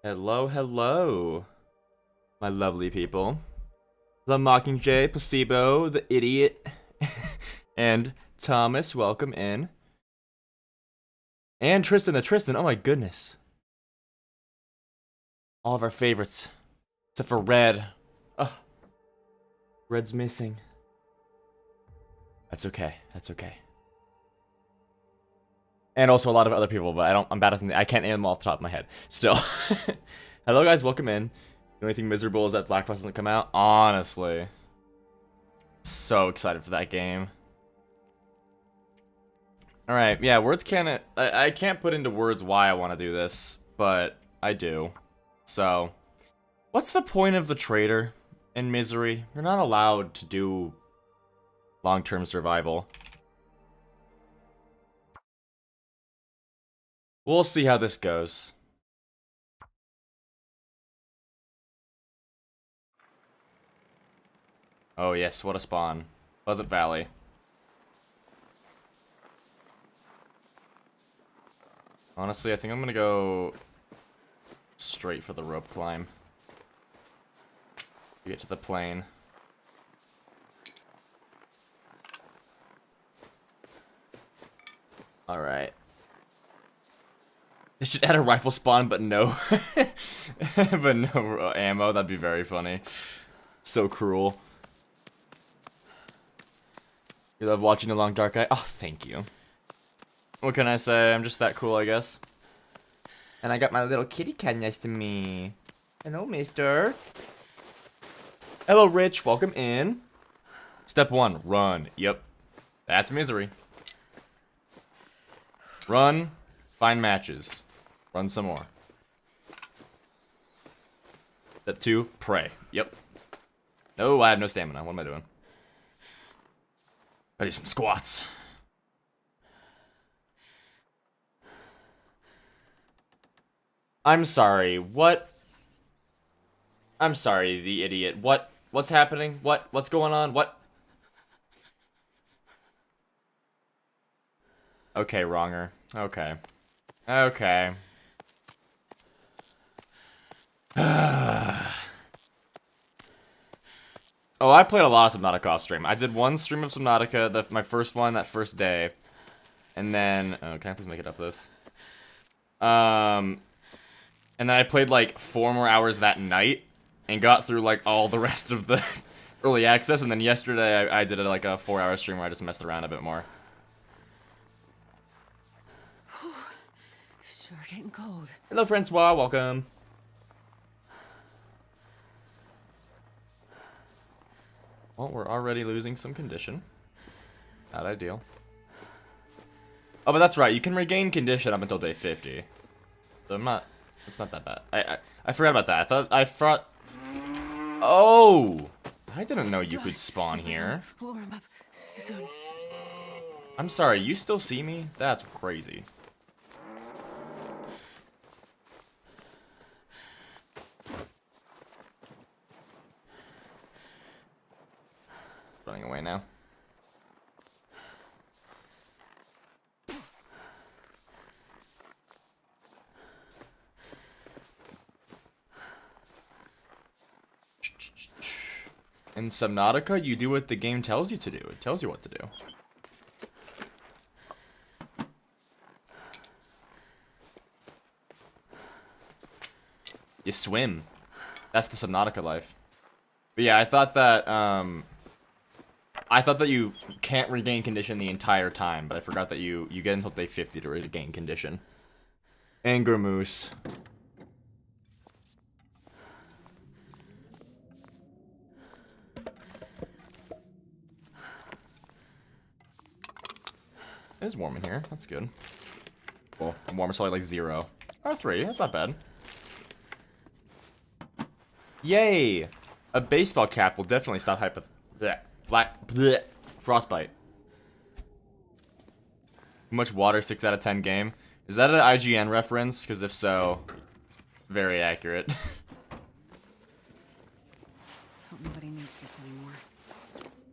Hello, hello, my lovely people. The Mockingjay, Placebo, the Idiot, and Thomas, welcome in. And Tristan the Tristan, oh my goodness. All of our favorites. Except for Red. Ugh. Red's missing. That's okay, that's okay. And also a lot of other people, but I'm bad at them. I can't name them off the top of my head. Still. Hello guys, welcome in. The only thing miserable is that Black Frost doesn't come out. Honestly. So excited for that game. Alright, yeah, words can't... I can't put into words why I want to do this, but I do. So, what's the point of the trader in Misery? You're not allowed to do long-term survival. We'll see how this goes. Oh yes, what a spawn. Pleasant Valley. Honestly, I think I'm gonna go straight for the rope climb. Get to the plane. Alright. They should add a rifle spawn, but no. but no ammo, that'd be very funny. So cruel. You love watching The Long Dark Eye? Oh, thank you. What can I say? I'm just that cool, I guess. And I got my little kitty cat next to me. Hello, mister. Hello, Rich. Welcome in. Step 1, run. Yep. That's Misery. Run. Find matches. Run some more. Step 2, pray. Yep. No, I have no stamina. What am I doing? I do some squats. I'm sorry, what? I'm sorry, the idiot. What's happening? What's going on? What? Okay, wronger. Okay. Okay. Oh, I played a lot of Subnautica off stream. I did one stream of Subnautica, my first one, that first day. And then, oh, can I please make it up this? And then I played like 4 more hours that night and got through like all the rest of the early access. And then yesterday I did like a 4-hour stream where I just messed around a bit more. Sure getting cold. Hello, Francois. Welcome. Well, we're already losing some condition. Not ideal. Oh, but that's right. You can regain condition up until day 50. So I'm not... It's not that bad. I forgot about that. I thought... Oh! I didn't know you could spawn here. I'm sorry, you still see me? That's crazy. Running away now. In Subnautica, you do what the game tells you to do. It tells you what to do. You swim. That's the Subnautica life. But yeah, I thought that you can't regain condition the entire time, but I forgot that you get until day 50 to regain condition. Anger Moose. It's warm in here. That's good. Well, warm is only like 0. Or 3. That's not bad. Yay! A baseball cap will definitely stop frostbite. Too much water, 6 out of 10 game. Is that an IGN reference? Because if so, very accurate. Hope nobody needs this anymore.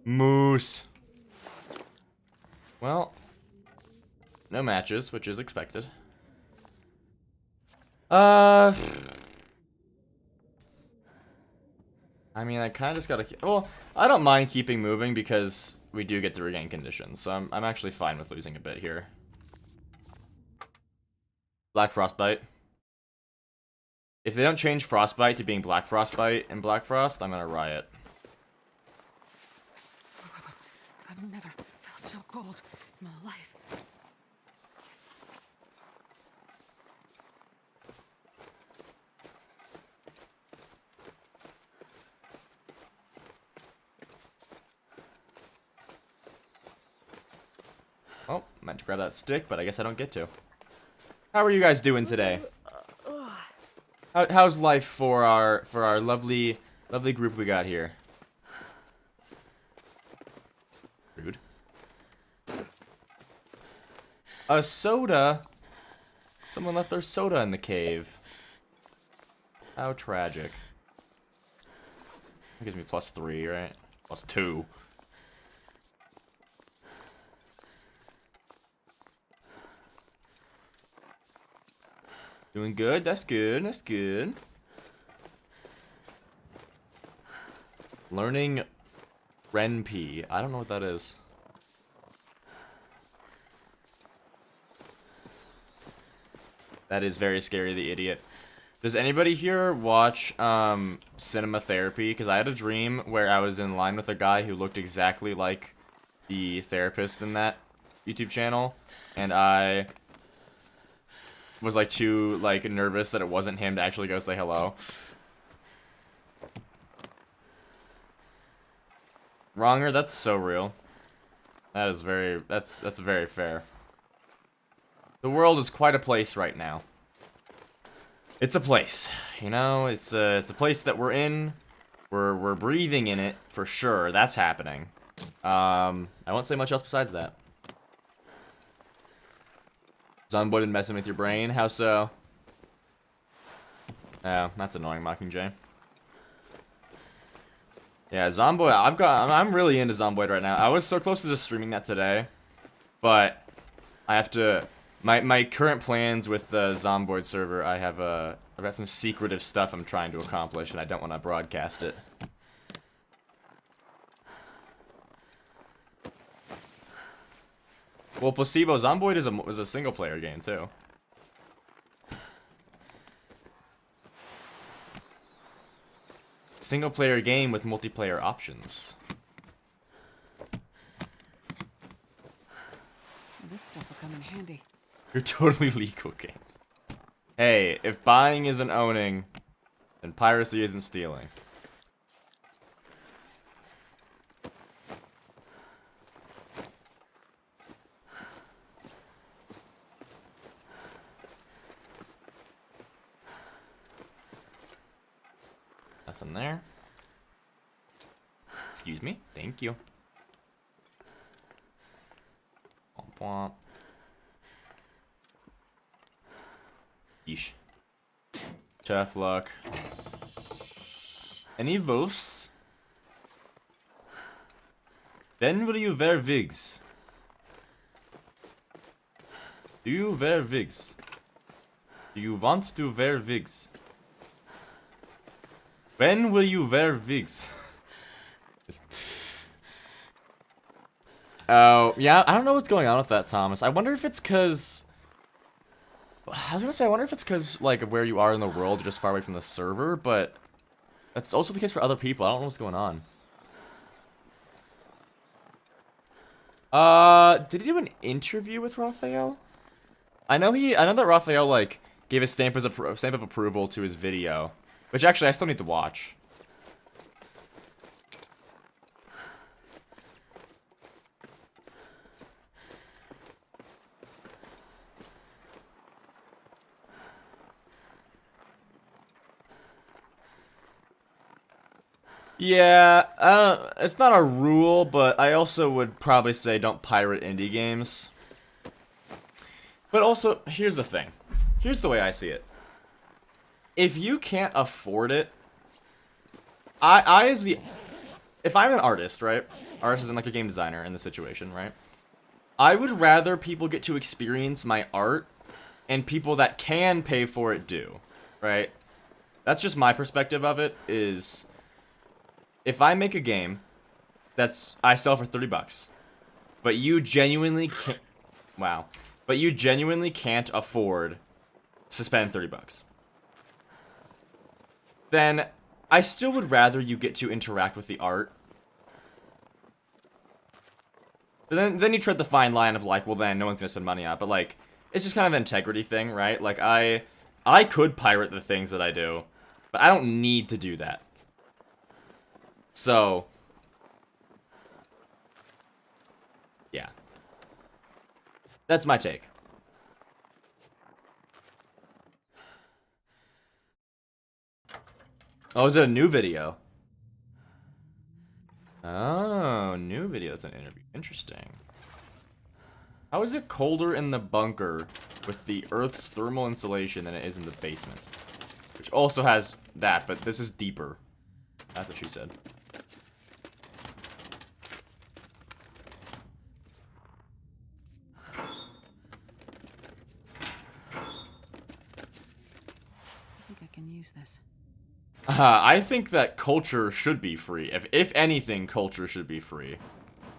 Moose. Well, no matches, which is expected. I mean, I kind of just gotta... Well, I don't mind keeping moving because we do get to regain conditions, so I'm actually fine with losing a bit here. Black Frostbite. If they don't change Frostbite to being Black Frostbite and Black Frost, I'm gonna riot. I've never felt so cold in my life. Oh, meant to grab that stick, but I guess I don't get to. How are you guys doing today? How's life for our lovely group we got here? Rude. A soda. Someone left their soda in the cave. How tragic. That gives me +3, right? +2. Doing good. That's good. That's good. Learning Ren'Py. I don't know what that is. That is very scary, the idiot. Does anybody here watch Cinema Therapy? Because I had a dream where I was in line with a guy who looked exactly like the therapist in that YouTube channel, and I was like too nervous that it wasn't him to actually go say hello. Wronger, that's so real. That is very that's very fair. The world is quite a place right now. It's a place, you know. It's a place that we're in. We're breathing in it for sure. That's happening. I won't say much else besides that. Zomboid and messing with your brain? How so? Oh, that's annoying, Mockingjay. Yeah, Zomboid. I'm really into Zomboid right now. I was so close to just streaming that today, but I have to. My current plans with the Zomboid server, I've got some secretive stuff I'm trying to accomplish, and I don't want to broadcast it. Well, Placebo, Zomboid is a single player game too. Single player game with multiplayer options. This stuff will come in handy. You're totally legal games. Hey, if buying isn't owning, then piracy isn't stealing. Nothing there. Excuse me. Thank you. Womp womp. Yeesh. Tough luck. Any wolves? When will you wear wigs? Do you wear wigs? Do you want to wear wigs? When will you wear wigs? Oh, yeah, I don't know what's going on with that, Thomas. I wonder if it's because... I was gonna say, I wonder if it's because, like, of where you are in the world, you're just far away from the server, but that's also the case for other people. I don't know what's going on. Did he do an interview with Raphael? I know that Raphael, like, gave a stamp of approval to his video, which actually I still need to watch. Yeah, it's not a rule, but I also would probably say don't pirate indie games. But also, here's the thing. Here's the way I see it. If you can't afford it, if I'm an artist, right? Artist isn't like a game designer in the situation, right? I would rather people get to experience my art and people that can pay for it do, right? That's just my perspective of it, is if I make a game that's I sell for $30, but you genuinely can't, wow, but you genuinely can't afford to spend $30, then I still would rather you get to interact with the art. But then you tread the fine line of like, well then no one's gonna spend money on it, but like, it's just kind of an integrity thing, right? Like I could pirate the things that I do, but I don't need to do that. So, yeah. That's my take. Oh, is it a new video? Oh, new video. It's an interview. Interesting. How is it colder in the bunker with the Earth's thermal insulation than it is in the basement? Which also has that, but this is deeper. That's what she said. I think I can use this. I think that culture should be free. If anything, culture should be free.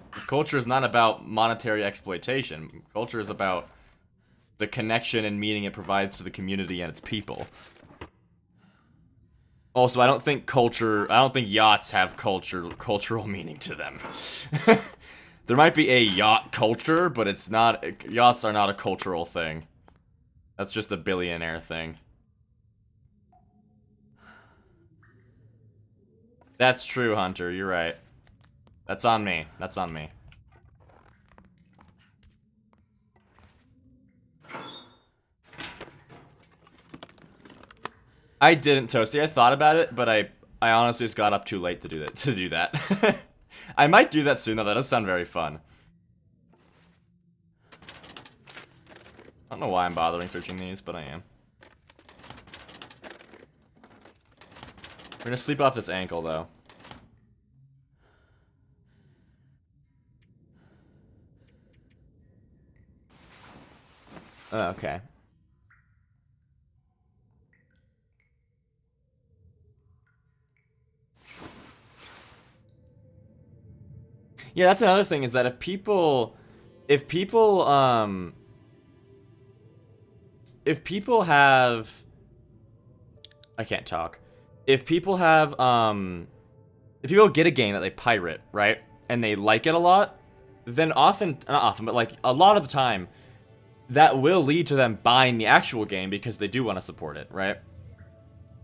Because culture is not about monetary exploitation. Culture is about the connection and meaning it provides to the community and its people. Also, I don't think yachts have cultural meaning to them. There might be a yacht culture, but it's not, yachts are not a cultural thing. That's just a billionaire thing. That's true, Hunter, you're right. That's on me. That's on me. I didn't, Toasty. I thought about it, but I honestly just got up too late to do that. I might do that soon though. That does sound very fun. I don't know why I'm bothering searching these, but I am. We're gonna sleep off this ankle though. Oh, okay. Yeah, that's another thing is that if people have, I can't talk. If people have if people get a game that they pirate, right? And they like it a lot, then not often, but like a lot of the time that will lead to them buying the actual game because they do want to support it, right?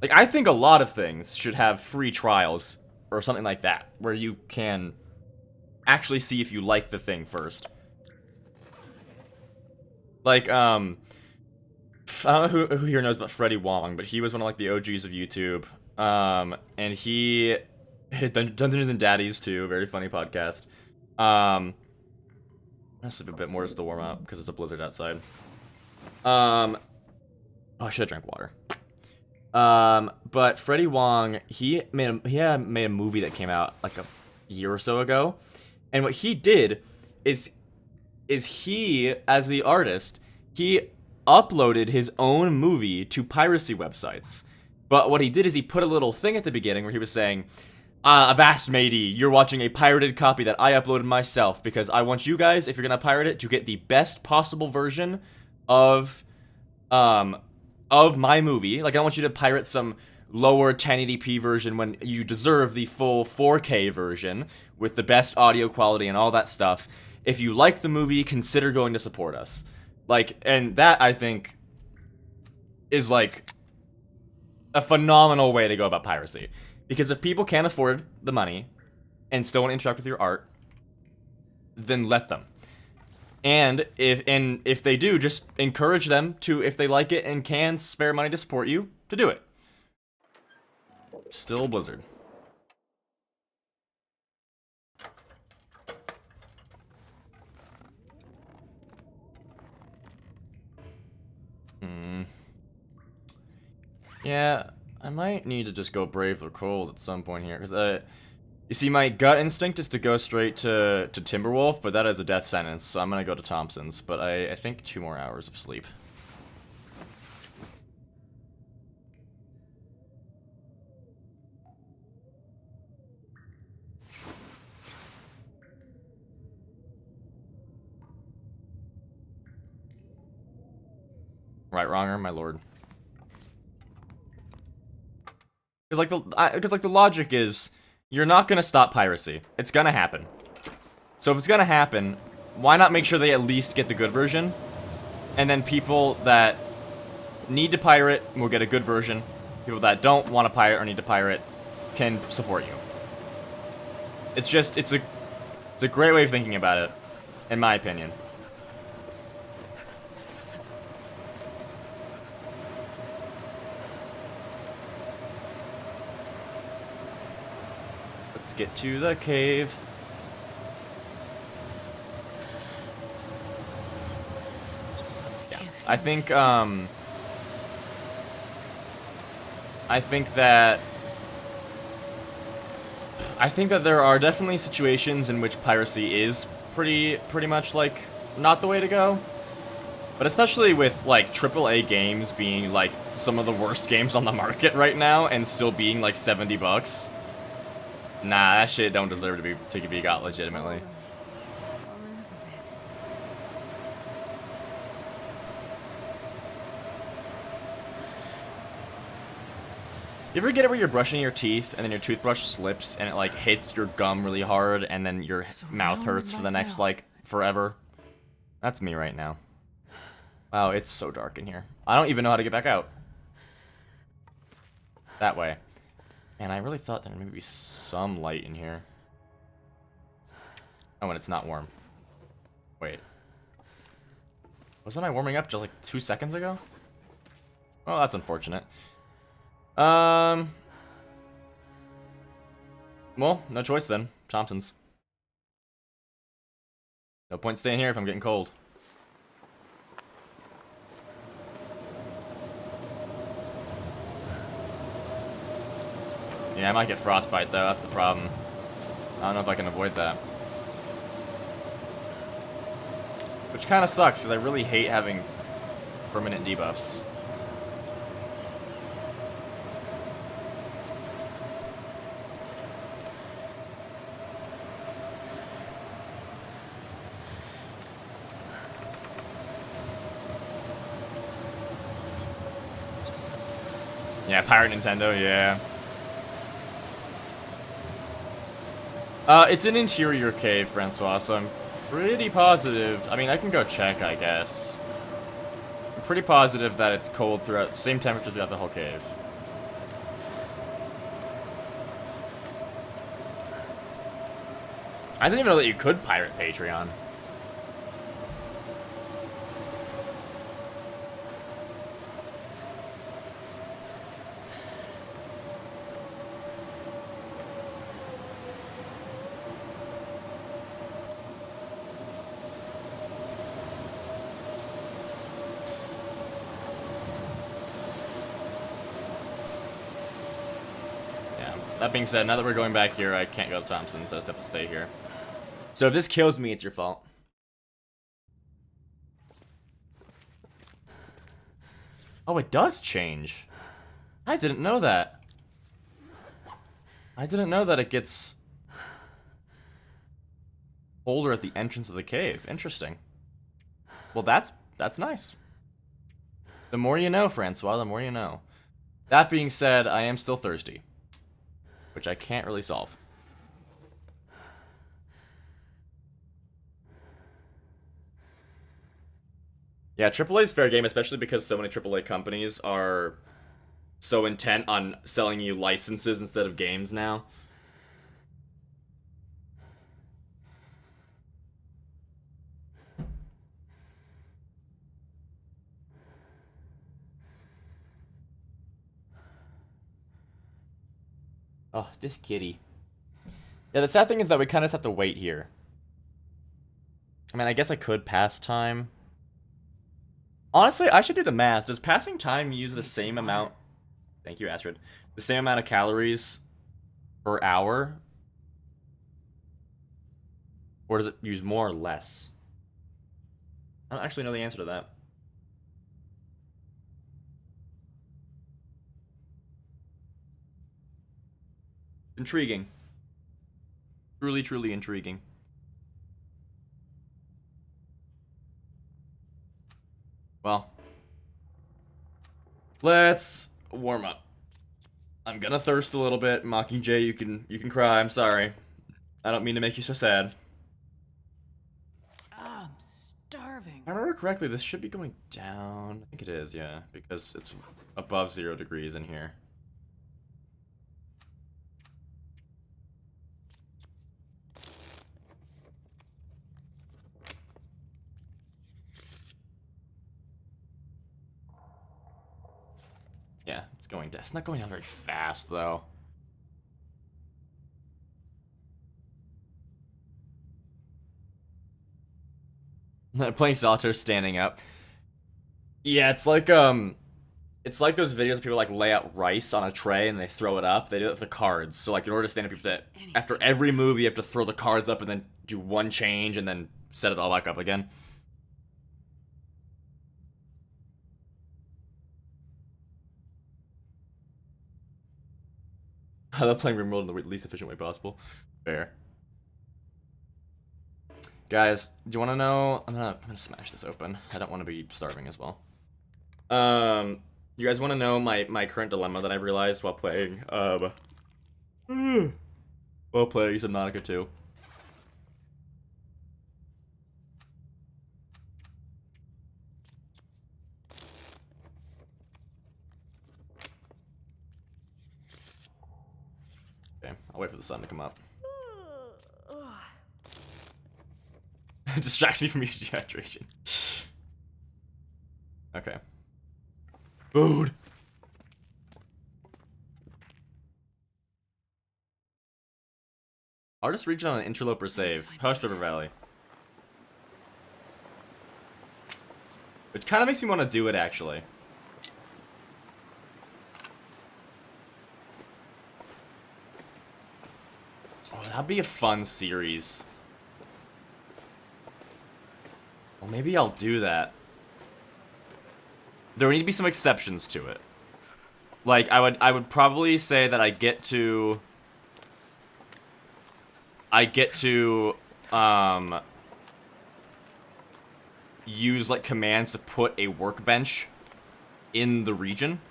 Like, I think a lot of things should have free trials or something like that, where you can actually see if you like the thing first. Like, I don't know who here knows about Freddie Wong, but he was one of, like, the OGs of YouTube. And he... Dungeons and Daddies, too, very funny podcast. I'll sleep a bit more just to warm up, because it's a blizzard outside. Oh, I should have drank water. But Freddie Wong, he had made a movie that came out like a year or so ago, and what he did is he, as the artist, he uploaded his own movie to piracy websites. But what he did is he put a little thing at the beginning where he was saying, Avast matey, you're watching a pirated copy that I uploaded myself because I want you guys, if you're gonna pirate it, to get the best possible version of my movie. Like, I don't want you to pirate some lower 1080p version when you deserve the full 4K version with the best audio quality and all that stuff. If you like the movie, consider going to support us. Like, and that, I think, is, like, a phenomenal way to go about piracy. Because if people can't afford the money and still want to interact with your art, then let them. And if they do, just encourage them to, if they like it and can spare money to support you, to do it. Still blizzard. Yeah, I might need to just go brave the cold at some point here, because you see, my gut instinct is to go straight to Timberwolf, but that is a death sentence, so I'm gonna go to Thompson's, but I think 2 more hours of sleep. Right, wronger, my lord. Because like the logic is, you're not gonna stop piracy. It's gonna happen. So if it's gonna happen, why not make sure they at least get the good version? And then people that need to pirate will get a good version. People that don't want to pirate or need to pirate can support you. It's just, it's a great way of thinking about it, in my opinion. Let's get to the cave. Yeah, I think that there are definitely situations in which piracy is pretty much like not the way to go. But especially with like AAA games being like some of the worst games on the market right now and still being like $70. Nah, that shit don't deserve to be got legitimately. You ever get it where you're brushing your teeth and then your toothbrush slips and it like hits your gum really hard and then your mouth hurts for the next like forever? That's me right now. Wow, it's so dark in here. I don't even know how to get back out. That way. And I really thought there would be some light in here. Oh, and it's not warm. Wait. Wasn't I warming up just like 2 seconds ago? Oh, that's unfortunate. Well, no choice then. Thompson's. No point staying here if I'm getting cold. Yeah, I might get frostbite though, that's the problem. I don't know if I can avoid that. Which kind of sucks, because I really hate having permanent debuffs. Yeah, Pirate Nintendo, yeah. It's an interior cave, Francois, so I'm pretty positive. I mean, I can go check, I guess. I'm pretty positive that it's cold throughout, the same temperature throughout the whole cave. I didn't even know that you could pirate Patreon. That being said, now that we're going back here, I can't go to Thompson, so I just have to stay here. So if this kills me, it's your fault. Oh, it does change. I didn't know that. I didn't know that it gets colder at the entrance of the cave. Interesting. Well, that's nice. The more you know, Francois, the more you know. That being said, I am still thirsty, which I can't really solve. Yeah, AAA's fair game, especially because so many AAA companies are so intent on selling you licenses instead of games now. Oh, this kitty. Yeah, the sad thing is that we kind of just have to wait here. I mean, I guess I could pass time. Honestly, I should do the math. Does passing time use the same amount... Thank you, Astrid. The same amount of calories per hour? Or does it use more or less? I don't actually know the answer to that. Intriguing. Truly, truly intriguing. Well, Let's warm up. I'm gonna thirst a little bit. Mockingjay, you can cry. I'm sorry. I don't mean to make you so sad. I'm starving. If I remember correctly, this should be going down. I think it is, yeah, because it's above 0 degrees in here. Yeah, it's going down. It's not going down very fast, though. Playing solitaire standing up. Yeah, it's like those videos of people like lay out rice on a tray and they throw it up. They do it with the cards. So like in order to stand up, you have to, after every move, you have to throw the cards up and then do one change and then set it all back up again. I love playing RimWorld in the least efficient way possible. Fair. Guys, do you want to know? I'm gonna smash this open. I don't want to be starving as well. You guys want to know my current dilemma that I've realized while playing Subnautica 2? Okay, I'll wait for the sun to come up. It distracts me from dehydration. Okay. Food! Artist region on an interloper save. Hushed River Valley. Which kind of makes me want to do it, actually. Oh, that'd be a fun series. Well, maybe I'll do that. There would need to be some exceptions to it. Like, I would probably say that I get to use, like, commands to put a workbench in the region.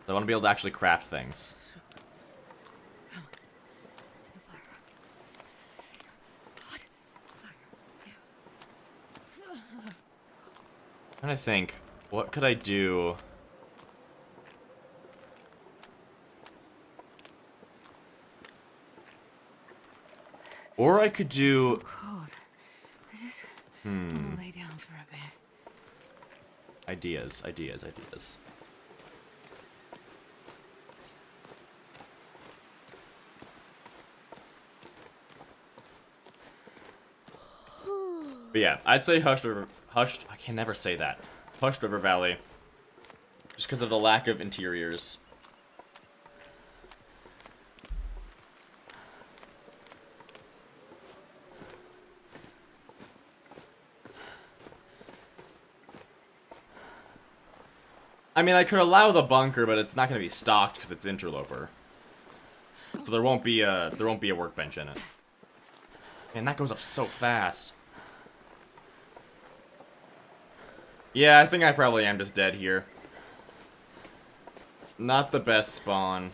I want to be able to actually craft things. I'm trying to think, what could I do? Or I could do. So cold. I just want to lay down for a bit. Ideas. But yeah, I'd say Hushed. I can never say that. Hushed River Valley. Just because of the lack of interiors. I mean, I could allow the bunker, but it's not going to be stocked because it's interloper. So there won't be a workbench in it. Man, that goes up so fast. Yeah, I think I probably am just dead here. Not the best spawn.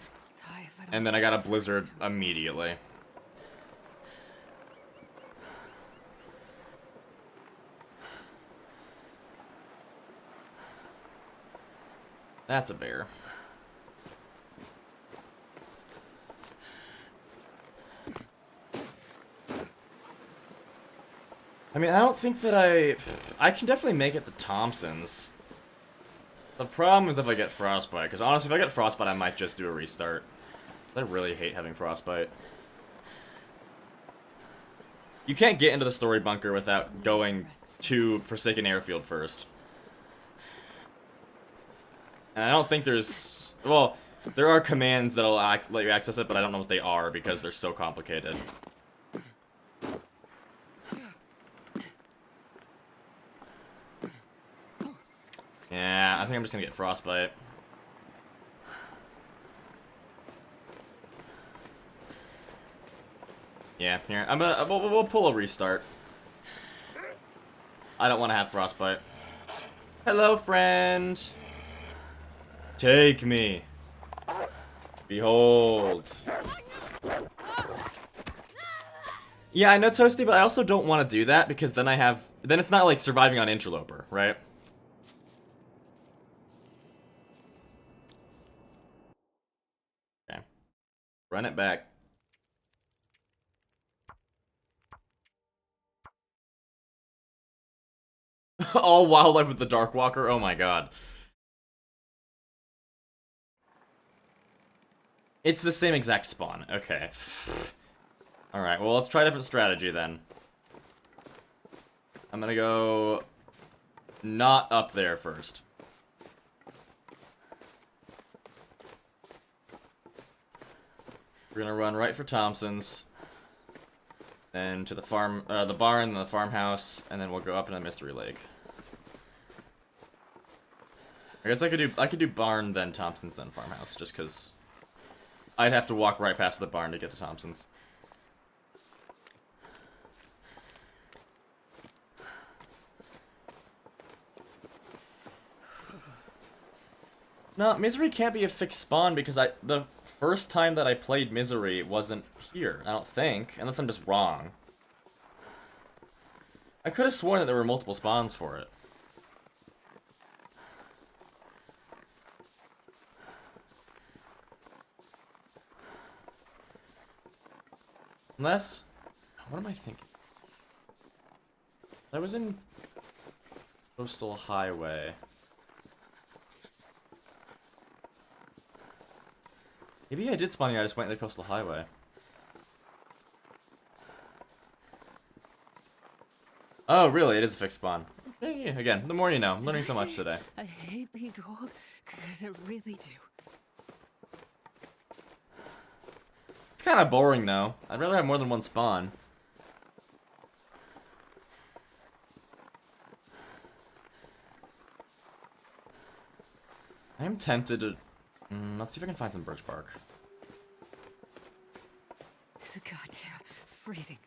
And then I got a blizzard immediately. That's a bear. I mean, I don't think that I can definitely make it to Thompson's. The problem is if I get frostbite, because honestly, if I get frostbite, I might just do a restart. I really hate having frostbite. You can't get into the story bunker without going to Forsaken Airfield first. And I don't think there's... Well, there are commands that'll let you access it, but I don't know what they are because they're so complicated. Yeah, I think I'm just gonna get frostbite. Yeah, here. We'll pull a restart. I don't want to have frostbite. Hello, friend. Take me. Behold. Yeah, I know, Toasty, but I also don't want to do that because then then it's not like surviving on Interloper, right? Okay. Run it back. All wildlife with the Darkwalker? Oh my god. It's the same exact spawn. Okay. Alright, well, let's try a different strategy then. I'm gonna go not up there first. We're gonna run right for Thompson's. Then to the farm, the barn, and the farmhouse, and then we'll go up into Mystery Lake. I guess I could do barn, then Thompson's, then farmhouse, just because I'd have to walk right past the barn to get to Thompson's. No, Misery can't be a fixed spawn because the first time that I played Misery wasn't here, I don't think, unless I'm just wrong. I could have sworn that there were multiple spawns for it. Unless, what am I thinking? I was in Coastal Highway. Maybe I did spawn here, I just went to the Coastal Highway. Oh, really? It is a fixed spawn. Yeah, again, the more you know. I'm learning so much today. I hate being cold, because I really do. It's kind of boring, though. I'd rather have more than one spawn. I am tempted to... let's see if I can find some birch bark. It's goddamn freezing.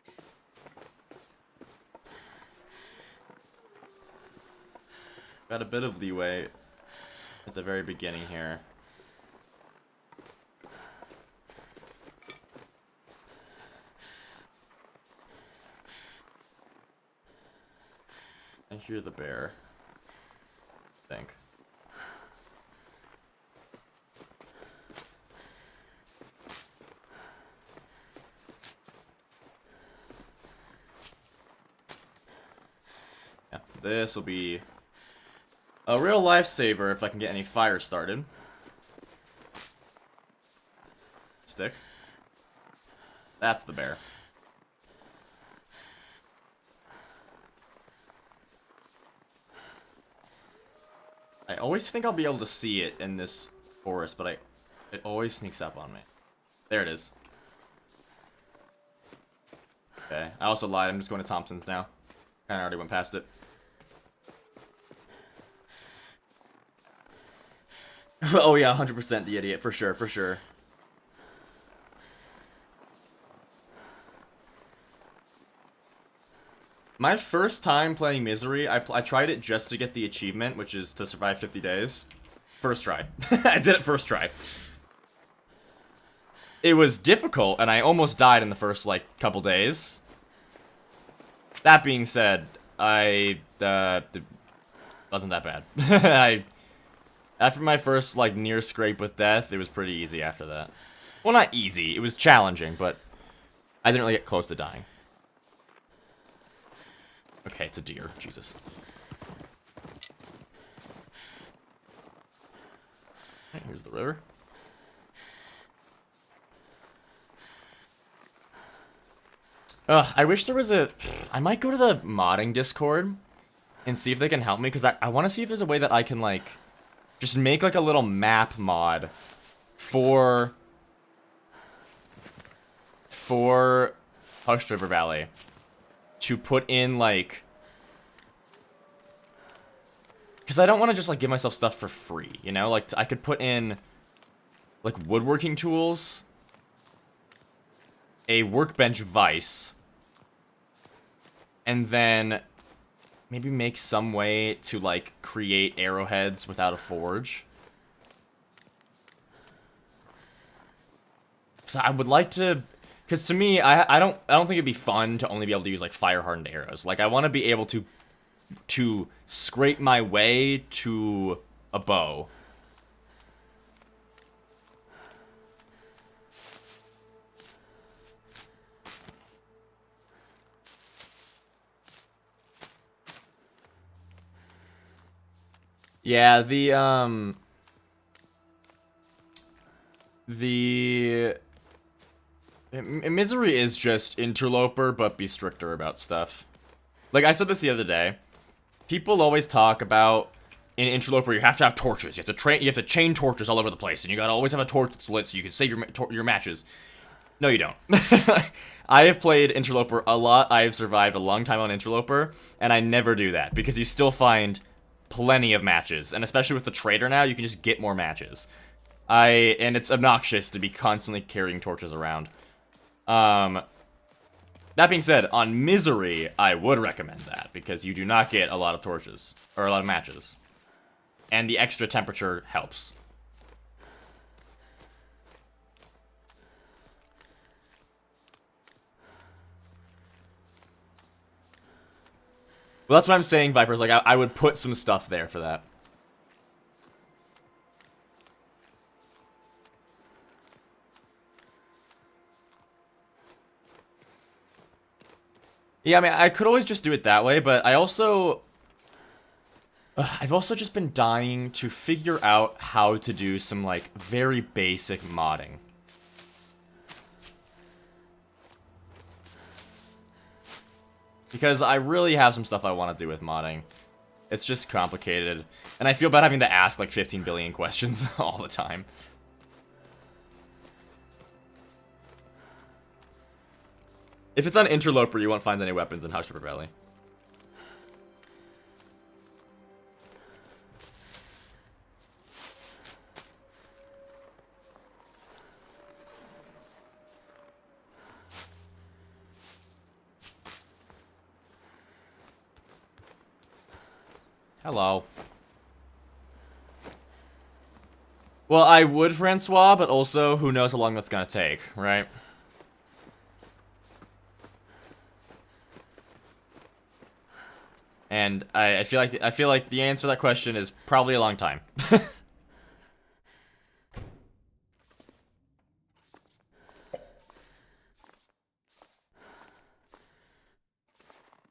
Got a bit of leeway at the very beginning here. I hear the bear. I think. Yeah, this will be a real lifesaver if I can get any fire started. Stick. That's the bear. I always think I'll be able to see it in this forest, but it always sneaks up on me. There it is. Okay, I also lied. I'm just going to Thompson's now. Kinda already went past it. Oh yeah, 100% the idiot, for sure, for sure. My first time playing Misery, I tried it just to get the achievement, which is to survive 50 days. First try. I did it first try. It was difficult, and I almost died in the first, like, couple days. That being said, it wasn't that bad. After my first, like, near scrape with death, it was pretty easy after that. Well, not easy. It was challenging, but I didn't really get close to dying. Okay, it's a deer. Jesus. Okay, here's the river. I wish there was I might go to the modding Discord and see if they can help me, because I want to see if there's a way that I can, like, just make, like, a little map mod for Hushed River Valley to put in, like, because I don't want to just, like, give myself stuff for free, you know? Like, I could put in, like, woodworking tools a workbench vise, and then maybe make some way to, like, create arrowheads without a forge. So I would like to, because to me, I don't think it'd be fun to only be able to use, like, fire-hardened arrows. Like, I want to be able to scrape my way to a bow. Yeah, Misery is just Interloper, but be stricter about stuff. Like, I said this the other day. People always talk about, in Interloper, you have to have torches. You have to chain torches all over the place, and you gotta always have a torch that's lit so you can save your matches. No, you don't. I have played Interloper a lot. I have survived a long time on Interloper, and I never do that, because you still find plenty of matches, and especially with the trader now, you can just get more matches. And it's obnoxious to be constantly carrying torches around. That being said, on Misery, I would recommend that, because you do not get a lot of torches, or a lot of matches. And the extra temperature helps. Well, that's what I'm saying, Vipers. Like, I would put some stuff there for that. Yeah, I mean, I could always just do it that way, but I also... I've also just been dying to figure out how to do some, like, very basic modding. Because I really have some stuff I want to do with modding. It's just complicated. And I feel bad having to ask, like, 15 billion questions all the time. If it's on Interloper, you won't find any weapons in Hush River Valley. Hello. Well, I would, Francois, but also, who knows how long that's gonna take, right? And I feel like the answer to that question is probably a long time.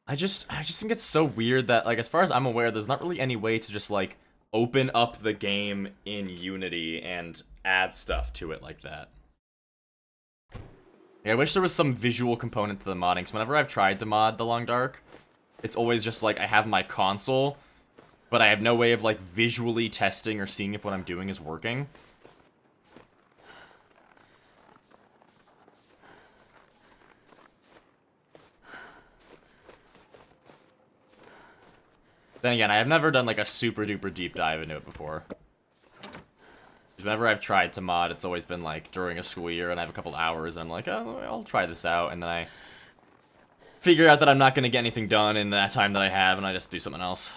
I just think it's so weird that, like, as far as I'm aware, there's not really any way to just, like, open up the game in Unity and add stuff to it like that. Yeah, I wish there was some visual component to the modding, because whenever I've tried to mod The Long Dark, it's always just, like, I have my console, but I have no way of, like, visually testing or seeing if what I'm doing is working. Then again, I have never done, like, a super duper deep dive into it before. Whenever I've tried to mod, it's always been, like, during a school year, and I have a couple hours, and I'm like, oh, I'll try this out, and then I figure out that I'm not going to get anything done in that time that I have, and I just do something else.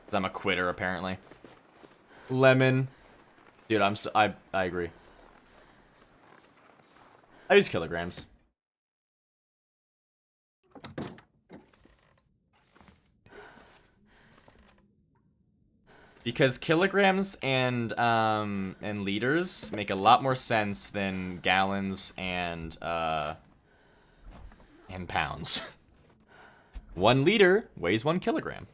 'Cause I'm a quitter, apparently. Lemon. Dude, I agree. I use kilograms. Because kilograms and liters make a lot more sense than gallons and pounds. 1 liter weighs 1 kilogram.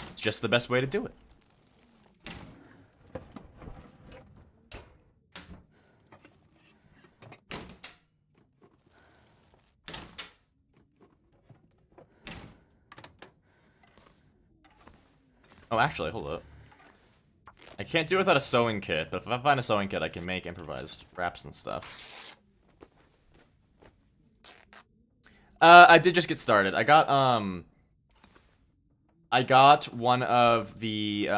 It's just the best way to do it. Oh, actually, hold up. I can't do it without a sewing kit, but if I find a sewing kit, I can make improvised wraps and stuff. I did just get started. I got one of the,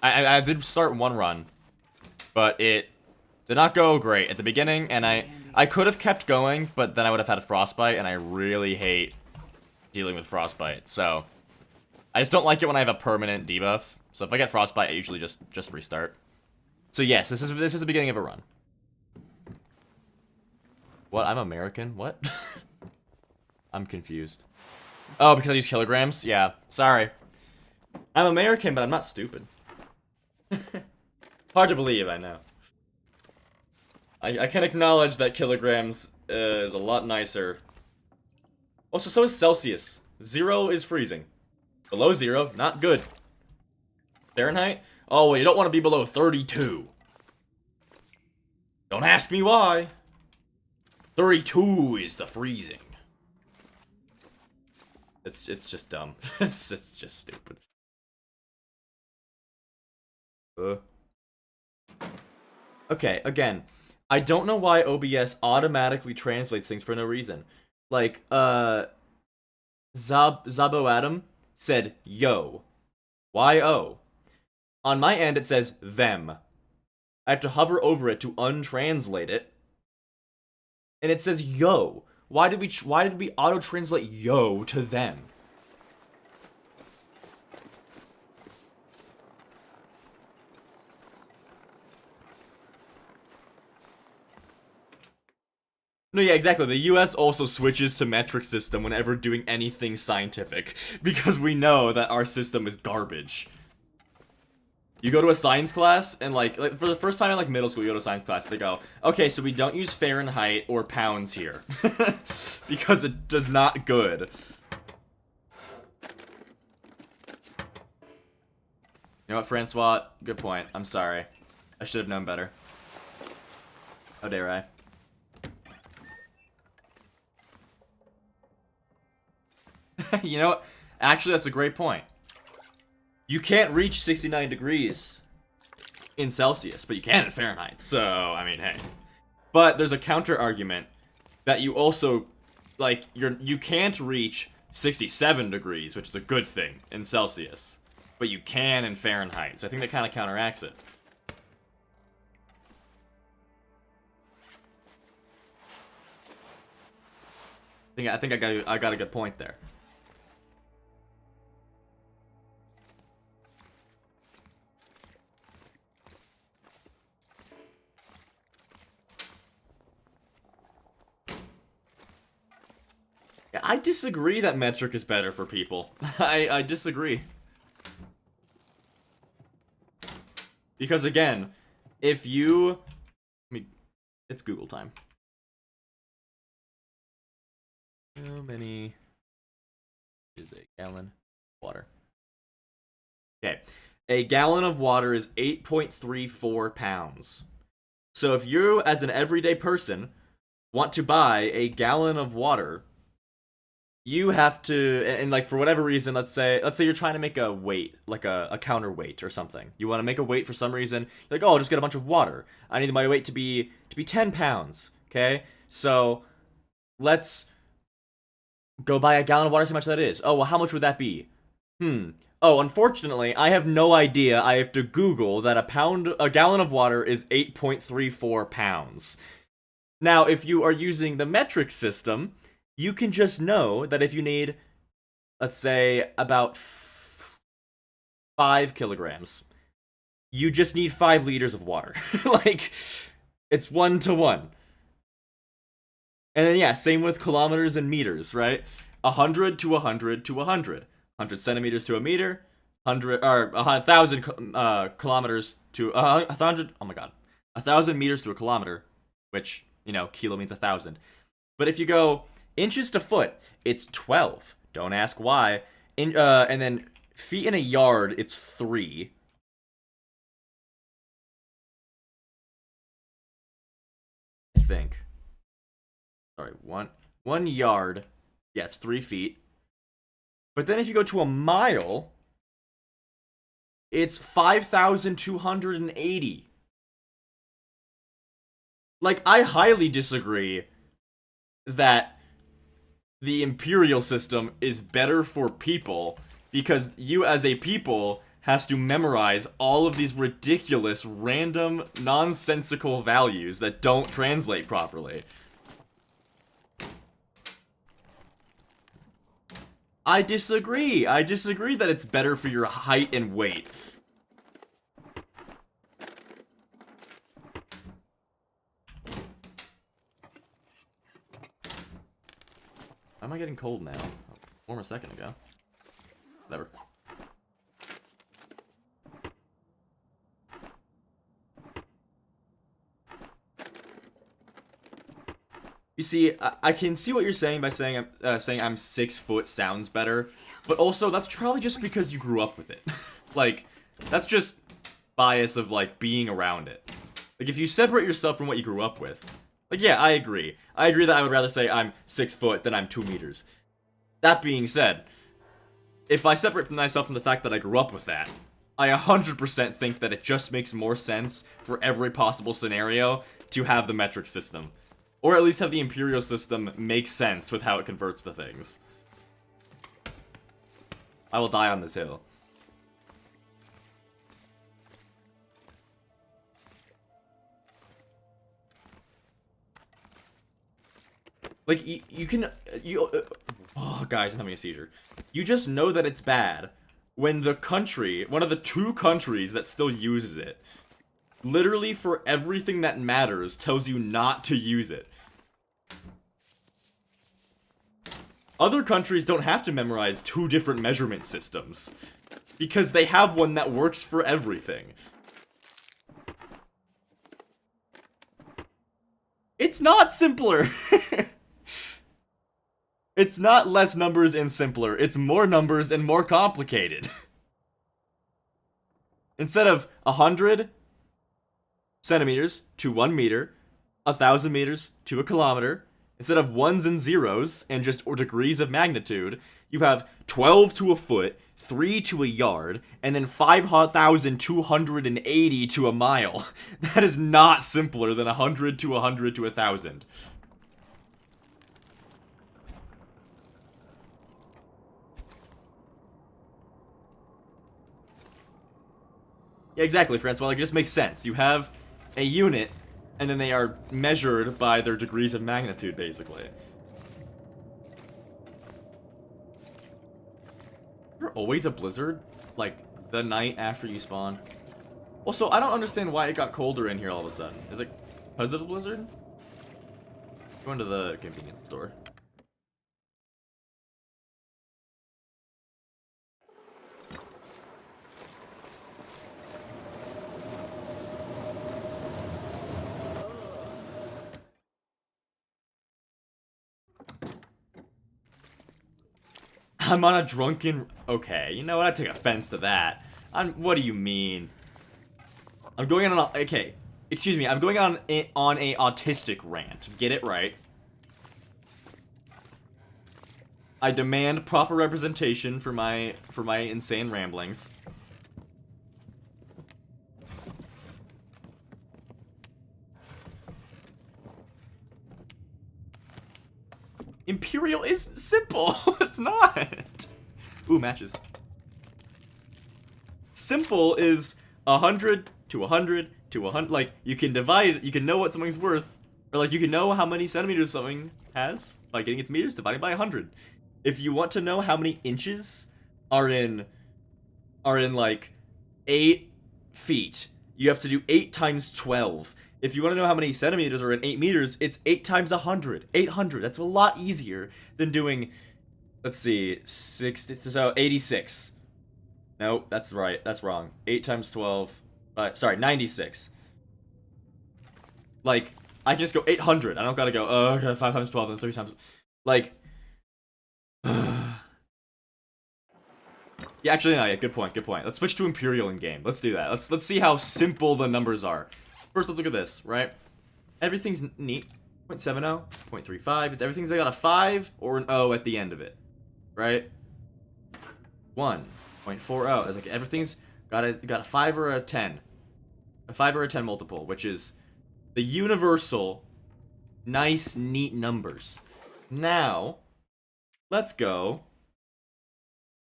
I did start one run, but it did not go great at the beginning, and I could have kept going, but then I would have had a frostbite, and I really hate dealing with frostbite, so I just don't like it when I have a permanent debuff. So if I get frostbite, I usually just restart. So yes, this is the beginning of a run. What? I'm American? What? I'm confused. Oh, because I use kilograms? Yeah, sorry. I'm American, but I'm not stupid. Hard to believe, I know. I can acknowledge that kilograms is a lot nicer. Also, so is Celsius. 0 is freezing. Below 0, not good. Fahrenheit? Oh, well, you don't want to be below 32. Don't ask me why. 32 is the freezing. It's just dumb. it's just stupid. Okay, again, I don't know why OBS automatically translates things for no reason. Like, Zabo Adam said yo. Y-O. On my end, it says them. I have to hover over it to untranslate it. And it says yo. Why did we auto-translate yo to them? No, yeah, exactly. The US also switches to metric system whenever doing anything scientific, because we know that our system is garbage. You go to a science class, and like for the first time in like middle school, you go to a science class, they go, okay, so we don't use Fahrenheit or pounds here. Because it does not good. You know what, Francois? Good point. I'm sorry. I should have known better. How dare I? You know what? Actually, that's a great point. You can't reach 69 degrees in Celsius, but you can in Fahrenheit. So, I mean, hey. But there's a counter argument that you also, like, you can't reach 67 degrees, which is a good thing in Celsius, but you can in Fahrenheit. So I think that kind of counteracts it. I think I got a good point there. I disagree that metric is better for people. I disagree. Because again, if you... it's Google time. How many is a gallon of water? Okay. A gallon of water is 8.34 pounds. So if you, as an everyday person, want to buy a gallon of water, you have to, and like for whatever reason, let's say you're trying to make a weight, like a counterweight or something. You want to make a weight for some reason. You're like, oh, I'll just get a bunch of water. I need my weight to be 10 pounds. Okay, so let's go buy a gallon of water. See how much that is. Oh, well, how much would that be? Oh, unfortunately, I have no idea. I have to Google that a gallon of water is 8.34 pounds. Now, if you are using the metric system, you can just know that if you need, let's say, about 5 kilograms, you just need 5 liters of water. Like, it's 1 to 1. And then, yeah, same with kilometers and meters, right? 100 to 100 to 100. 100 centimeters to a meter. 1,000 kilometers to 100. Oh my god, 1,000 meters to a kilometer, which, you know, kilo means 1,000. But if you go inches to foot, it's 12. Don't ask why. And then feet in a yard, it's 3. I think. Sorry, one yard. Yes, 3 feet. But then if you go to a mile, it's 5,280. Like, I highly disagree that the Imperial system is better for people because you as a people has to memorize all of these ridiculous, random, nonsensical values that don't translate properly. I disagree. I disagree that it's better for your height and weight. Why am I getting cold now? Warm a second ago. Whatever. You see, I can see what you're saying by saying I'm 6 foot sounds better, but also that's probably just because you grew up with it. Like, that's just bias of like being around it. Like, if you separate yourself from what you grew up with, like, yeah, I agree. I agree that I would rather say I'm 6 foot than I'm 2 meters. That being said, if I separate from myself from the fact that I grew up with that, I 100% think that it just makes more sense for every possible scenario to have the metric system. Or at least have the Imperial system make sense with how it converts to things. I will die on this hill. Like, you can... oh, guys, I'm having a seizure. You just know that it's bad when the country, one of the 2 countries that still uses it, literally for everything that matters, tells you not to use it. Other countries don't have to memorize 2 different measurement systems, because they have one that works for everything. It's not simpler! It's not less numbers and simpler, it's more numbers and more complicated. Instead of 100 centimeters to 1 meter, 1,000 meters to a kilometer, instead of ones and zeros and just or degrees of magnitude, you have 12 to a foot, 3 to a yard, and then 5,280 to a mile. That is not simpler than 100 to 100 to 1,000. Yeah, exactly, Francois. Like, it just makes sense. You have a unit, and then they are measured by their degrees of magnitude, basically. There's always a blizzard, like, the night after you spawn. Also, I don't understand why it got colder in here all of a sudden. Is it because of the blizzard? Going to the convenience store. I'm on a drunken... Okay, you know what? I take offense to that. What do you mean? I'm going on an... Okay, excuse me. I'm going on a autistic rant. Get it right. I demand proper representation for my insane ramblings. Imperial isn't simple. It's not. Ooh, matches. Simple is 100 to 100 to 100. Like, you can divide, you can know what something's worth. Or, like, you can know how many centimeters something has by getting its meters divided by 100. If you want to know how many inches are in like, 8 feet, you have to do 8 times 12. If you want to know how many centimeters are in 8 meters, it's 8 times 100. 800. That's a lot easier than doing, let's see, 60, so 86. No, that's right. That's wrong. 8 times 12. Sorry, 96. Like, I can just go 800. I don't gotta go, oh, okay, 5 times 12 and 3 times. Like, yeah, actually, no, yeah, good point, good point. Let's switch to Imperial in game. Let's do that. Let's see how simple the numbers are. First, let's look at this, right? Everything's neat. 0.70, 0.35. It's everything's got a 5 or an O at the end of it, right? 1.40. It's like everything's got a 5 or a 10. A 5 or a 10 multiple, which is the universal, nice, neat numbers. Now, let's go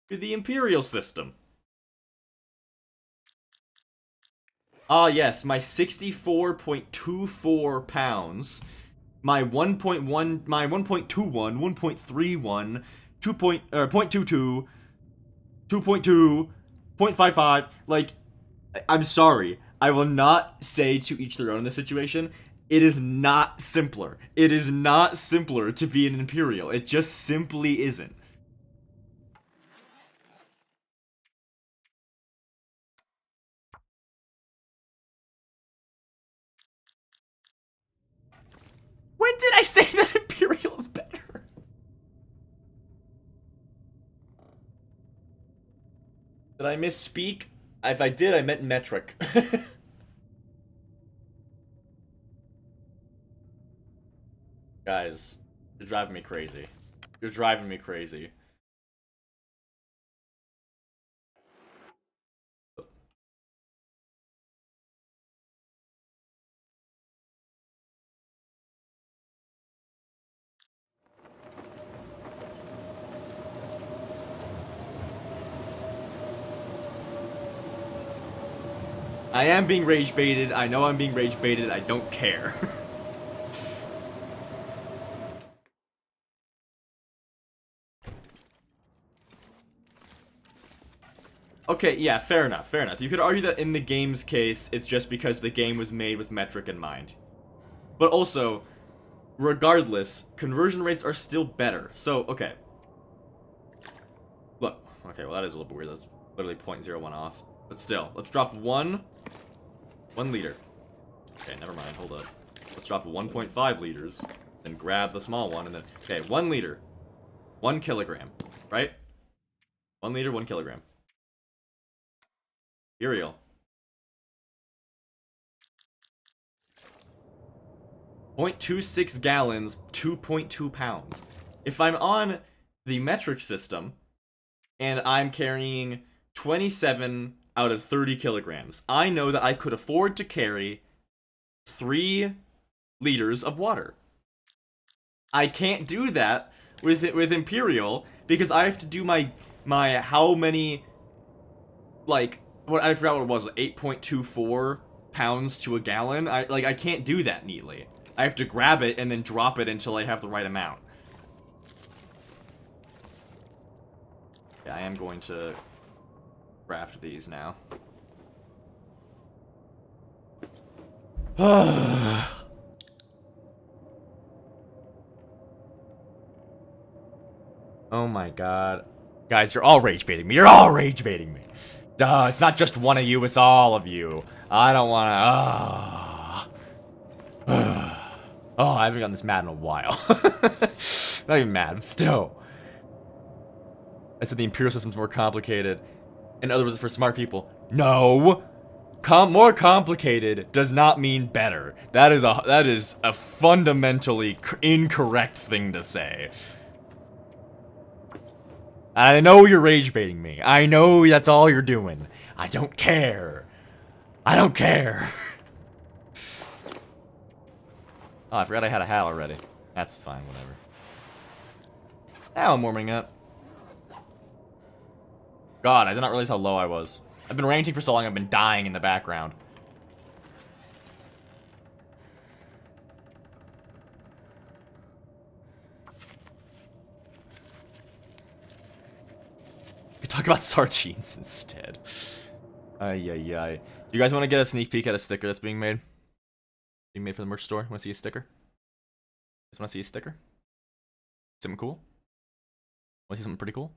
to the Imperial system. Ah, yes, my 64.24 pounds, my 1.1, my 1.21, 1.31, 0.22, 2.2, 0.55, like, I'm sorry, I will not say to each their own in this situation. It is not simpler. It is not simpler to be an Imperial. It just simply isn't. When did I say that Imperial is better? Did I misspeak? If I did, I meant metric. Guys, you're driving me crazy. You're driving me crazy. I am being rage baited. I know I'm being rage baited. I don't care. Okay, yeah, fair enough, fair enough. You could argue that in the game's case, it's just because the game was made with metric in mind. But also, regardless, conversion rates are still better. So, okay. Look, okay, well that is a little bit weird. That's literally 0.01 off. But still, let's drop 1 liter. Okay, never mind, hold up. Let's drop 1.5 liters, then grab the small one, and then, okay, 1 liter, 1 kilogram, right? 1 liter, 1 kilogram. Imperial. 0.26 gallons, 2.2 pounds. If I'm on the metric system, and I'm carrying 27 out of 30 kilograms, I know that I could afford to carry 3 liters of water. I can't do that with Imperial because I have to do my how many, like, what, I forgot what it was, 8.24 pounds to a gallon. I can't do that neatly. I have to grab it and then drop it until I have the right amount. Yeah, I am going to craft these now. Oh my god. Guys, you're all rage baiting me. You're all rage baiting me. Duh, it's not just one of you, it's all of you. I don't wanna... Oh, I haven't gotten this mad in a while. Not even mad, but still. I said the Imperial system's more complicated. In other words, for smart people. No! More complicated does not mean better. That is a fundamentally incorrect thing to say. I know you're rage baiting me. I know that's all you're doing. I don't care. I don't care. Oh, I forgot I had a hat already. That's fine, whatever. Now I'm warming up. God, I did not realize how low I was. I've been ranting for so long, I've been dying in the background. We could talk about sardines instead. Ay, ay, ay. Do you guys want to get a sneak peek at a sticker that's being made? Being made for the merch store? Want to see a sticker? Just want to see a sticker? Something cool? Want to see something pretty cool?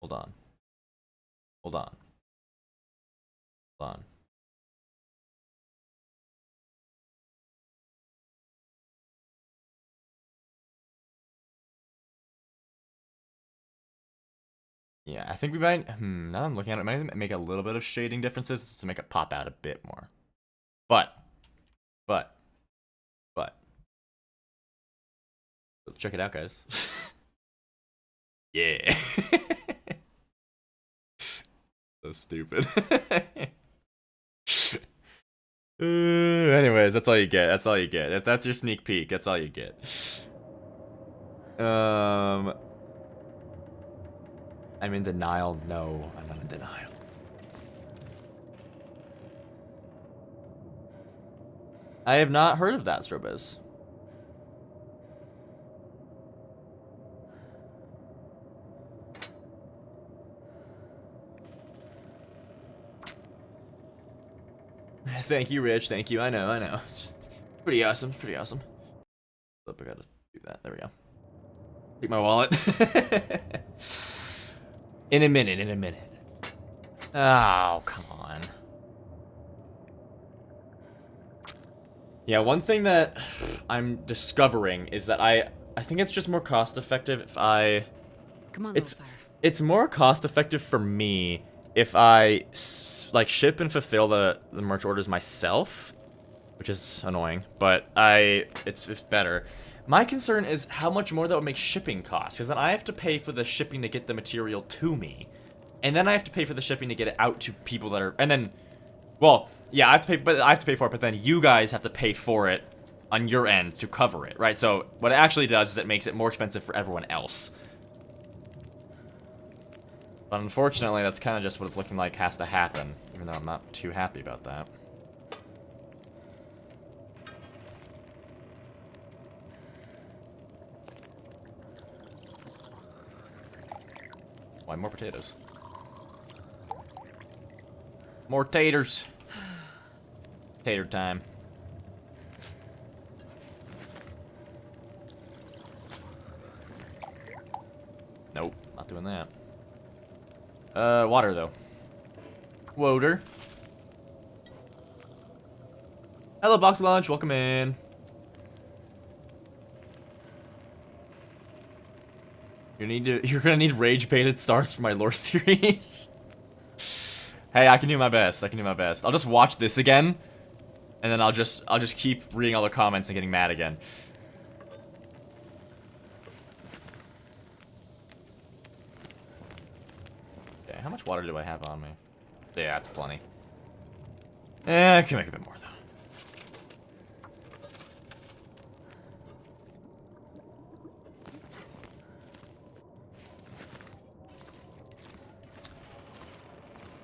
Hold on. Hold on. Hold on. Yeah, I think we might, now that I'm looking at it, might make a little bit of shading differences to make it pop out a bit more. But, let's check it out, guys. Yeah. So stupid. Anyways, that's all you get. That's all you get. That's your sneak peek. That's all you get. I'm in denial. No, I'm not in denial. I have not heard of that, Strobis. Thank you, Rich. Thank you. I know. It's pretty awesome. Pretty awesome. I gotta do that. There we go. Take my wallet. In a minute. Oh, come on. Yeah, one thing that I'm discovering is that I think it's just more cost effective if I... Come on, It's more cost effective for me if I like ship and fulfill the merch orders myself, which is annoying, but it's better. My concern is how much more that would make shipping cost, because then I have to pay for the shipping to get the material to me, and then I have to pay for the shipping to get it out to people that are, and then, well, yeah, I have to pay for it, but then you guys have to pay for it on your end to cover it, right? So what it actually does is it makes it more expensive for everyone else. But unfortunately, that's kind of just what it's looking like has to happen, even though I'm not too happy about that. Why more potatoes? More taters. Tater time. Nope, not doing that. Water, though. Water. Hello, Box Lunch. Welcome in. You're gonna need rage-baited stars for my lore series. Hey, I can do my best. I'll just watch this again, and then I'll just keep reading all the comments and getting mad again. How much water do I have on me? Yeah, that's plenty. I can make a bit more,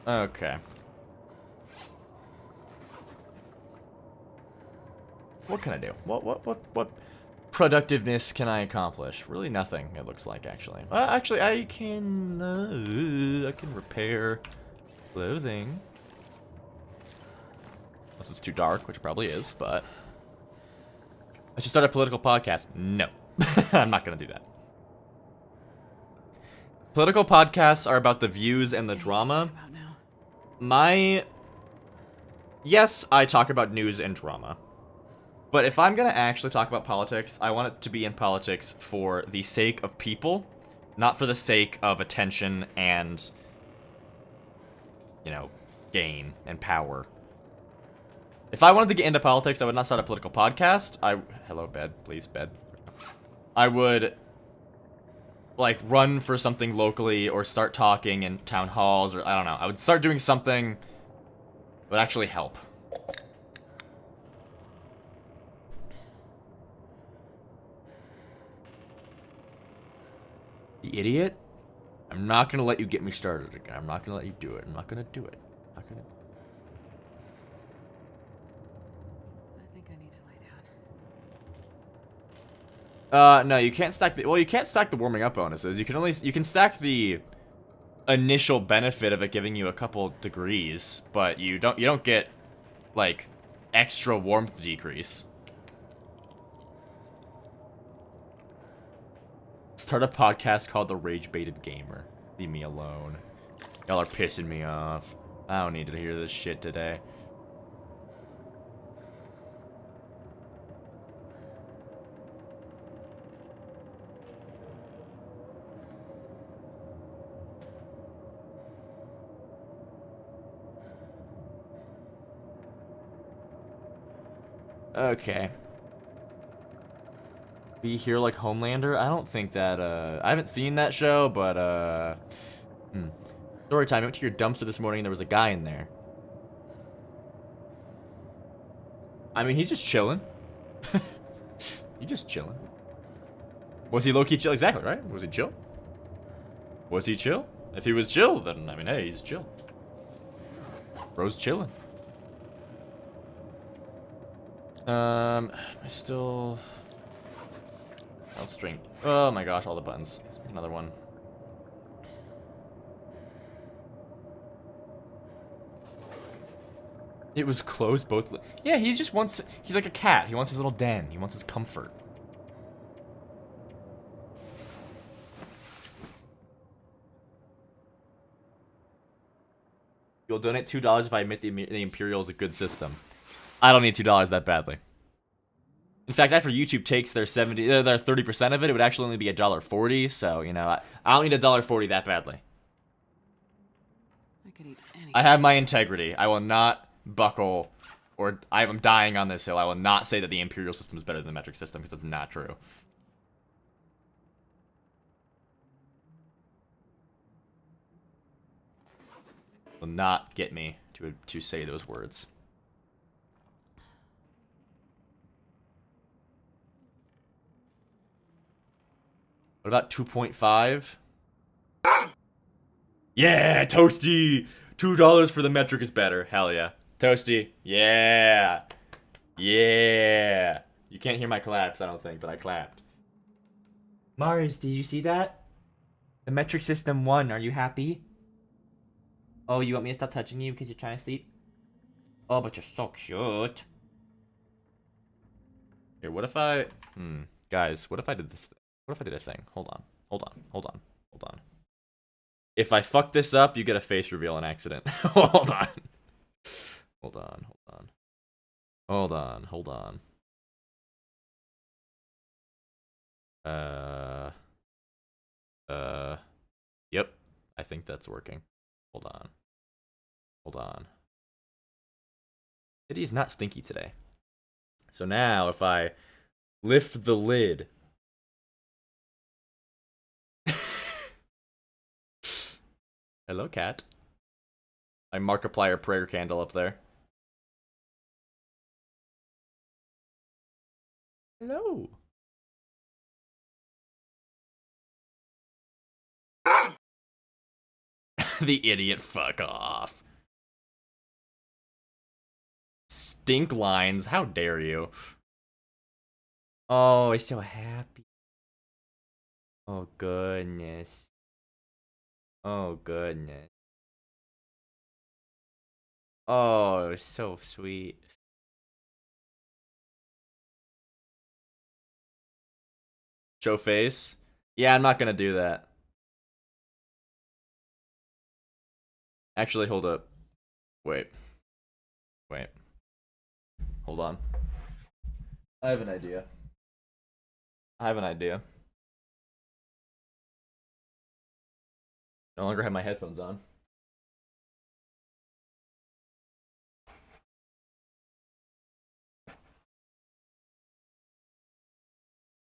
though. Okay. What can I do? What productiveness can I accomplish? Really nothing, it looks like, actually. Actually, I can repair clothing. Unless it's too dark, which it probably is, but... I should start a political podcast. No. I'm not gonna do that. Political podcasts are about the views and the drama. Yes, I talk about news and drama. But if I'm gonna actually talk about politics, I want it to be in politics for the sake of people, not for the sake of attention and, you know, gain and power. If I wanted to get into politics, I would not start a political podcast. Hello, bed, please, bed. I would, like, run for something locally or start talking in town halls, or I don't know. I would start doing something that would actually help. The idiot? I'm not gonna let you get me started again. I'm not gonna let you do it. I'm not gonna do it. I'm not gonna... I think I need to lay down. No, you can't stack the... Well, you can't stack the warming up bonuses. You can stack the initial benefit of it giving you a couple degrees, but you don't get, like, extra warmth decrease. Start a podcast called The Rage Baited Gamer. Leave me alone. Y'all are pissing me off. I don't need to hear this shit today. Okay. Be here like Homelander? I don't think that, I haven't seen that show, but, Story time. I went to your dumpster this morning and there was a guy in there. I mean, he's just chilling. He's just chilling. Was he low-key chill? Exactly, right? Was he chill? Was he chill? If he was chill, then, I mean, hey, he's chill. Bro's chilling. I still... I'll string. Oh my gosh, all the buttons. Let's make another one. It was closed both... Yeah, he just wants... He's like a cat. He wants his little den. He wants his comfort. You'll donate $2 if I admit the Imperial is a good system. I don't need $2 that badly. In fact, after YouTube takes their 30% of it, it would actually only be $1.40. So, you know, I don't need $1.40 that badly. I could eat anything. I have my integrity. I will not buckle, or I'm dying on this hill. I will not say that the Imperial system is better than the metric system, because that's not true. Will not get me to say those words. What about 2.5? Yeah, Toasty! $2 for the metric is better. Hell yeah. Toasty. Yeah. Yeah. You can't hear my claps, I don't think, but I clapped. Mars, did you see that? The metric system won. Are you happy? Oh, you want me to stop touching you because you're trying to sleep? Oh, but you're so cute. Here, what if I... Guys, what if I did this thing? What if I did a thing? Hold on. Hold on. Hold on. Hold on. If I fuck this up, you get a face reveal on accident. Hold on. Hold on. Hold on. Hold on. Hold on. Yep. I think that's working. Hold on. Hold on. Kitty's not stinky today. So now, if I lift the lid... Hello, cat. My Markiplier prayer candle up there. Hello. The idiot, fuck off. Stink lines, how dare you? Oh, he's so happy. Oh, goodness. Oh, goodness. Oh, so sweet. Show face? Yeah, I'm not gonna do that. Actually, hold up. Wait. Wait. Hold on. I have an idea. I have an idea. No longer have my headphones on.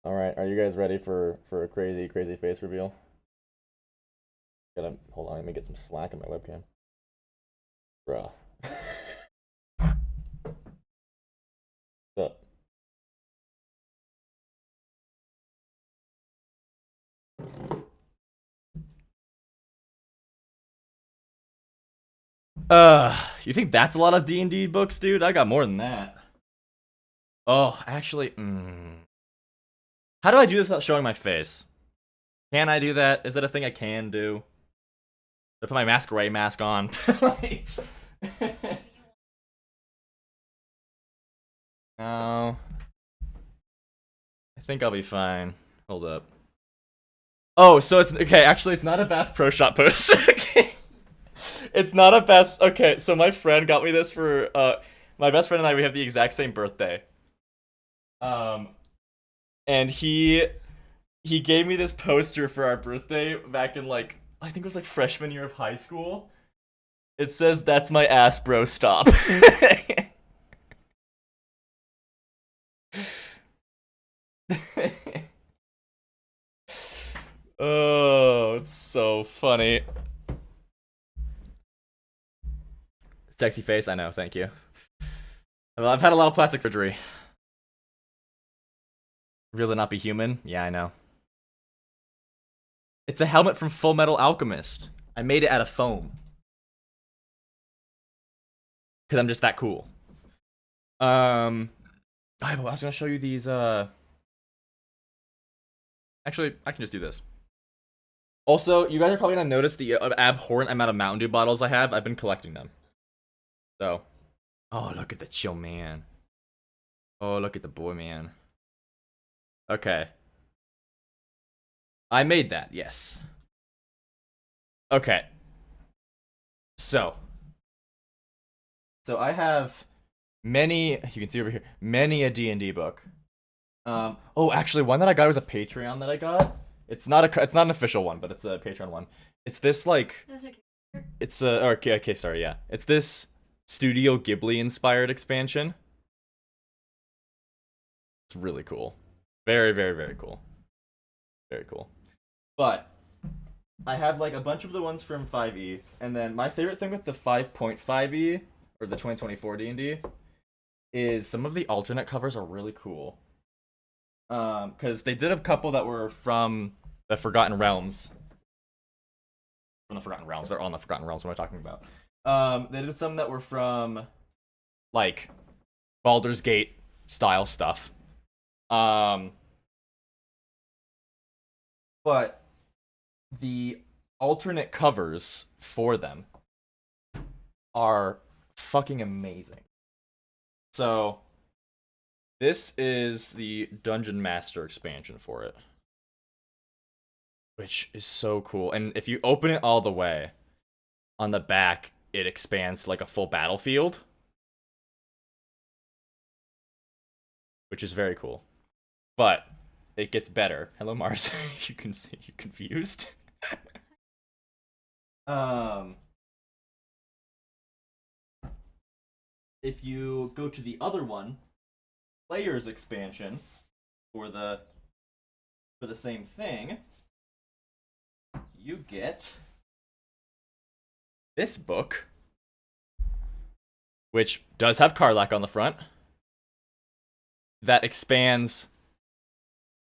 All right, are you guys ready for a crazy face reveal? Hold on, let me get some slack in my webcam. Bruh. What's up? You think that's a lot of D&D books, dude? I got more than that. Oh, actually, How do I do this without showing my face? Can I do that? Is that a thing I can do? I put my masquerade mask on. No. I think I'll be fine. Hold up. Oh, so it's okay. Actually, it's not a Bass Pro Shop post. Okay. It's not a Bass. Okay, so my friend got me this for my best friend and I. We have the exact same birthday. And he gave me this poster for our birthday back in like I think it was like freshman year of high school. It says, "That's my ass, bro. Stop." Oh, it's so funny. Sexy face, I know. Thank you. Well, I've had a lot of plastic surgery. Real to not be human? Yeah, I know. It's a helmet from Full Metal Alchemist. I made it out of foam. Because I'm just that cool. I was gonna show you these, Actually, I can just do this. Also, you guys are probably gonna notice the abhorrent amount of Mountain Dew bottles I have. I've been collecting them. So. Oh, look at the chill man. Oh, look at the boy man. Okay. I made that, yes. Okay. So I have many, you can see over here, many a D&D book. Oh, actually, one that I got was a Patreon that I got. It's not an official one, but it's a Patreon one. It's this, like, it's a, okay, sorry, yeah. It's this Studio Ghibli-inspired expansion. It's really cool. Very, very, very cool. Very cool. But I have like a bunch of the ones from 5e, and then my favorite thing with the 5.5e or the 2024 D&D is some of the alternate covers are really cool. Because they did a couple that were from the Forgotten Realms. From the Forgotten Realms, they're on the Forgotten Realms. What am I talking about? They did some that were from like Baldur's Gate style stuff. But the alternate covers for them are fucking amazing. So, this is the Dungeon Master expansion for it, which is so cool. And if you open it all the way, on the back, it expands to like a full battlefield, which is very cool. But it gets better. Hello, Mars. You can see you confused. If you go to the other one, Players expansion for the same thing, you get this book, which does have Karlach on the front, that expands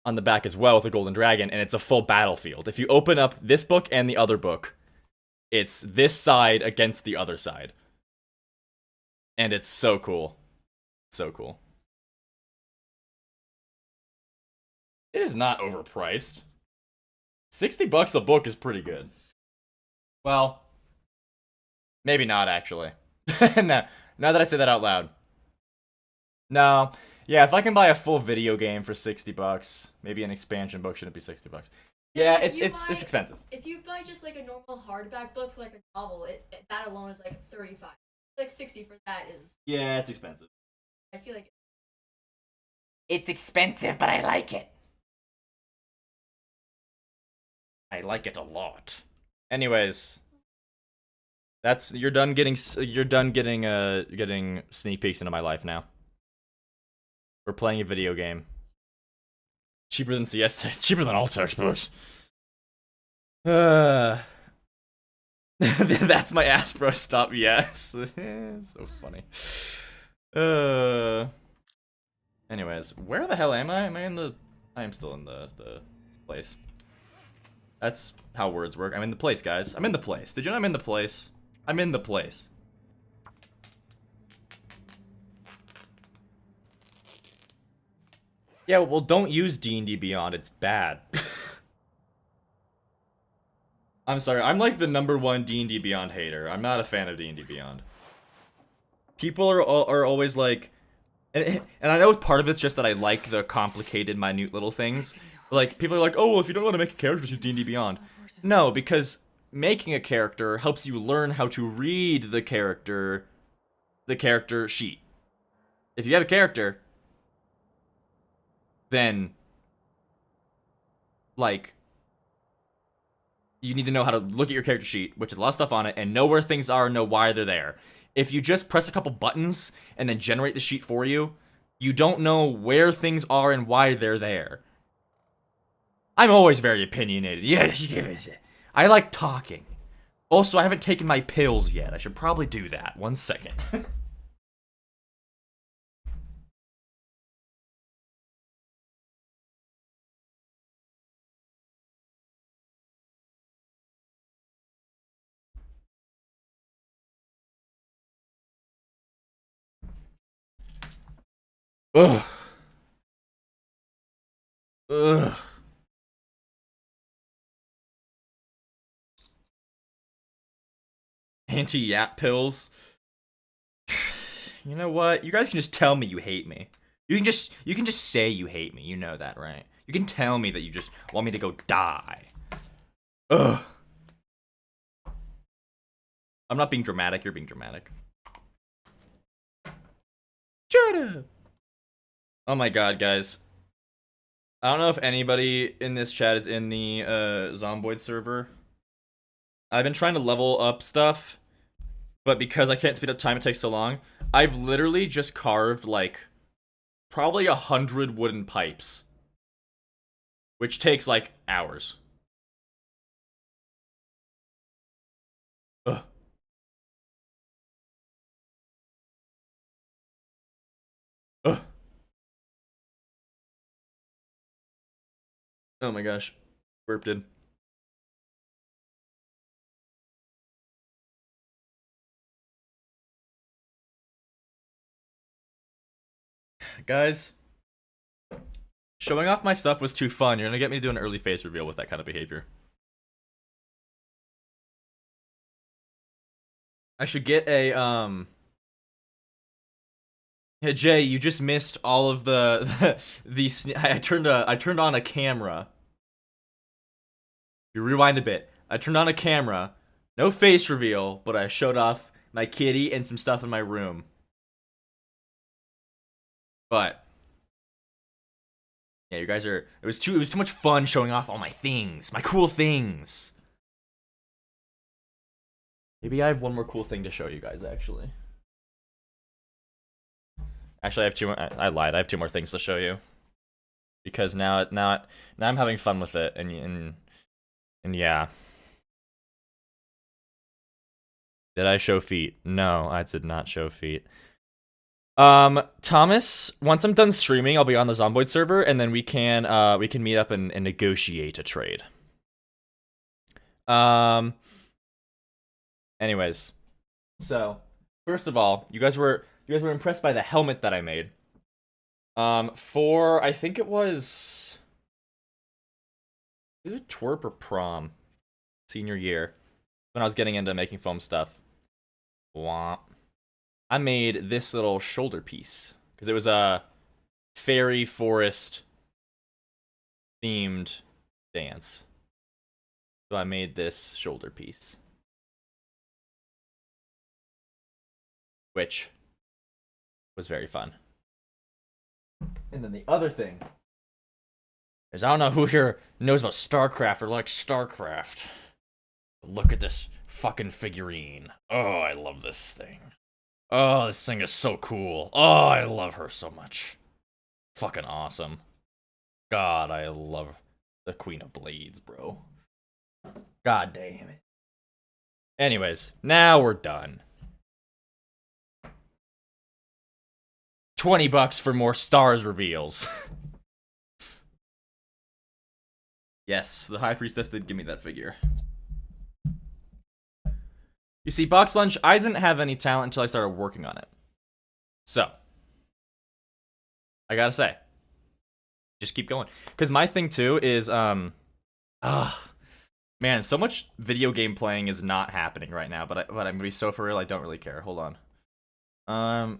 on the back as well with a golden dragon, and it's a full battlefield. If you open up this book and the other book, it's this side against the other side. And it's so cool. So cool. It is not overpriced. $60 a book is pretty good. Well, maybe not actually. No, now that I say that out loud. No. Yeah, if I can buy a full video game for $60, maybe an expansion book shouldn't be $60. Yeah, it's expensive. If you buy just like a normal hardback book for like a novel, that alone is like $35. Like $60 for that is. Yeah, it's expensive. I feel like it's expensive, but I like it. I like it a lot. Anyways, you're done getting getting sneak peeks into my life now. We're playing a video game. Cheaper than CS. It's cheaper than all textbooks. That's my ass, bro. Stop. Yes. So funny. Anyways, where the hell am I? I am still in the place. That's how words work. I'm in the place, guys. I'm in the place. Did you know I'm in the place? I'm in the place. Yeah, well, don't use D&D Beyond. It's bad. I'm sorry. I'm like the #1 D&D Beyond hater. I'm not a fan of D&D Beyond. People are always like... And I know part of it's just that I like the complicated, minute little things. Like, people are like, oh, well, if you don't want to make a character, just use D&D Beyond. No, because making a character helps you learn how to read the character sheet. If you have a character, then, like, you need to know how to look at your character sheet, which has a lot of stuff on it, and know where things are and know why they're there. If you just press a couple buttons and then generate the sheet for you, you don't know where things are and why they're there. I'm always very opinionated. Yes, I like talking. Also, I haven't taken my pills yet. I should probably do that. 1 second. Ugh. Ugh. Anti-yap pills. You know what? You guys can just tell me you hate me. You can just say you hate me. You know that, right? You can tell me that you just want me to go die. Ugh. I'm not being dramatic, you're being dramatic. Shut up. Oh my god, guys. I don't know if anybody in this chat is in the Zomboid server. I've been trying to level up stuff, but because I can't speed up time, it takes so long. I've literally just carved like probably 100 wooden pipes, which takes like hours. Ugh. Ugh. Oh my gosh, burp did. Guys, showing off my stuff was too fun. You're gonna get me to do an early face reveal with that kind of behavior. I should get a, Yeah, Jay, you just missed all of I turned on a camera. You rewind a bit. I turned on a camera. No face reveal, but I showed off my kitty and some stuff in my room. But yeah, you guys are. It was too much fun showing off all my things, my cool things. Maybe I have one more cool thing to show you guys. Actually, I have two. I lied. I have two more things to show you. Because now I'm having fun with it, and yeah. Did I show feet? No, I did not show feet. Thomas, once I'm done streaming, I'll be on the Zomboid server, and then we can meet up and negotiate a trade. Anyways, so first of all, you guys were impressed by the helmet that I made. For I think it was either twerp or prom, senior year, when I was getting into making foam stuff. Womp. I made this little shoulder piece because it was a fairy forest themed dance. So I made this shoulder piece, which was very fun. And then the other thing is, I don't know who here knows about StarCraft or likes StarCraft. Look at this fucking figurine. Oh, I love this thing. Oh, this thing is so cool. Oh, I love her so much. Fucking awesome. God, I love the Queen of Blades, bro. God damn it. Anyways, now we're done. $20 for more stars reveals. Yes, the High Priestess did give me that figure. You see, Box Lunch, I didn't have any talent until I started working on it. So, I gotta say, just keep going. Because my thing too is, man, so much video game playing is not happening right now. But I'm gonna be so for real, I don't really care. Hold on.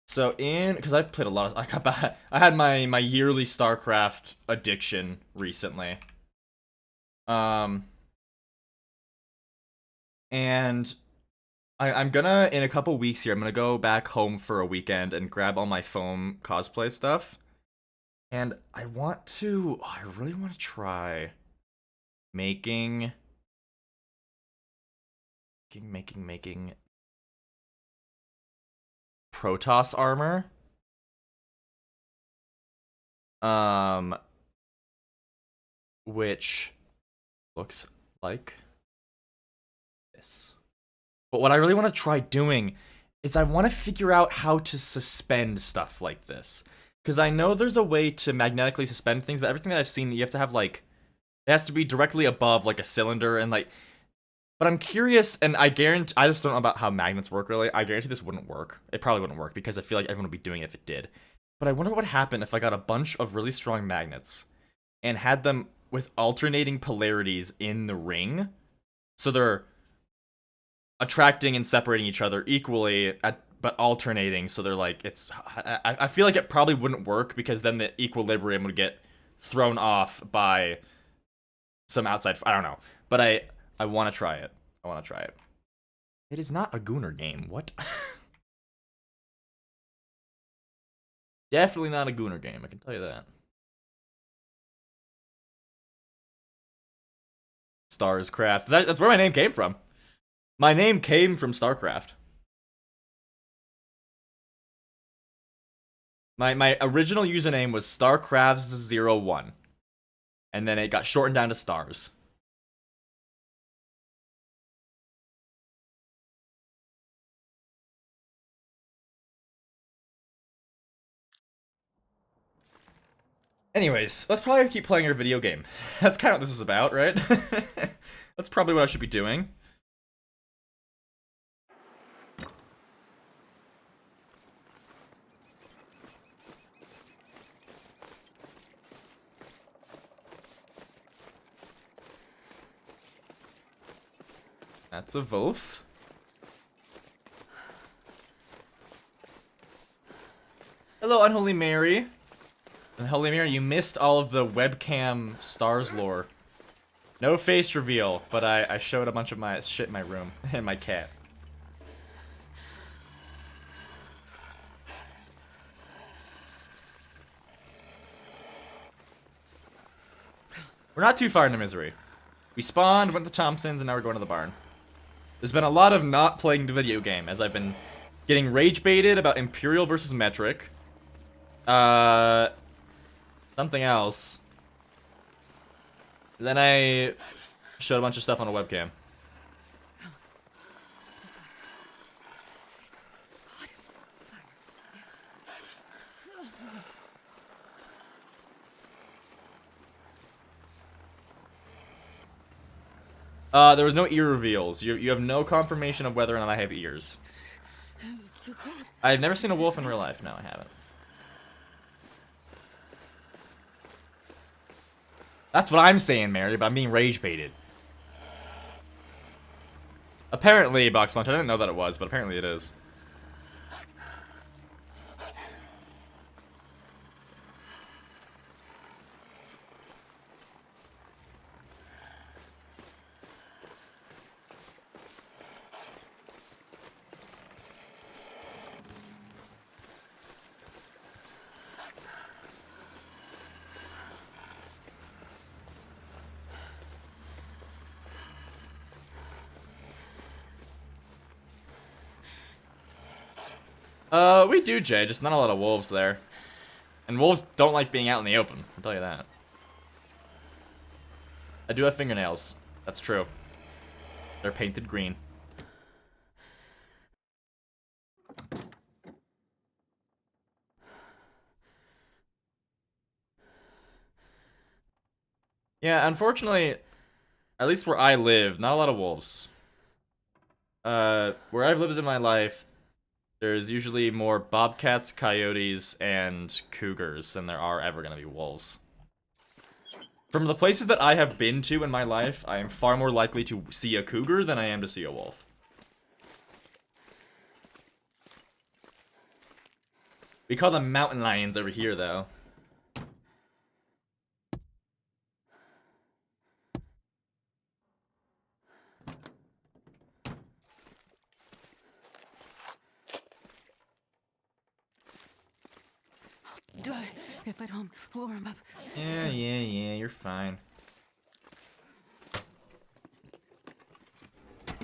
So because I've played a lot of, I had my yearly StarCraft addiction recently. And I'm gonna, in a couple weeks here, I'm gonna go back home for a weekend and grab all my foam cosplay stuff. And I really want to try making Protoss armor. Which looks like this. But what I really want to try doing is I want to figure out how to suspend stuff like this. Because I know there's a way to magnetically suspend things, but everything that I've seen, you have to have, like, it has to be directly above, like, a cylinder, and, like, but I'm curious, and I just don't know about how magnets work, really. I guarantee this wouldn't work. It probably wouldn't work, because I feel like everyone would be doing it if it did. But I wonder what would happen if I got a bunch of really strong magnets and had them with alternating polarities in the ring. So they're attracting and separating each other equally, but alternating. So they're like, I feel like it probably wouldn't work because then the equilibrium would get thrown off by some outside. I don't know. But I want to try it. I want to try it. It is not a Gooner game. What? Definitely not a Gooner game, I can tell you that. Starscraft. That's where my name came from. My name came from StarCraft. My original username was StarCrafts01. And then it got shortened down to Stars. Anyways, let's probably keep playing our video game. That's kind of what this is about, right? That's probably what I should be doing. That's a wolf. Hello, Unholy Mary. Unholy Mary, you missed all of the webcam stars lore. No face reveal, but I showed a bunch of my shit in my room and my cat. We're not too far into Misery. We spawned, went to Thompson's, and now we're going to the barn. There's been a lot of not playing the video game, as I've been getting rage baited about Imperial versus Metric. Something else. Then I showed a bunch of stuff on a webcam. There was no ear reveals. You have no confirmation of whether or not I have ears. I've never seen a wolf in real life. No, I haven't. That's what I'm saying, Mary, but I'm being rage baited. Apparently, Box Lunch, I didn't know that it was, but apparently it is. We do, Jay, just not a lot of wolves there. And wolves don't like being out in the open, I'll tell you that. I do have fingernails. That's true. They're painted green. Yeah, unfortunately, at least where I live, not a lot of wolves. Where I've lived in my life, there's usually more bobcats, coyotes, and cougars than there are ever gonna be wolves. From the places that I have been to in my life, I am far more likely to see a cougar than I am to see a wolf. We call them mountain lions over here, though. Do I? If I don't warm him up. Yeah, you're fine.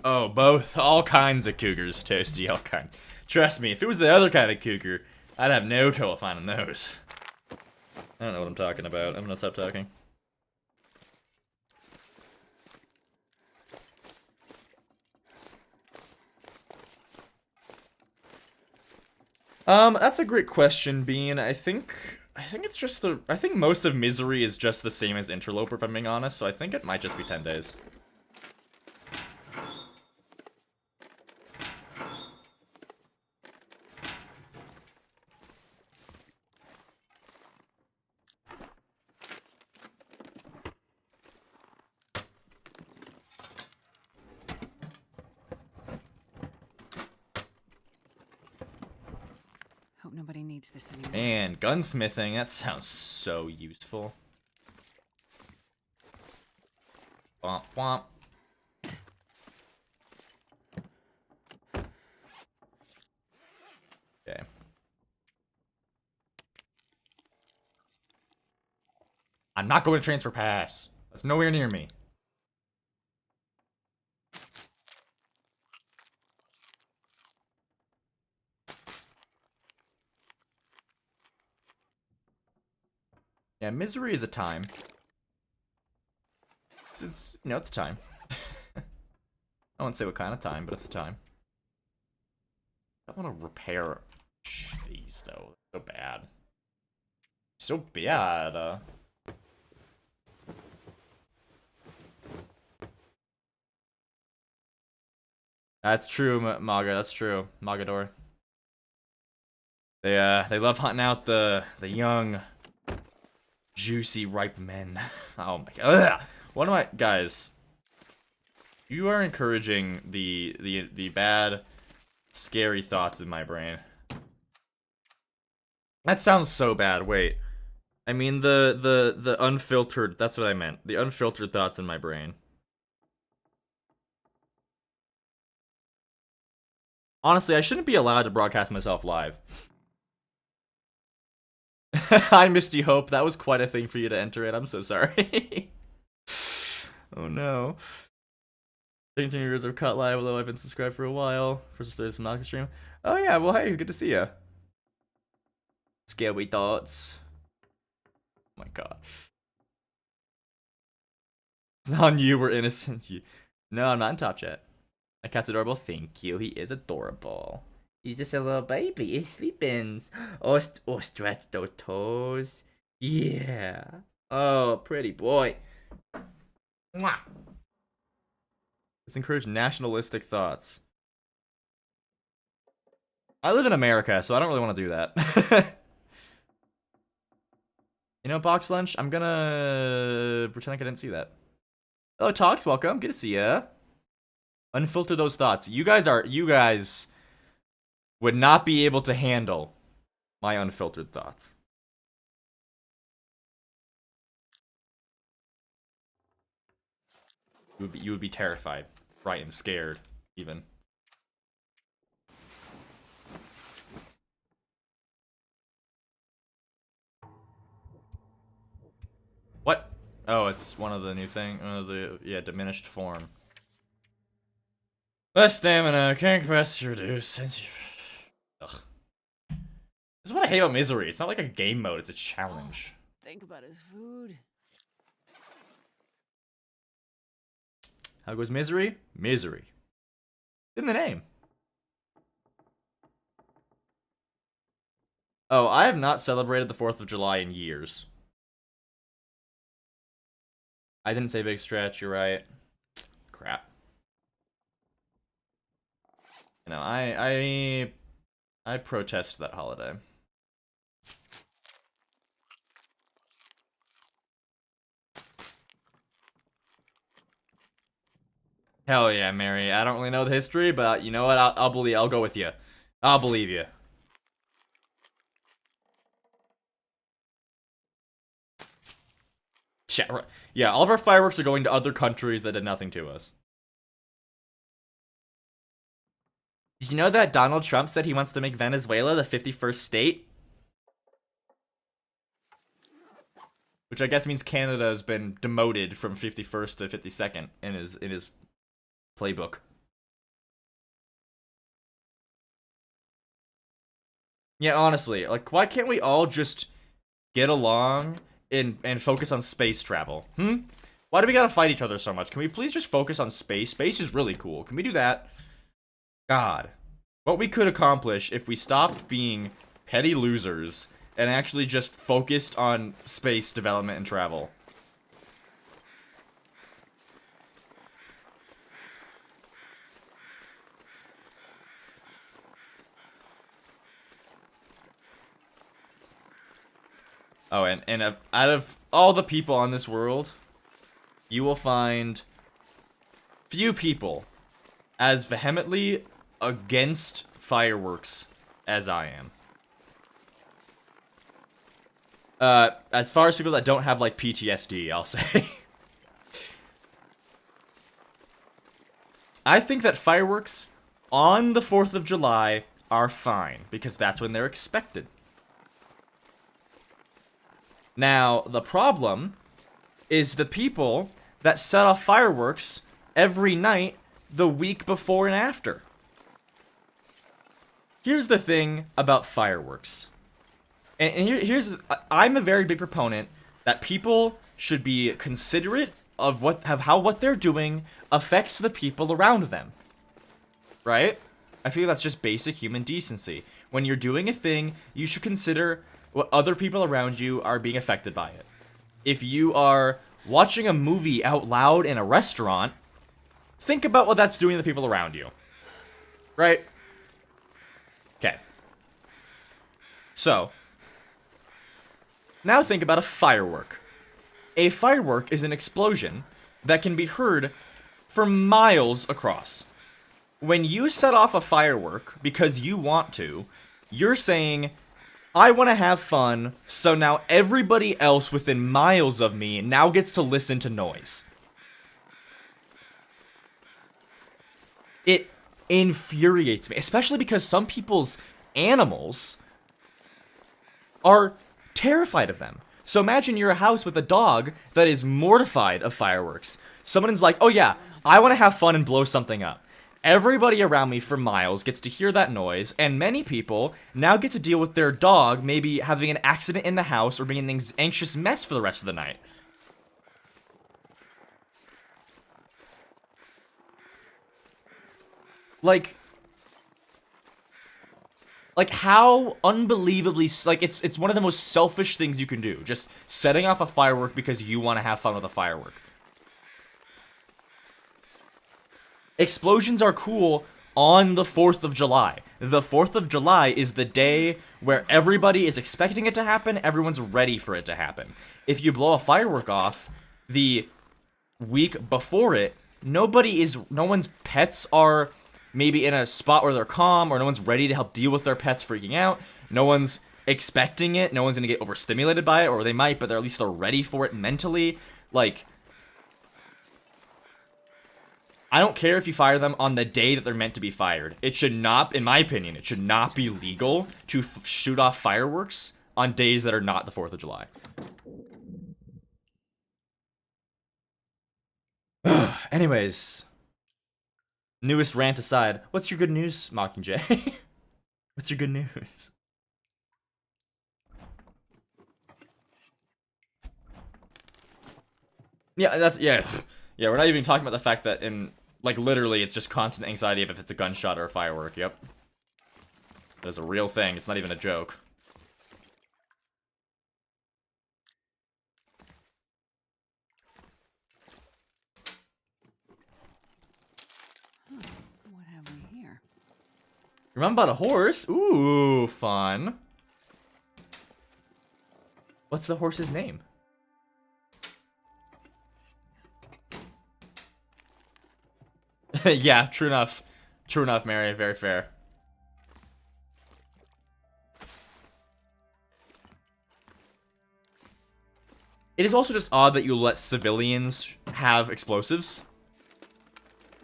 Oh, both. All kinds of cougars, Toasty, all kinds. Trust me, if it was the other kind of cougar, I'd have no trouble finding those. I don't know what I'm talking about. I'm gonna stop talking. That's a great question, Bean. I think it's just I think most of Misery is just the same as Interloper, if I'm being honest, so I think it might just be 10 days. Nobody needs this anymore. Man, gunsmithing, that sounds so useful. Womp womp. Okay. I'm not going to transfer pass. That's nowhere near me. Yeah, misery is a time. It's you know, it's a time. I won't say what kind of time, but it's a time. I want to repair these though. So bad. So bad. That's true, Maga. That's true, Magador. They love hunting out the young, juicy, ripe men. Oh my god. Ugh. One of my guys. You are encouraging the bad, scary thoughts in my brain. That sounds so bad. Wait. I mean the unfiltered, that's what I meant. The unfiltered thoughts in my brain. Honestly, I shouldn't be allowed to broadcast myself live. Hi, Misty Hope. That was quite a thing for you to enter in. I'm so sorry. Oh no. 17 years of Cut Live, although I've been subscribed for a while. First started some Malcolm stream. Oh yeah, well hey, good to see ya. Scary thoughts. Oh my god. On you were innocent. No, I'm not in top chat. My cat's adorable. Thank you. He is adorable. He's just a little baby. He's sleeping. Oh, stretch those toes. Yeah. Oh, pretty boy. Mwah. Let's encourage nationalistic thoughts. I live in America, so I don't really want to do that. You know, Box Lunch, I'm gonna pretend like I didn't see that. Hello, Talks, welcome. Good to see ya. Unfilter those thoughts. You guys would not be able to handle my unfiltered thoughts. You would be terrified, frightened, scared, even. What? Oh, it's one of the new thing. One of the diminished form. Less stamina, can't capacity reduce. Ugh. This is what I hate about Misery. It's not like a game mode, it's a challenge. Think about his food. How goes Misery? Misery. In the name. Oh, I have not celebrated the 4th of July in years. I didn't say big stretch, you're right. Crap. You know, I protest that holiday. Hell yeah, Mary. I don't really know the history, but you know what? I'll believe. I'll go with you. I'll believe you. Yeah, all of our fireworks are going to other countries that did nothing to us. Did you know that Donald Trump said he wants to make Venezuela the 51st state? Which I guess means Canada has been demoted from 51st to 52nd in his playbook. Yeah, honestly, like, why can't we all just get along and focus on space travel? Why do we gotta fight each other so much? Can we please just focus on space? Space is really cool. Can we do that? God. What we could accomplish if we stopped being petty losers and actually just focused on space development and travel. Oh, and out of all the people on this world, you will find few people as vehemently against fireworks as I am. As far as people that don't have, like, PTSD, I'll say. I think that fireworks on the 4th of July are fine, because that's when they're expected. Now, the problem is the people that set off fireworks every night the week before and after. Here's the thing about fireworks. And I'm a very big proponent that people should be considerate of how what they're doing affects the people around them. Right? I feel that's just basic human decency. When you're doing a thing, you should consider what other people around you are being affected by it. If you are watching a movie out loud in a restaurant, think about what that's doing to the people around you. Right? Okay. So, now think about a firework. A firework is an explosion that can be heard for miles across. When you set off a firework because you want to, you're saying, I want to have fun, so now everybody else within miles of me now gets to listen to noise. It infuriates me, especially because some people's animals are terrified of them. So imagine you're a house with a dog that is mortified of fireworks. Someone's like, oh yeah, I want to have fun and blow something up. Everybody around me for miles gets to hear that noise, and many people now get to deal with their dog maybe having an accident in the house or being an anxious mess for the rest of the night. Like how unbelievably, like, it's one of the most selfish things you can do. Just setting off a firework because you want to have fun with a firework. Explosions are cool on the 4th of July. The 4th of July is the day where everybody is expecting it to happen, everyone's ready for it to happen. If you blow a firework off the week before it, no one's pets are maybe in a spot where they're calm, or no one's ready to help deal with their pets freaking out. No one's expecting it, no one's gonna get overstimulated by it, or they might, but at least they're ready for it mentally. Like, I don't care if you fire them on the day that they're meant to be fired. It should not, in my opinion, it should not be legal to shoot off fireworks on days that are not the 4th of July. Anyways, newest rant aside, what's your good news, Mockingjay? What's your good news? Yeah, we're not even talking about the fact that like, literally, it's just constant anxiety of if it's a gunshot or a firework. Yep. That is a real thing. It's not even a joke. What have we here? Remember about a horse? Ooh, fun. What's the horse's name? Yeah, true enough. True enough, Mary. Very fair. It is also just odd that you let civilians have explosives.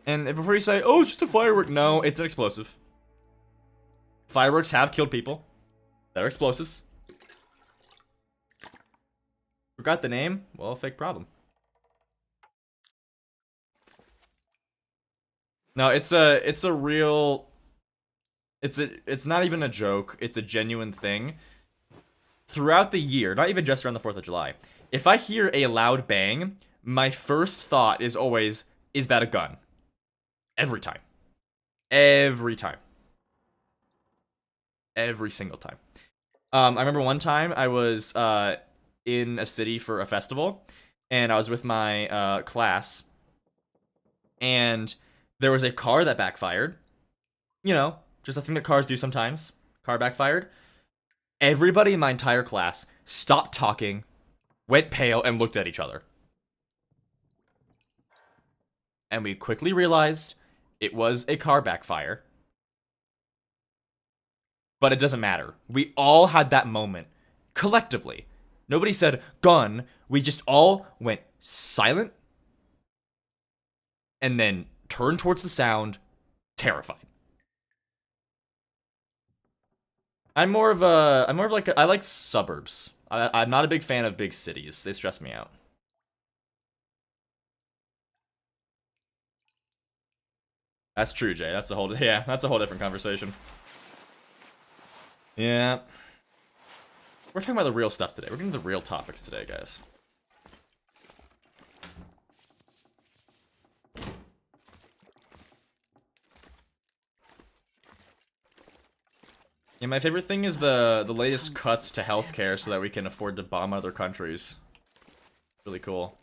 And before you say, oh, it's just a firework, no, it's an explosive. Fireworks have killed people. They're explosives. Forgot the name? Well, fake problem. No, it's a real, it's not even a joke, it's a genuine thing. Throughout the year, not even just around the 4th of July, if I hear a loud bang, my first thought is always, is that a gun? Every time. Every time. Every single time. I remember one time I was in a city for a festival, and I was with my class, and there was a car that backfired. You know, just a thing that cars do sometimes. Car backfired. Everybody in my entire class stopped talking, went pale, and looked at each other. And we quickly realized it was a car backfire. But it doesn't matter. We all had that moment, collectively. Nobody said gun. We just all went silent and then turned towards the sound, terrified. I like suburbs. I'm not a big fan of big cities. They stress me out. That's true, Jay. That's a whole different conversation. Yeah. We're talking about the real stuff today. We're getting to the real topics today, guys. Yeah, my favorite thing is the latest cuts to healthcare so that we can afford to bomb other countries. Really cool.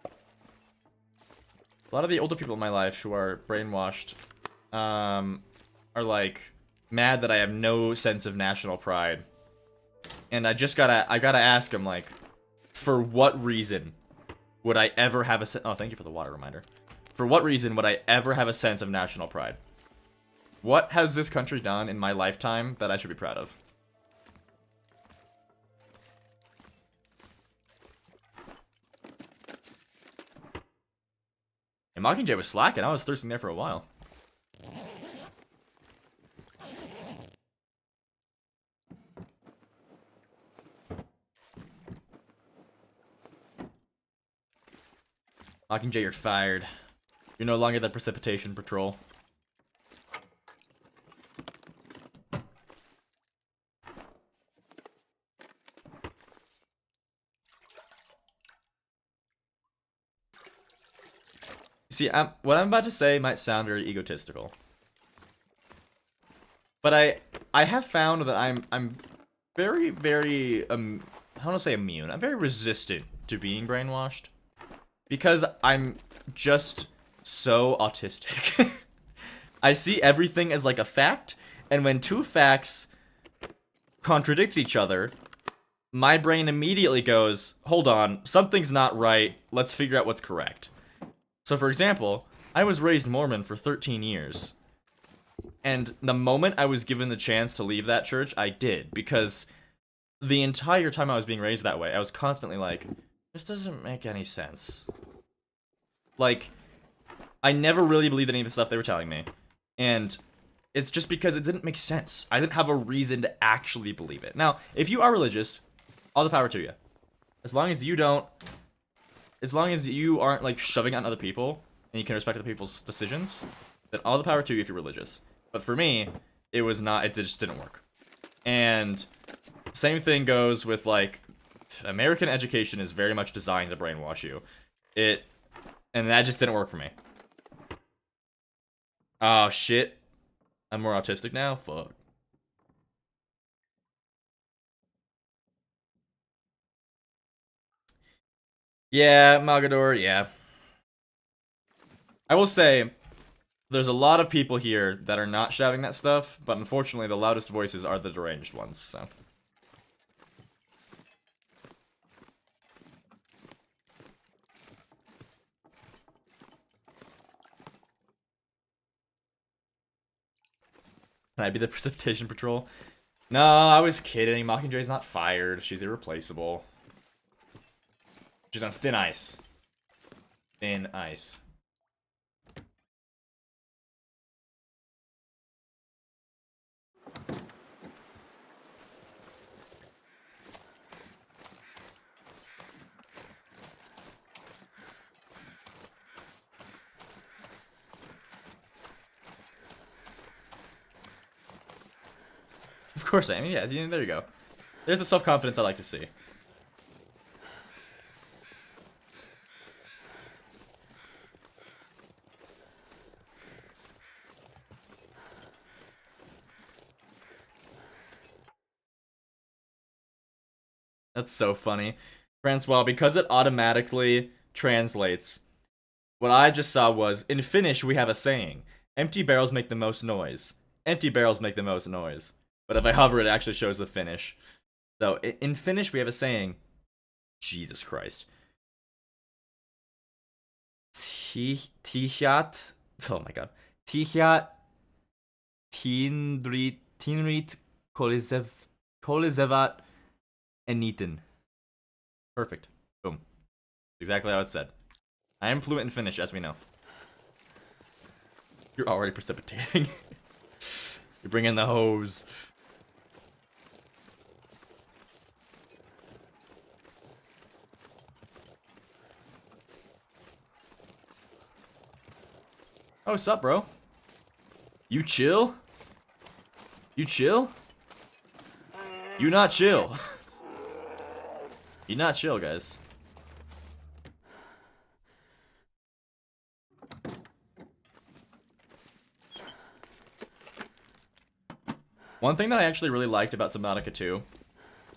A lot of the older people in my life who are brainwashed are like mad that I have no sense of national pride. And I gotta ask them, like, for what reason would I ever have a oh, thank you for the water reminder. For what reason would I ever have a sense of national pride? What has this country done in my lifetime that I should be proud of? And Mockingjay was slacking. I was thirsting there for a while. Mockingjay, you're fired. You're no longer the Precipitation Patrol. See, what I'm about to say might sound very egotistical, but I have found that I'm very I don't want to say immune. I'm very resistant to being brainwashed because I'm just so autistic. I see everything as like a fact, and when two facts contradict each other, my brain immediately goes, "Hold on, something's not right. Let's figure out what's correct." So, for example, I was raised Mormon for 13 years. And the moment I was given the chance to leave that church, I did. Because the entire time I was being raised that way, I was constantly like, this doesn't make any sense. Like, I never really believed any of the stuff they were telling me. And it's just because it didn't make sense. I didn't have a reason to actually believe it. Now, if you are religious, all the power to you. As long as you aren't, like, shoving on other people, and you can respect other people's decisions, then all the power to you if you're religious. But for me, it just didn't work. And same thing goes with, like, American education is very much designed to brainwash you. And that just didn't work for me. Oh, shit. I'm more autistic now? Fuck. Yeah, Malgador, yeah. I will say, there's a lot of people here that are not shouting that stuff, but unfortunately the loudest voices are the deranged ones, so. Can I be the Precipitation Patrol? No, I was kidding. Mockingjay's not fired. She's irreplaceable. She's on thin ice. Thin ice. Of course I am. Yeah, there you go. There's the self-confidence I like to see. That's so funny. Francois, because it automatically translates, what I just saw was, in Finnish we have a saying, empty barrels make the most noise. Empty barrels make the most noise. But if I hover, it actually shows the Finnish. So, in Finnish we have a saying, Jesus Christ. Tihat, oh my god. Tihat tinrit kolisevat and Ethan. Perfect. Boom. Exactly how it said. I am fluent in Finnish, as we know. You're already precipitating. You bring in the hose. Oh, what's up, bro? You chill? You chill? You not chill. You not chill, guys. One thing that I actually really liked about Subnautica 2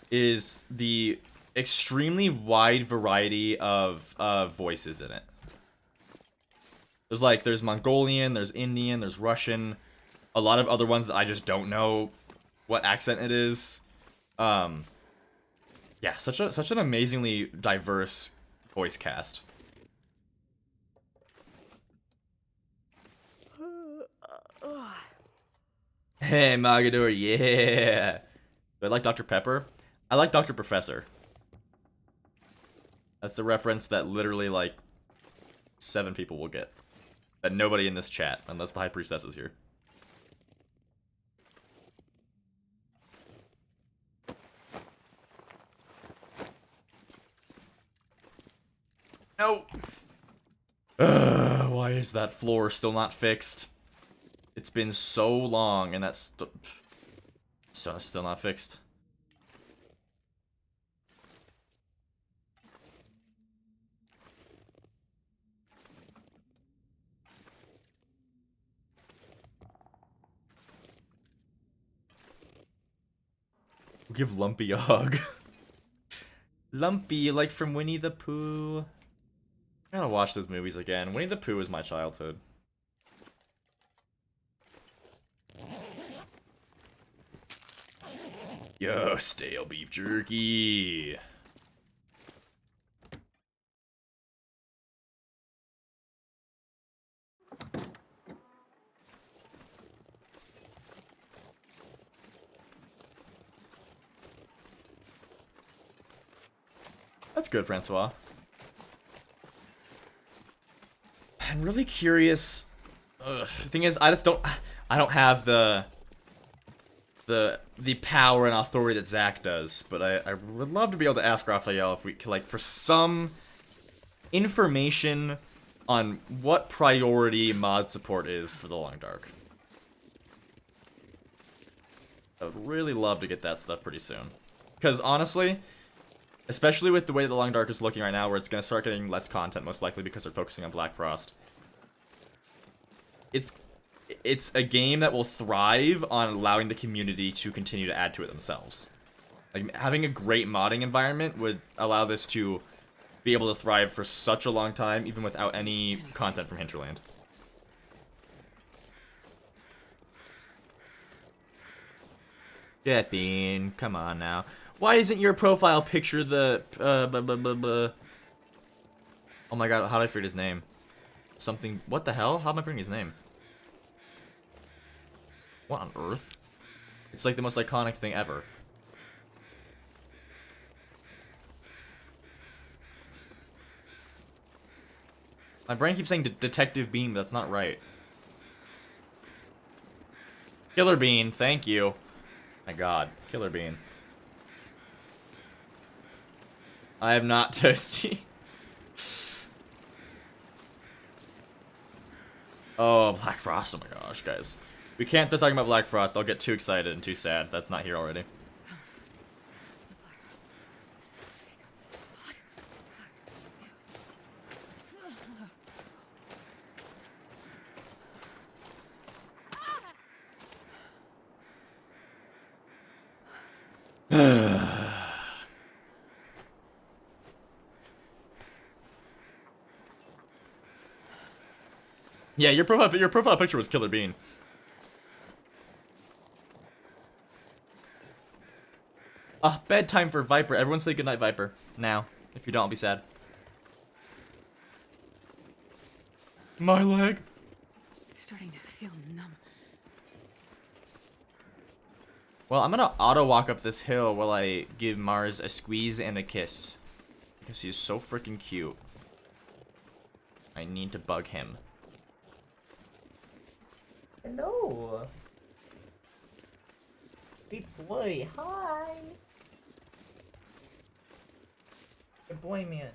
is the extremely wide variety of voices in it. There's Mongolian, there's Indian, there's Russian, a lot of other ones that I just don't know what accent it is. Yeah, such an amazingly diverse voice cast. Hey, Magador, yeah. Do I like Dr. Pepper? I like Dr. Professor. That's a reference that literally, like, 7 people will get. That nobody in this chat, unless the High Priestess is here. No! Why is that floor still not fixed? It's been so long, and that's still not fixed. We'll give Lumpy a hug. Lumpy, like from Winnie the Pooh. I gotta watch those movies again. Winnie the Pooh was my childhood. Yo, stale beef jerky. That's good, Francois. I'm really curious. The thing is, I don't have the power and authority that Zach does, but I would love to be able to ask Raphael if we could, like, for some information on what priority mod support is for the Long Dark. I would really love to get that stuff pretty soon. Because honestly, especially with the way the Long Dark is looking right now, where it's going to start getting less content most likely because they're focusing on Black Frost. It's a game that will thrive on allowing the community to continue to add to it themselves. Like, having a great modding environment would allow this to be able to thrive for such a long time, even without any content from Hinterland. Get Bean, come on now. Why isn't your profile picture the Oh my god, how did I forget his name? Something, what the hell? How am I forgetting his name? What on earth? It's like the most iconic thing ever. My brain keeps saying Detective Bean, but that's not right. Killer Bean, thank you. My god, Killer Bean. I am not toasty. Oh, Black Frost, oh my gosh, guys. We can't start talking about Black Frost, I'll get too excited and too sad. That's not here already. Yeah, your profile picture was Killer Bean. Ah, bedtime for Viper. Everyone say goodnight, Viper. Now. If you don't, I'll be sad. My leg. Starting to feel numb. Well, I'm gonna auto walk up this hill while I give Mars a squeeze and a kiss. Because he's so freaking cute. I need to bug him. Hello. Big boy, hi. Good boy, man.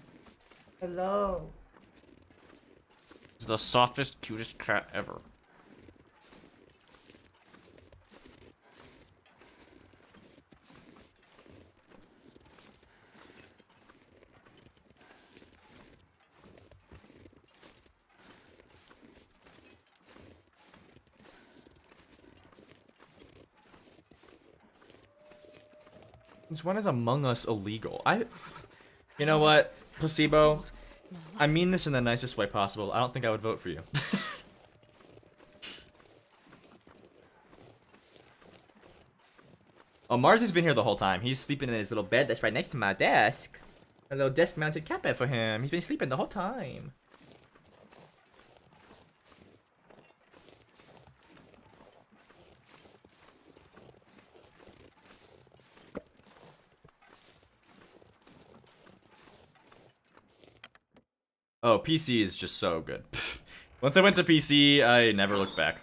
Hello. He's the softest, cutest cat ever. Since when is Among Us illegal? You know what, Placebo? I mean this in the nicest way possible. I don't think I would vote for you. Oh, Marzy's been here the whole time. He's sleeping in his little bed that's right next to my desk. A little desk-mounted cat bed for him. He's been sleeping the whole time. Oh, PC is just so good. Once I went to PC, I never looked back.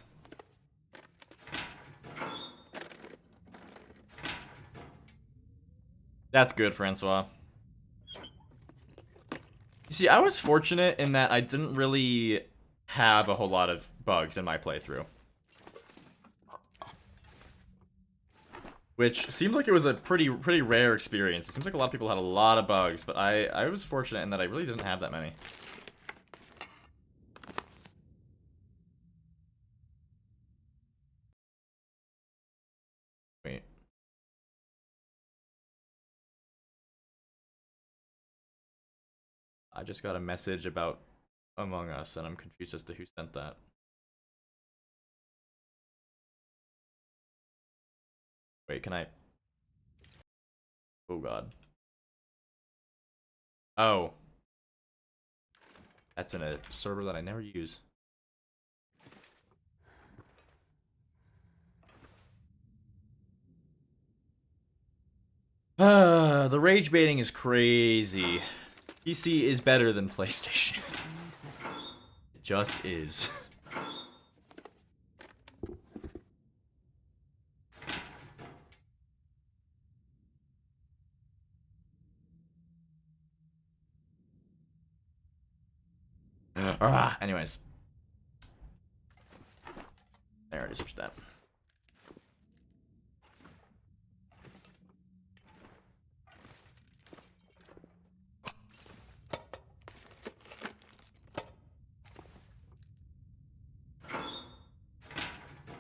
That's good, Francois. You see, I was fortunate in that I didn't really have a whole lot of bugs in my playthrough. Which seems like it was a pretty rare experience. It seems like a lot of people had a lot of bugs, but I was fortunate in that I really didn't have that many. Wait. I just got a message about Among Us, and I'm confused as to who sent that. Wait, can I... Oh, God. Oh. That's in a server that I never use. The rage baiting is crazy. PC is better than PlayStation. It just is. Anyways. I already switched that.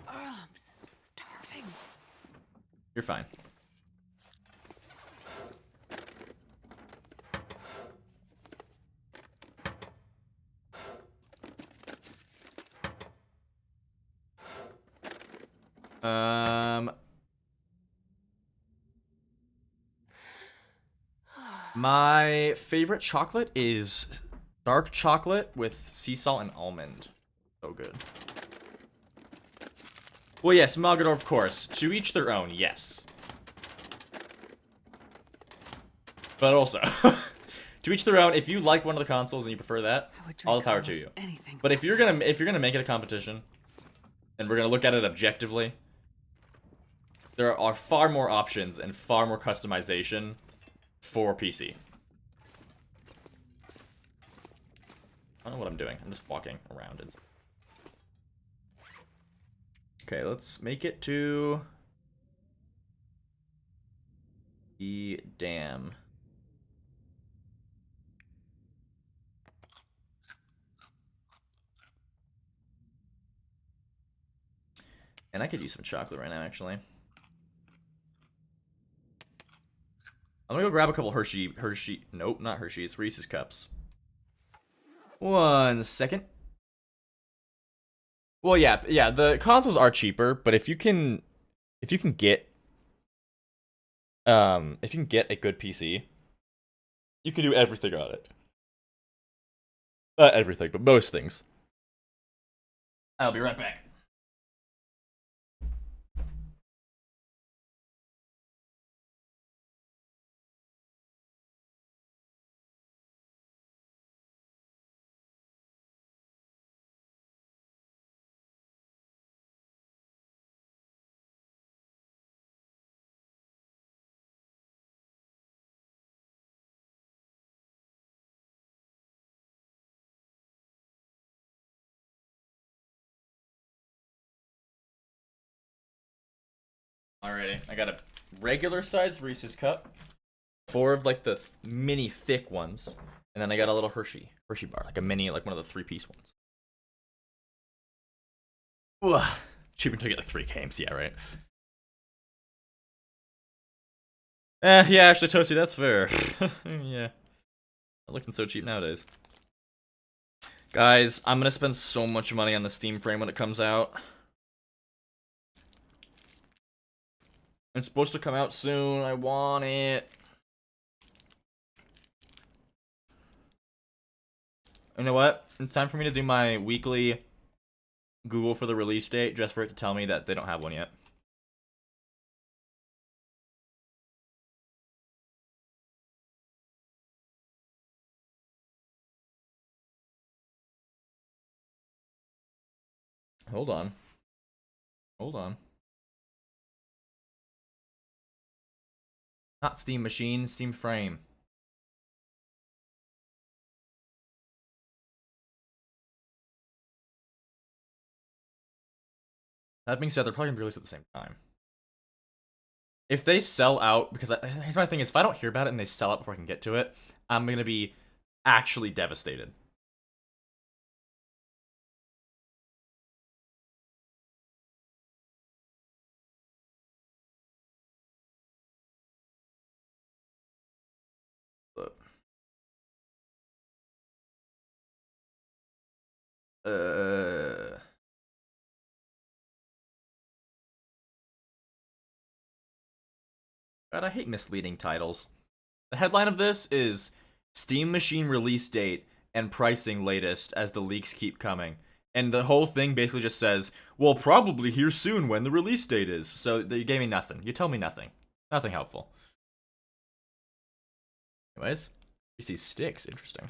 I'm starving. You're fine. My favorite chocolate is dark chocolate with sea salt and almond. So good. Well, yes, Mogador, of course. To each their own, yes. But also, to each their own. If you like one of the consoles and you prefer that, all the power to you. But if you're gonna make it a competition, and we're gonna look at it objectively, there are far more options and far more customization for PC. I don't know what I'm doing. I'm just walking around. Okay, let's make it to the dam. And I could use some chocolate right now, actually. I'm gonna go grab a couple nope, not Hershey's, Reese's Cups. 1 second. Well, yeah, the consoles are cheaper, but if you can get a good PC, you can do everything on it. Not everything, but most things. I'll be right back. Alrighty, I got a regular sized Reese's cup, 4 of like the mini thick ones, and then I got a little Hershey bar, like a mini, like one of the 3-piece ones. Ugh. Cheap until you get like 3 games, yeah, right? Yeah, actually, Toasty, that's fair. Yeah. Not looking so cheap nowadays. Guys, I'm gonna spend so much money on the Steam frame when it comes out. It's supposed to come out soon. I want it. You know what? It's time for me to do my weekly Google for the release date, just for it to tell me that they don't have one yet. Hold on. Hold on. Not Steam Machine, Steam Frame. That being said, they're probably gonna be released at the same time. If they sell out, because here's my thing is, if I don't hear about it and they sell out before I can get to it, I'm gonna be actually devastated. Uh, God, I hate misleading titles. The headline of this is Steam Machine release date and pricing latest as the leaks keep coming. And the whole thing basically just says, we'll probably hear soon when the release date is. So you gave me nothing. You tell me nothing. Nothing helpful. Anyways, you see sticks. Interesting.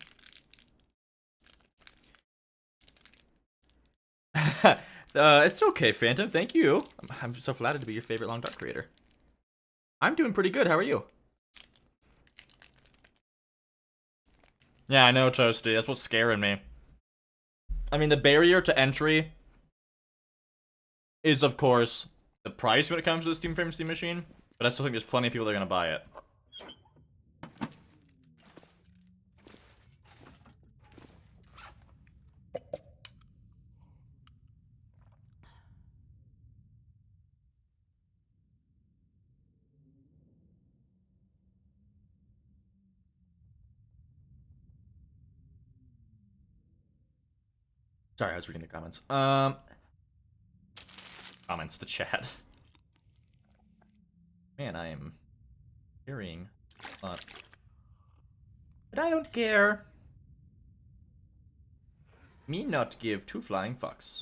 It's okay, Phantom. Thank you. I'm so flattered to be your favorite Long Dark creator. I'm doing pretty good. How are you? Yeah, I know, Toasty. That's what's scaring me. I mean, the barrier to entry is, of course, the price when it comes to the Steam Frame Steam Machine, but I still think there's plenty of people that are going to buy it. Sorry, I was reading the comments. Comments, the chat. Man, I am hearing a lot. But I don't care. Me not give 2 flying fucks.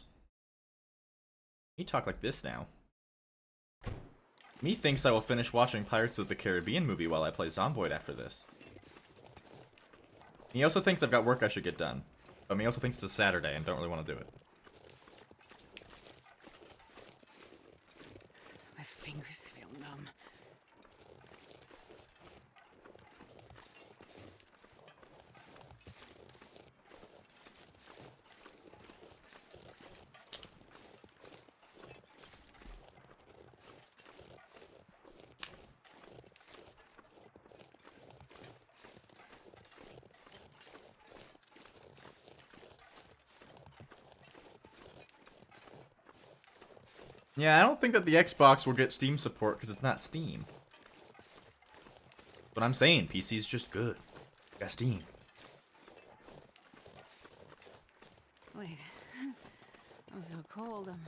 Me talk like this now. Me thinks I will finish watching Pirates of the Caribbean movie while I play Zomboid after this. He also thinks I've got work I should get done. But me also thinks it's a Saturday and don't really want to do it. My fingers feel numb. Yeah, I don't think that the Xbox will get Steam support because it's not Steam. But I'm saying, PC's just good. Got Steam. Wait. I'm so cold. I'm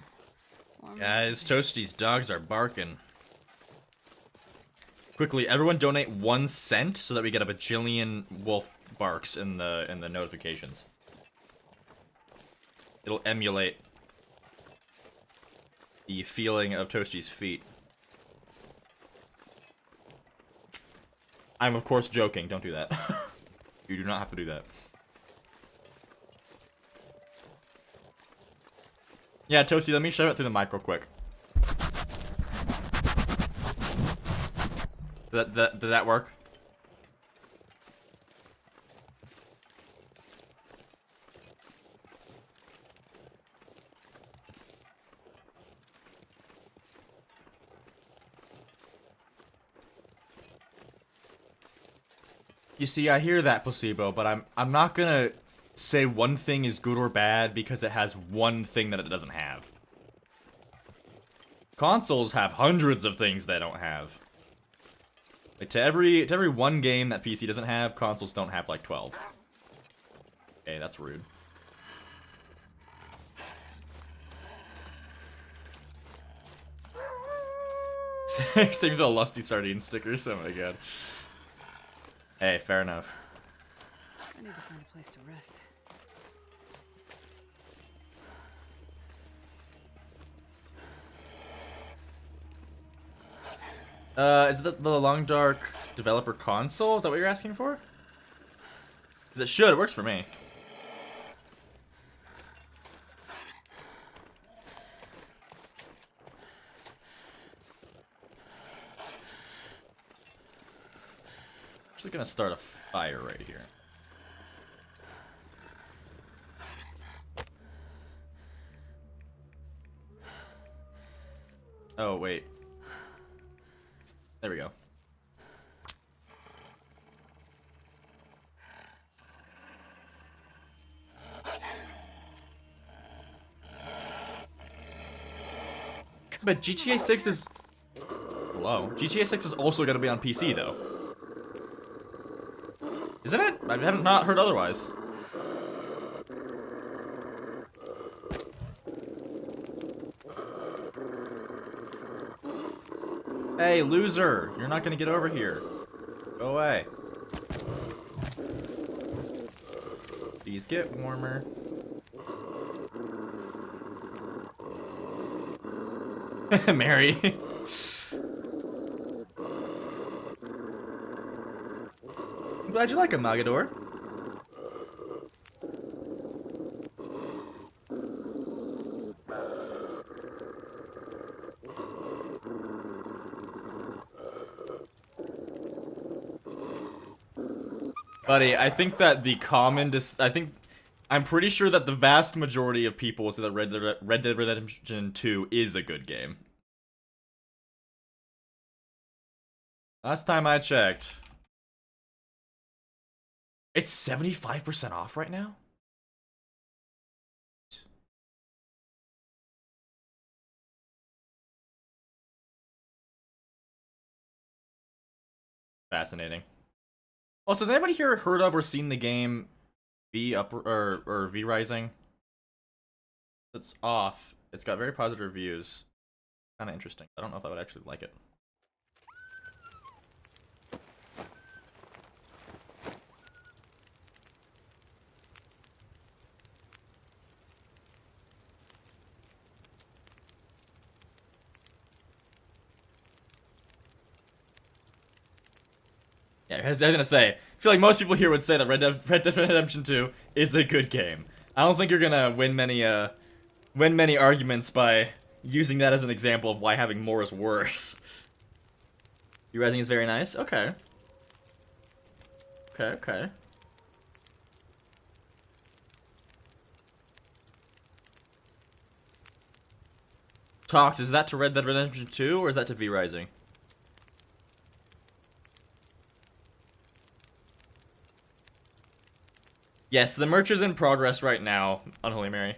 warm. Guys, Toasty's dogs are barking. Quickly, everyone donate 1 cent so that we get a bajillion wolf barks in the notifications. It'll emulate the feeling of Toasty's feet. I'm of course joking, don't do that. You do not have to do that. Yeah, Toasty, let me shove it through the mic real quick. Did that work? You see, I hear that, Placebo, but I'm not gonna say one thing is good or bad because it has one thing that it doesn't have. Consoles have hundreds of things they don't have. Like, to every one game that PC doesn't have, consoles don't have like 12. Okay, that's rude. Same to a lusty sardine stickers. Oh my god. Hey, fair enough. I need to find a place to rest. Is it the Long Dark developer console? Is that what you're asking for? 'Cause it should. It works for me. Actually gonna start a fire right here. Oh, wait. There we go. But GTA 6 is... Hello? GTA 6 is also gonna be on PC, though. Isn't it? I haven't not heard otherwise. Hey, loser! You're not gonna get over here. Go away. These get warmer. Mary. I'm glad you like him, Magador. Buddy, I think that the common I'm pretty sure that the vast majority of people will say that Red Dead Redemption 2 is a good game. Last time I checked. It's 75% off right now? Fascinating. Also, has anybody here heard of or seen the game V or V Rising? It's off. It's got very positive reviews. Kind of interesting. I don't know if I would actually like it. Yeah, I was gonna say, I feel like most people here would say that Red Dead Redemption 2 is a good game. I don't think you're gonna win many arguments by using that as an example of why having more is worse. V Rising is very nice. Okay. Okay. Tox, is that to Red Dead Redemption 2 or is that to V Rising? Yes, the merch is in progress right now, Unholy Mary.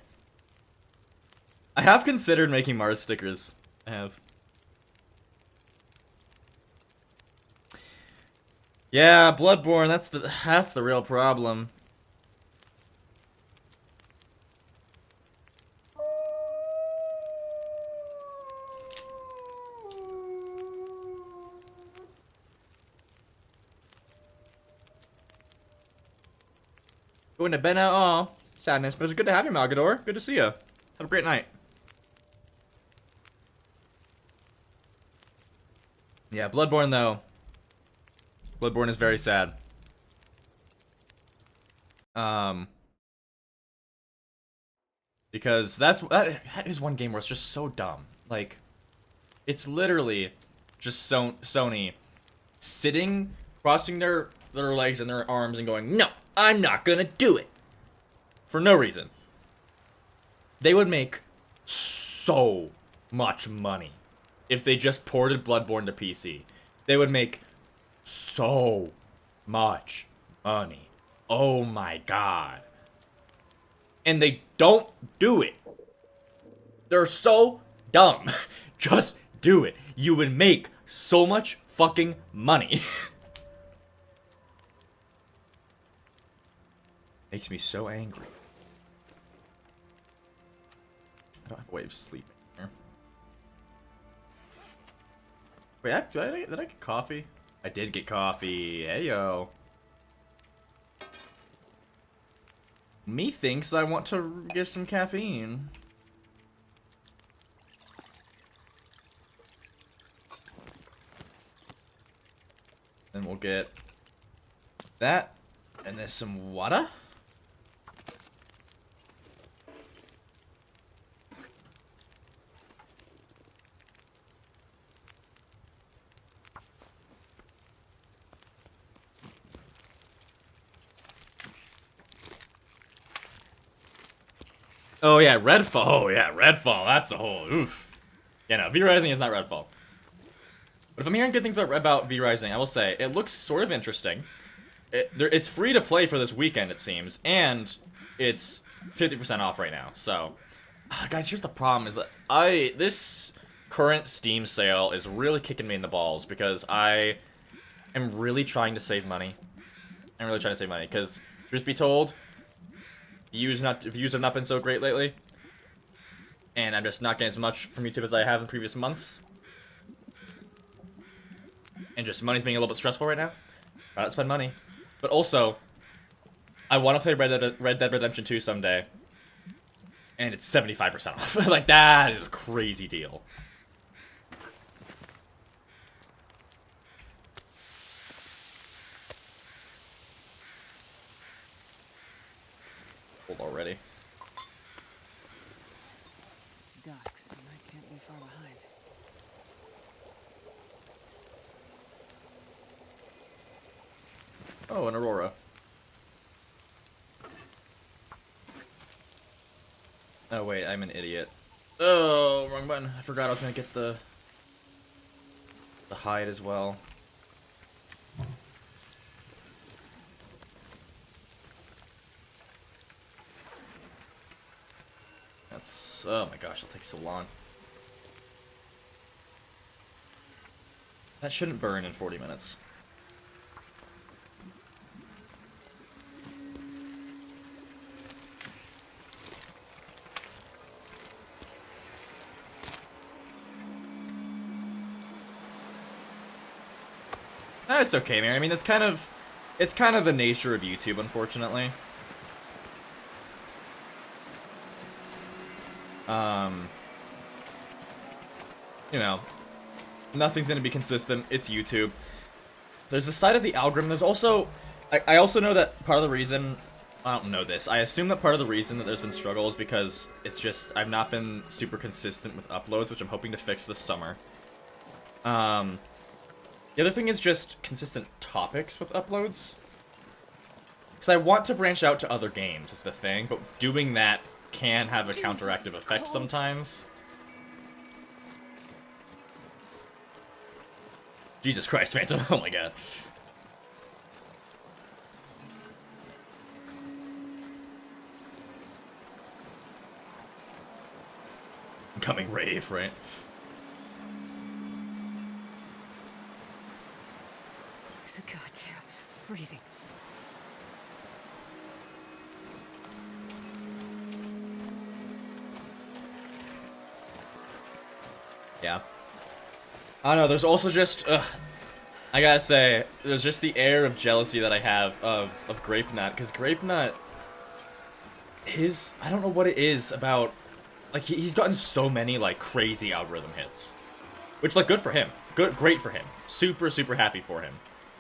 I have considered making Mars stickers. I have. Yeah, Bloodborne, that's the real problem. Going to bed now? Aw, sadness. But it's good to have you, Malgador. Good to see you. Have a great night. Yeah, Bloodborne, though. Bloodborne is very sad. Because that is one game where it's just so dumb. Like, it's literally just Sony sitting, crossing their legs and their arms and going, no, I'm not gonna do it. For no reason. They would make so much money if they just ported Bloodborne to PC. They would make so much money. Oh my god. And they don't do it. They're so dumb. Just do it. You would make so much fucking money. Makes me so angry. I don't have a way of sleeping here. Wait, did I get coffee? I did get coffee. Hey, yo. Methinks I want to get some caffeine. Then we'll get that, and then some water. Oh yeah, Redfall. Oh yeah, Redfall. That's a whole oof. Yeah, no, V-Rising is not Redfall. But if I'm hearing good things about V-Rising, I will say it looks sort of interesting. It's free to play for this weekend, it seems, and it's 50% off right now. So, guys, here's the problem: is that this current Steam sale is really kicking me in the balls because I am really trying to save money. I'm really trying to save money because, truth be told, views have not been so great lately, and I'm just not getting as much from YouTube as I have in previous months. And just money's being a little bit stressful right now. Trying to spend money. But also, I want to play Red Dead Redemption 2 someday. And it's 75% off. Like, that is a crazy deal. Hold already. It's dusk, so I can't be far behind. Oh, an Aurora. Oh, wait, I'm an idiot. Oh, wrong button. I forgot I was gonna get the hide as well. That's... oh my gosh, it'll take so long. That shouldn't burn in 40 minutes. It's okay, man. I mean, it's kind of the nature of YouTube, unfortunately. You know, nothing's gonna be consistent. It's YouTube. There's the side of the algorithm. There's also, I also know that part of the reason, I don't know this. I assume that part of the reason that there's been struggles because it's just I've not been super consistent with uploads, which I'm hoping to fix this summer. The other thing is just consistent topics with uploads. Because I want to branch out to other games, is the thing, but doing that can have a counteractive effect sometimes. Jesus Christ, Phantom. Oh my god. Incoming rave, right? God, yeah. Freezing. Yeah. I don't know, there's also just, I gotta say, there's just the air of jealousy that I have of Grapenut, because Grapenut, I don't know what it is about, like, he's gotten so many, like, crazy algorithm hits. Which, like, good for him. Great for him. Super, super happy for him.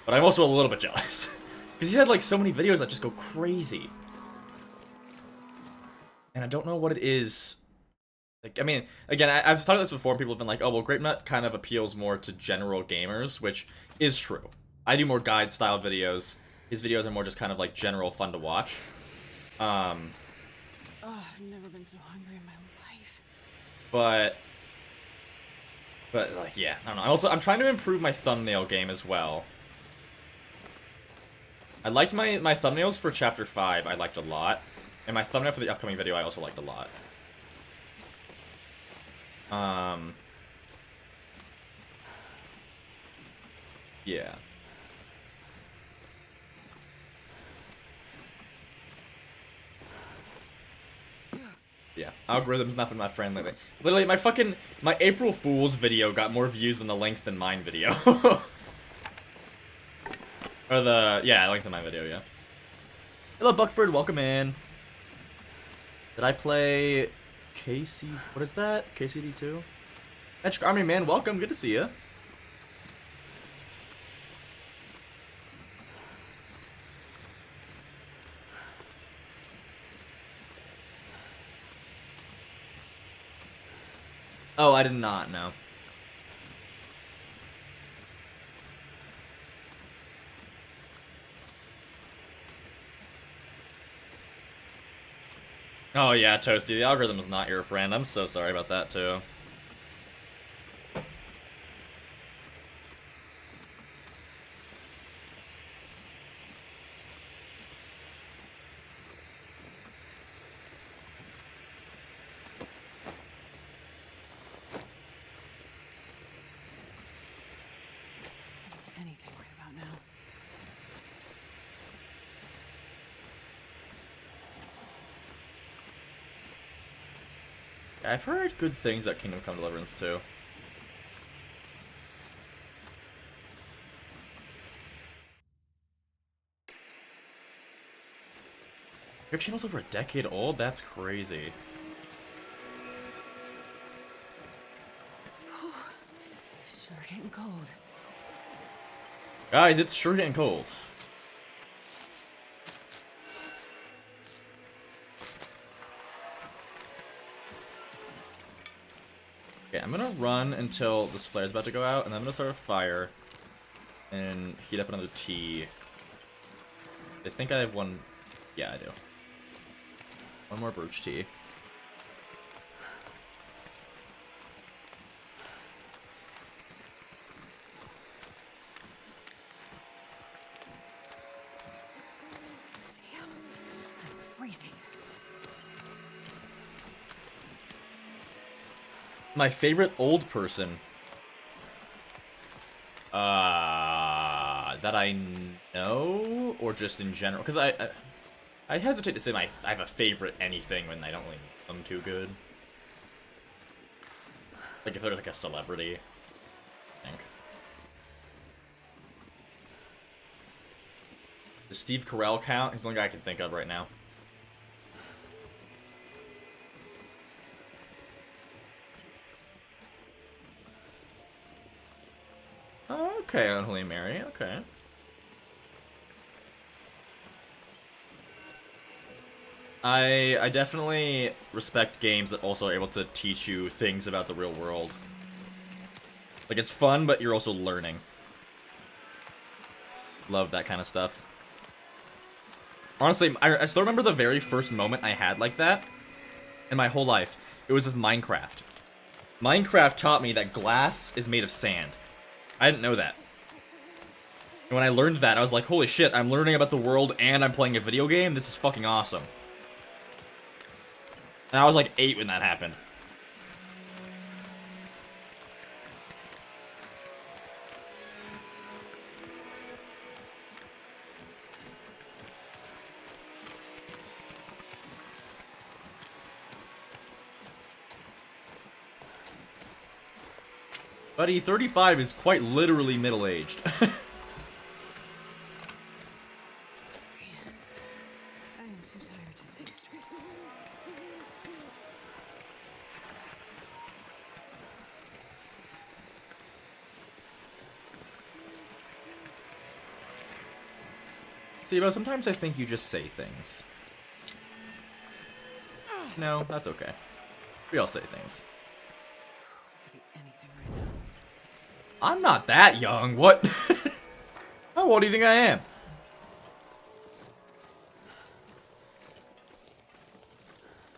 But I'm also a little bit jealous. Because he had, like, so many videos that just go crazy. And I don't know what it is. Like, I mean, again, I've talked about this before, and people have been like, oh, well, Grapenut kind of appeals more to general gamers, which is true. I do more guide-style videos. His videos are more just kind of, like, general fun to watch. Oh, I've never been so hungry in my life. But, like, yeah, I don't know. I'm trying to improve my thumbnail game as well. I liked my thumbnails for Chapter 5, I liked a lot. And my thumbnail for the upcoming video I also liked a lot. Yeah. Yeah, algorithm's not been my friend lately. Literally, my April Fool's video got more views than the Links Than Mine video. Or yeah, Links Than Mine video, yeah. Hello, Buckford, welcome in. Did I play KC, what is that? KCD2? Metric Army Man, welcome, good to see you. Oh, I did not, no. Oh yeah, Toasty, the algorithm is not your friend. I'm so sorry about that, too. Anything right about now. Yeah, I've heard good things about Kingdom Come Deliverance, too. Your channel's over a decade old? That's crazy. Sure getting cold. Guys, it's sure getting cold. Okay, I'm gonna run until this flare's about to go out, and then I'm gonna start a fire and heat up another tea. I think I have one. Yeah, I do. One more birch tea. Damn. I'm freezing. My favorite old person. That I know, or just in general, because I hesitate to say I have a favorite anything when I don't really know them too good. Like if there's like a celebrity, I think. Does Steve Carell count? He's the only guy I can think of right now. Okay, Unholy Mary, okay. I definitely respect games that also are able to teach you things about the real world. Like, it's fun, but you're also learning. Love that kind of stuff. Honestly, I still remember the very first moment I had like that in my whole life. It was with Minecraft. Minecraft taught me that glass is made of sand. I didn't know that. And when I learned that, I was like, holy shit, I'm learning about the world and I'm playing a video game? This is fucking awesome. And I was like 8 when that happened. Buddy, 35 is quite literally middle-aged. I am too tired to think straight. See, but sometimes I think you just say things. No, that's okay. We all say things. Could be anything right now. I'm not that young. What? How old do you think I am?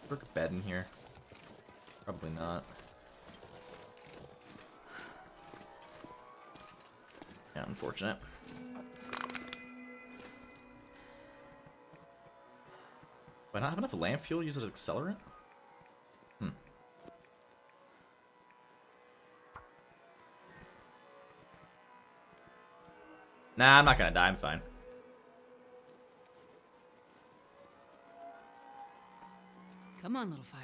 Work a bed in here. Probably not. Yeah, unfortunate. I not have enough lamp fuel to use it as accelerant? Nah, I'm not gonna die. I'm fine. Come on, little fire.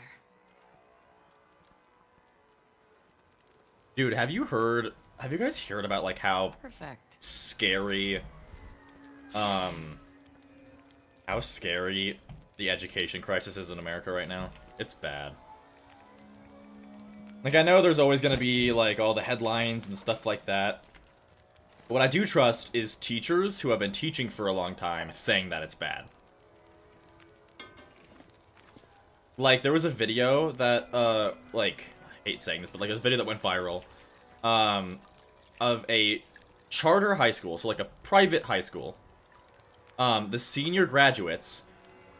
Dude, have you guys heard about, like, how Perfect. scary, how scary the education crisis is in America right now? It's bad. Like, I know there's always gonna be, like, all the headlines and stuff like that. But what I do trust is teachers who have been teaching for a long time saying that it's bad. Like, there was a video that, like, I hate saying this, but, like, there's a video that went viral, of a charter high school, so, like, a private high school, the senior graduates,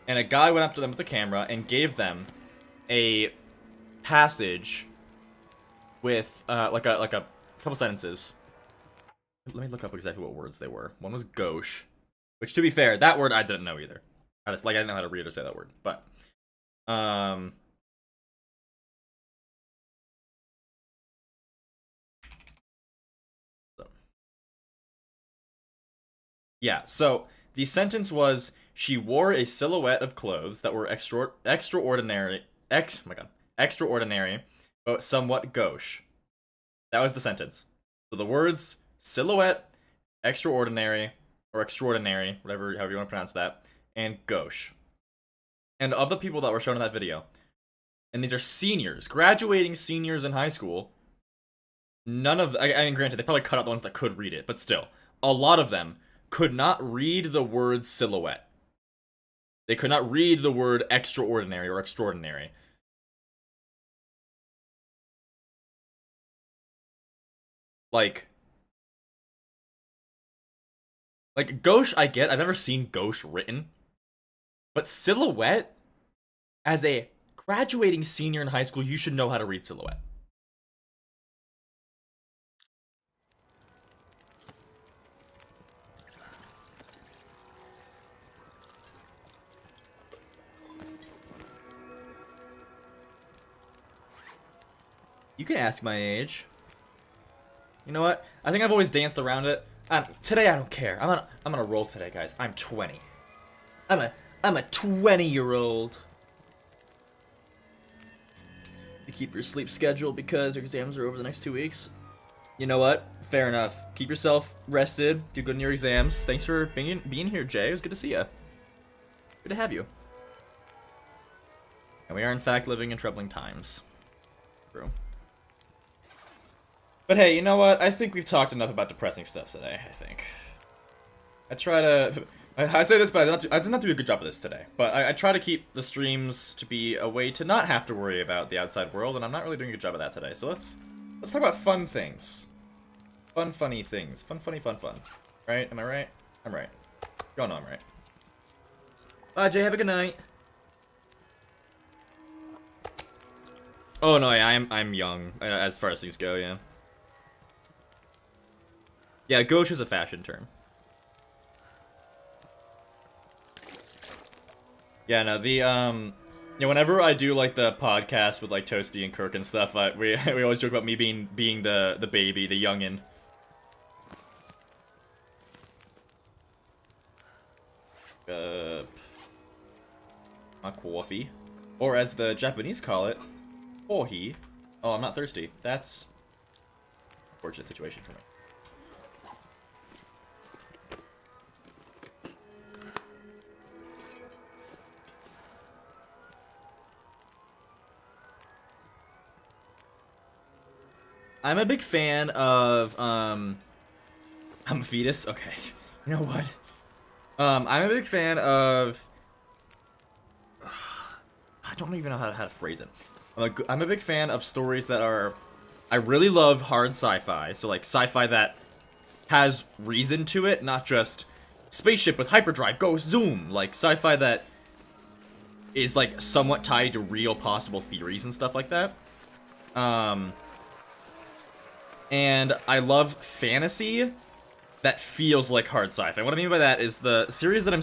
and a guy went up to them with a camera and gave them a passage with, like a couple sentences. Let me look up exactly what words they were. One was gauche, which, to be fair, that word I didn't know either. I didn't know how to read or say that word, but, yeah, so the sentence was, she wore a silhouette of clothes that were extraordinary, but somewhat gauche. That was the sentence. So the words silhouette, extraordinary, or extraordinary, however you want to pronounce that, and gauche. And of the people that were shown in that video, and these are seniors, graduating seniors in high school, none of, I mean, granted, they probably cut out the ones that could read it, but still, a lot of them could not read the word silhouette. They could not read the word extraordinary or extraordinary. Like gauche, I get. I've never seen gauche written. But silhouette, as a graduating senior in high school, you should know how to read silhouette. You can ask my age. You know what? I think I've always danced around it. Today I don't care. I'm gonna roll today, guys. I'm 20. I'm a 20-year-old. You keep your sleep schedule because your exams are over the next 2 weeks. You know what? Fair enough. Keep yourself rested. Do good in your exams. Thanks for being here, Jay. It was good to see you. Good to have you. And we are in fact living in troubling times. True. But hey, you know what? I think we've talked enough about depressing stuff today, I think. I say this, but I did not do a good job of this today. But I try to keep the streams to be a way to not have to worry about the outside world, and I'm not really doing a good job of that today. So let's talk about fun things. Fun, funny things. Fun, funny, fun. Right? Am I right? I'm right. You all know I'm right. Bye, Jay. Have a good night. Oh, no, yeah, I'm young, as far as things go, yeah. Yeah, gauche is a fashion term. Yeah, no, whenever I do, like, the podcast with, like, Toasty and Kirk and stuff, we always joke about me being the baby, the youngin'. My coffee. Or as the Japanese call it, Ohi. Oh, I'm not thirsty. That's an unfortunate situation for me. I'm a big fan of, I'm a fetus? Okay. You know what? I'm a big fan of, I don't even know how to phrase it. I'm a big fan of stories that are, I really love hard sci-fi, so like sci-fi that has reason to it, not just spaceship with hyperdrive, go zoom, like sci-fi that is like somewhat tied to real possible theories and stuff like that. And I love fantasy that feels like hard sci-fi. What I mean by that is the series that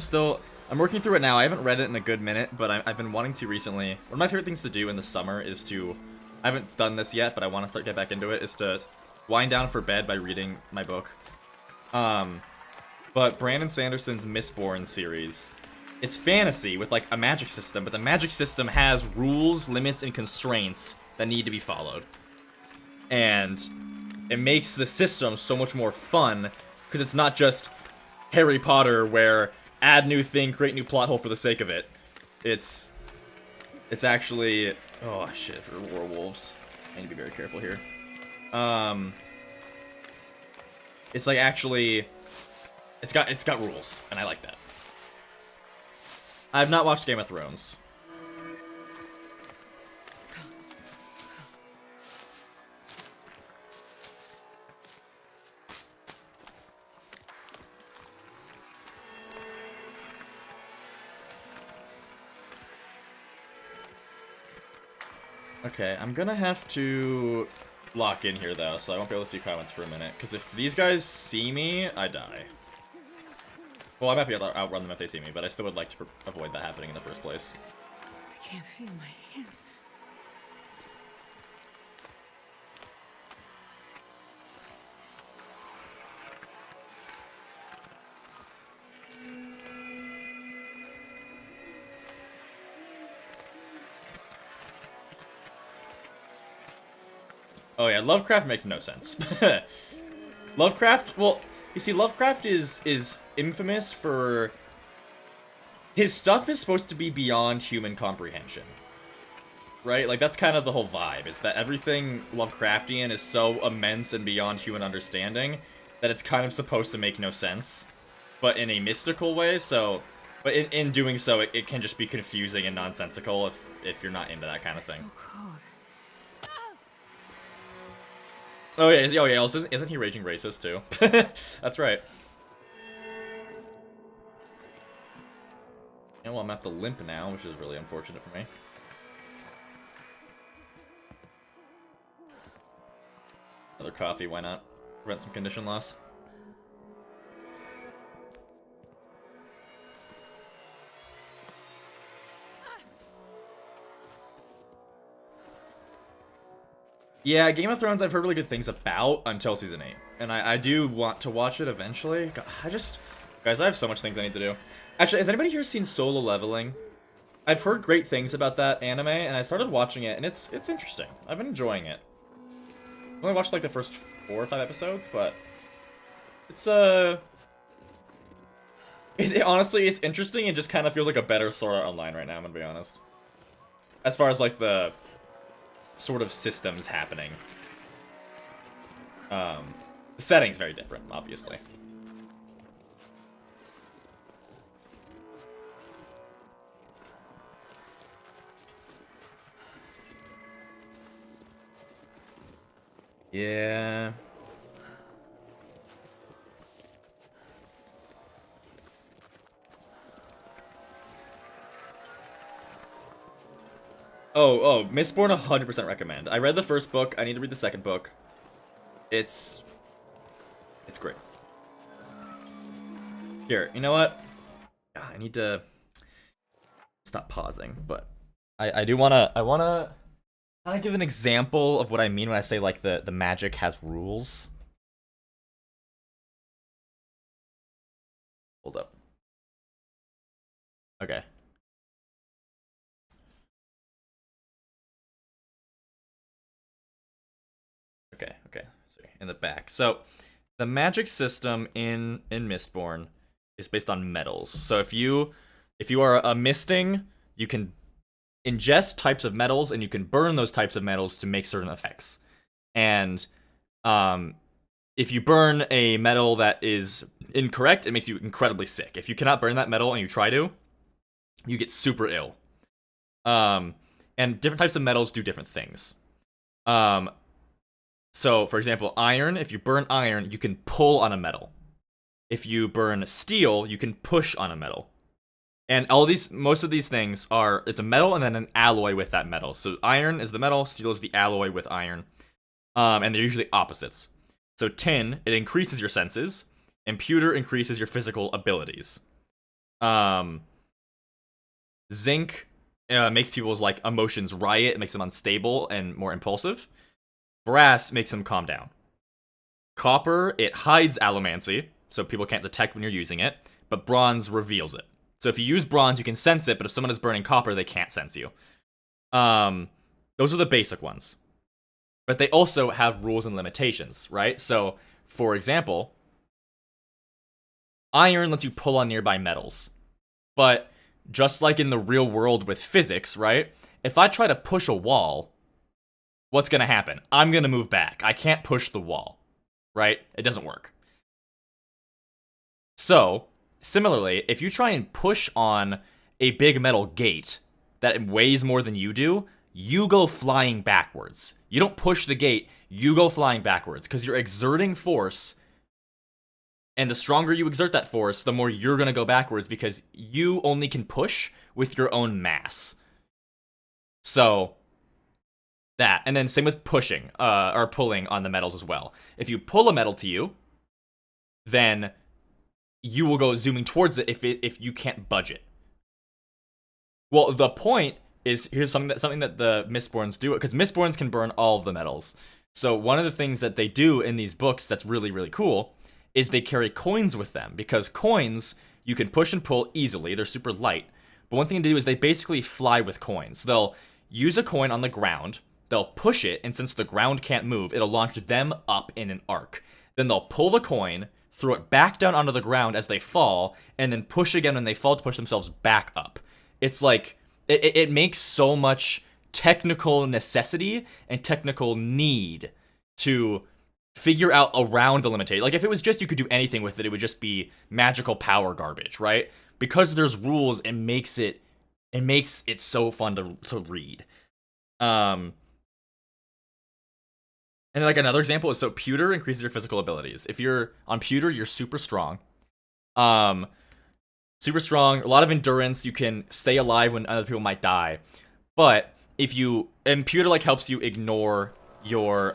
I'm working through it now. I haven't read it in a good minute, but I've been wanting to recently. One of my favorite things to do in the summer is to... I haven't done this yet, but I want to get back into it, is to wind down for bed by reading my book. But Brandon Sanderson's Mistborn series, it's fantasy with, like, a magic system, but the magic system has rules, limits, and constraints that need to be followed. And it makes the system so much more fun, because it's not just Harry Potter where add new thing, create new plot hole for the sake of it. It's actually... Oh, shit, for werewolves. I need to be very careful here. It's like actually... It's got rules, and I like that. I've not watched Game of Thrones. Okay, I'm gonna have to lock in here, though, so I won't be able to see comments for a minute. Because if these guys see me, I die. Well, I might be able to outrun them if they see me, but I still would like to avoid that happening in the first place. I can't feel my hands. Oh yeah, Lovecraft makes no sense. Lovecraft, well, you see, Lovecraft is infamous for... His stuff is supposed to be beyond human comprehension. Right? Like, that's kind of the whole vibe, is that everything Lovecraftian is so immense and beyond human understanding that it's kind of supposed to make no sense. But in a mystical way, so... But in doing so, it can just be confusing and nonsensical if you're not into that kind of thing. So cold. Oh yeah, also, isn't he raging racist too? That's right. And well, I'm at the limp now, which is really unfortunate for me. Another coffee, why not? Prevent some condition loss. Yeah, Game of Thrones I've heard really good things about until Season 8. And I do want to watch it eventually. God, guys, I have so much things I need to do. Actually, has anybody here seen Solo Leveling? I've heard great things about that anime, and I started watching it, and it's interesting. I've been enjoying it. I've only watched like the first 4 or 5 episodes, but it's honestly, it's interesting and just kind of feels like a better Sword Art Online right now, I'm gonna be honest. As far as like the sort of systems happening. The setting's very different, obviously. Yeah. Oh, Mistborn 100% recommend. I read the first book. I need to read the second book. It's great. Here, you know what? I need to stop pausing, but I wanna kind of give an example of what I mean when I say like the magic has rules. Hold up. Okay. Okay. Sorry, in the back. So, the magic system in Mistborn is based on metals. So if you are a misting, you can ingest types of metals and you can burn those types of metals to make certain effects. And if you burn a metal that is incorrect, it makes you incredibly sick. If you cannot burn that metal and you try to, you get super ill. And different types of metals do different things. So, for example, iron, if you burn iron, you can pull on a metal. If you burn steel, you can push on a metal. And most of these things it's a metal and then an alloy with that metal. So iron is the metal, steel is the alloy with iron. And they're usually opposites. So tin, it increases your senses, and pewter increases your physical abilities. Zinc makes people's like emotions riot, it makes them unstable and more impulsive. Brass makes them calm down. Copper, it hides allomancy, so people can't detect when you're using it, but bronze reveals it. So if you use bronze, you can sense it, but if someone is burning copper, they can't sense you. Those are the basic ones. But they also have rules and limitations, right? So, for example, iron lets you pull on nearby metals. But just like in the real world with physics, right? If I try to push a wall, what's going to happen? I'm going to move back. I can't push the wall, right? It doesn't work. So, similarly, if you try and push on a big metal gate that weighs more than you do, you go flying backwards. You don't push the gate, you go flying backwards because you're exerting force. And the stronger you exert that force, the more you're going to go backwards because you only can push with your own mass. So, that. And then same with pushing, or pulling on the metals as well. If you pull a metal to you, then you will go zooming towards it if you can't budge it. Well, the point is, here's something that the Mistborns do, because Mistborns can burn all of the metals. So one of the things that they do in these books that's really, really cool is they carry coins with them, because coins you can push and pull easily. They're super light. But one thing they do is they basically fly with coins. They'll use a coin on the ground, they'll push it, and since the ground can't move, it'll launch them up in an arc. Then they'll pull the coin, throw it back down onto the ground as they fall, and then push again when they fall to push themselves back up. It's like, it makes so much technical necessity and technical need to figure out around the limitation. Like, if it was just you could do anything with it, it would just be magical power garbage, right? Because there's rules, it makes it so fun to read. And like another example is, so pewter increases your physical abilities. If you're on pewter, you're super strong. Super strong, a lot of endurance, you can stay alive when other people might die. But if you, and pewter like helps you ignore your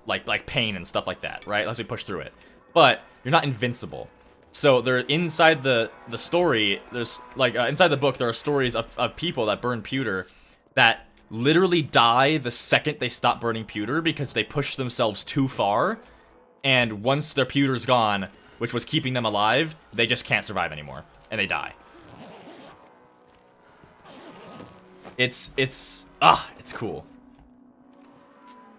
like pain and stuff like that, right? Lets you push through it. But you're not invincible. So there, inside the story, there's like inside the book, there are stories of people that burn pewter that literally die the second they stop burning pewter because they push themselves too far, and once their pewter's gone, which was keeping them alive, they just can't survive anymore, and they die. It's cool.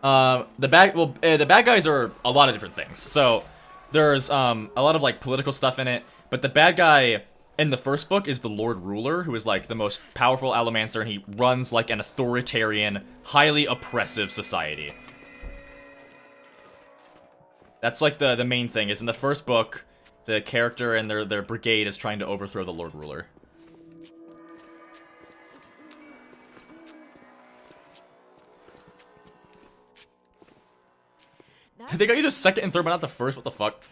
The bad guys are a lot of different things. So there's a lot of like political stuff in it, but the bad guy in the first book is the Lord Ruler, who is like the most powerful Allomancer, and he runs like an authoritarian, highly oppressive society. That's like the main thing, is in the first book, the character and their brigade is trying to overthrow the Lord Ruler. They got you the second and third, but not the first. What the fuck?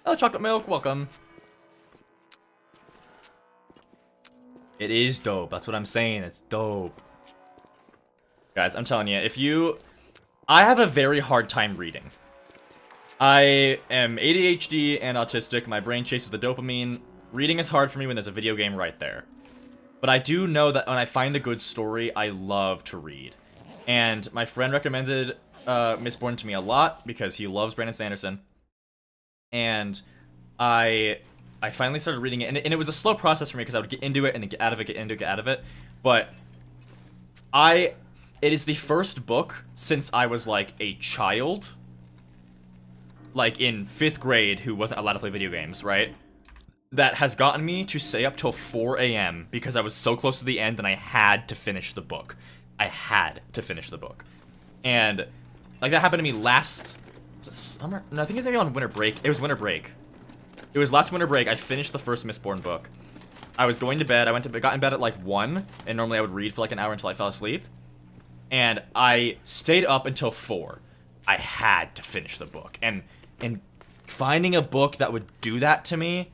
Oh, chocolate milk, welcome. It is dope. That's what I'm saying. It's dope. Guys, I'm telling you, I have a very hard time reading. I am ADHD and autistic. My brain chases the dopamine. Reading is hard for me when there's a video game right there. But I do know that when I find a good story, I love to read. And my friend recommended Mistborn to me a lot because he loves Brandon Sanderson. And I finally started reading it, and it was a slow process for me because I would get into it and then get out of it, get into it, get out of it. But it is the first book since I was like a child, like in 5th grade, who wasn't allowed to play video games, right? That has gotten me to stay up till 4 a.m. because I was so close to the end and I had to finish the book. I had to finish the book. And like that happened to me last summer. No, I think it was maybe on winter break. It was winter break. It was last winter break. I finished the first Mistborn book. I was going to bed. Got in bed at like 1, and normally I would read for like an hour until I fell asleep. And I stayed up until 4. I had to finish the book. And finding a book that would do that to me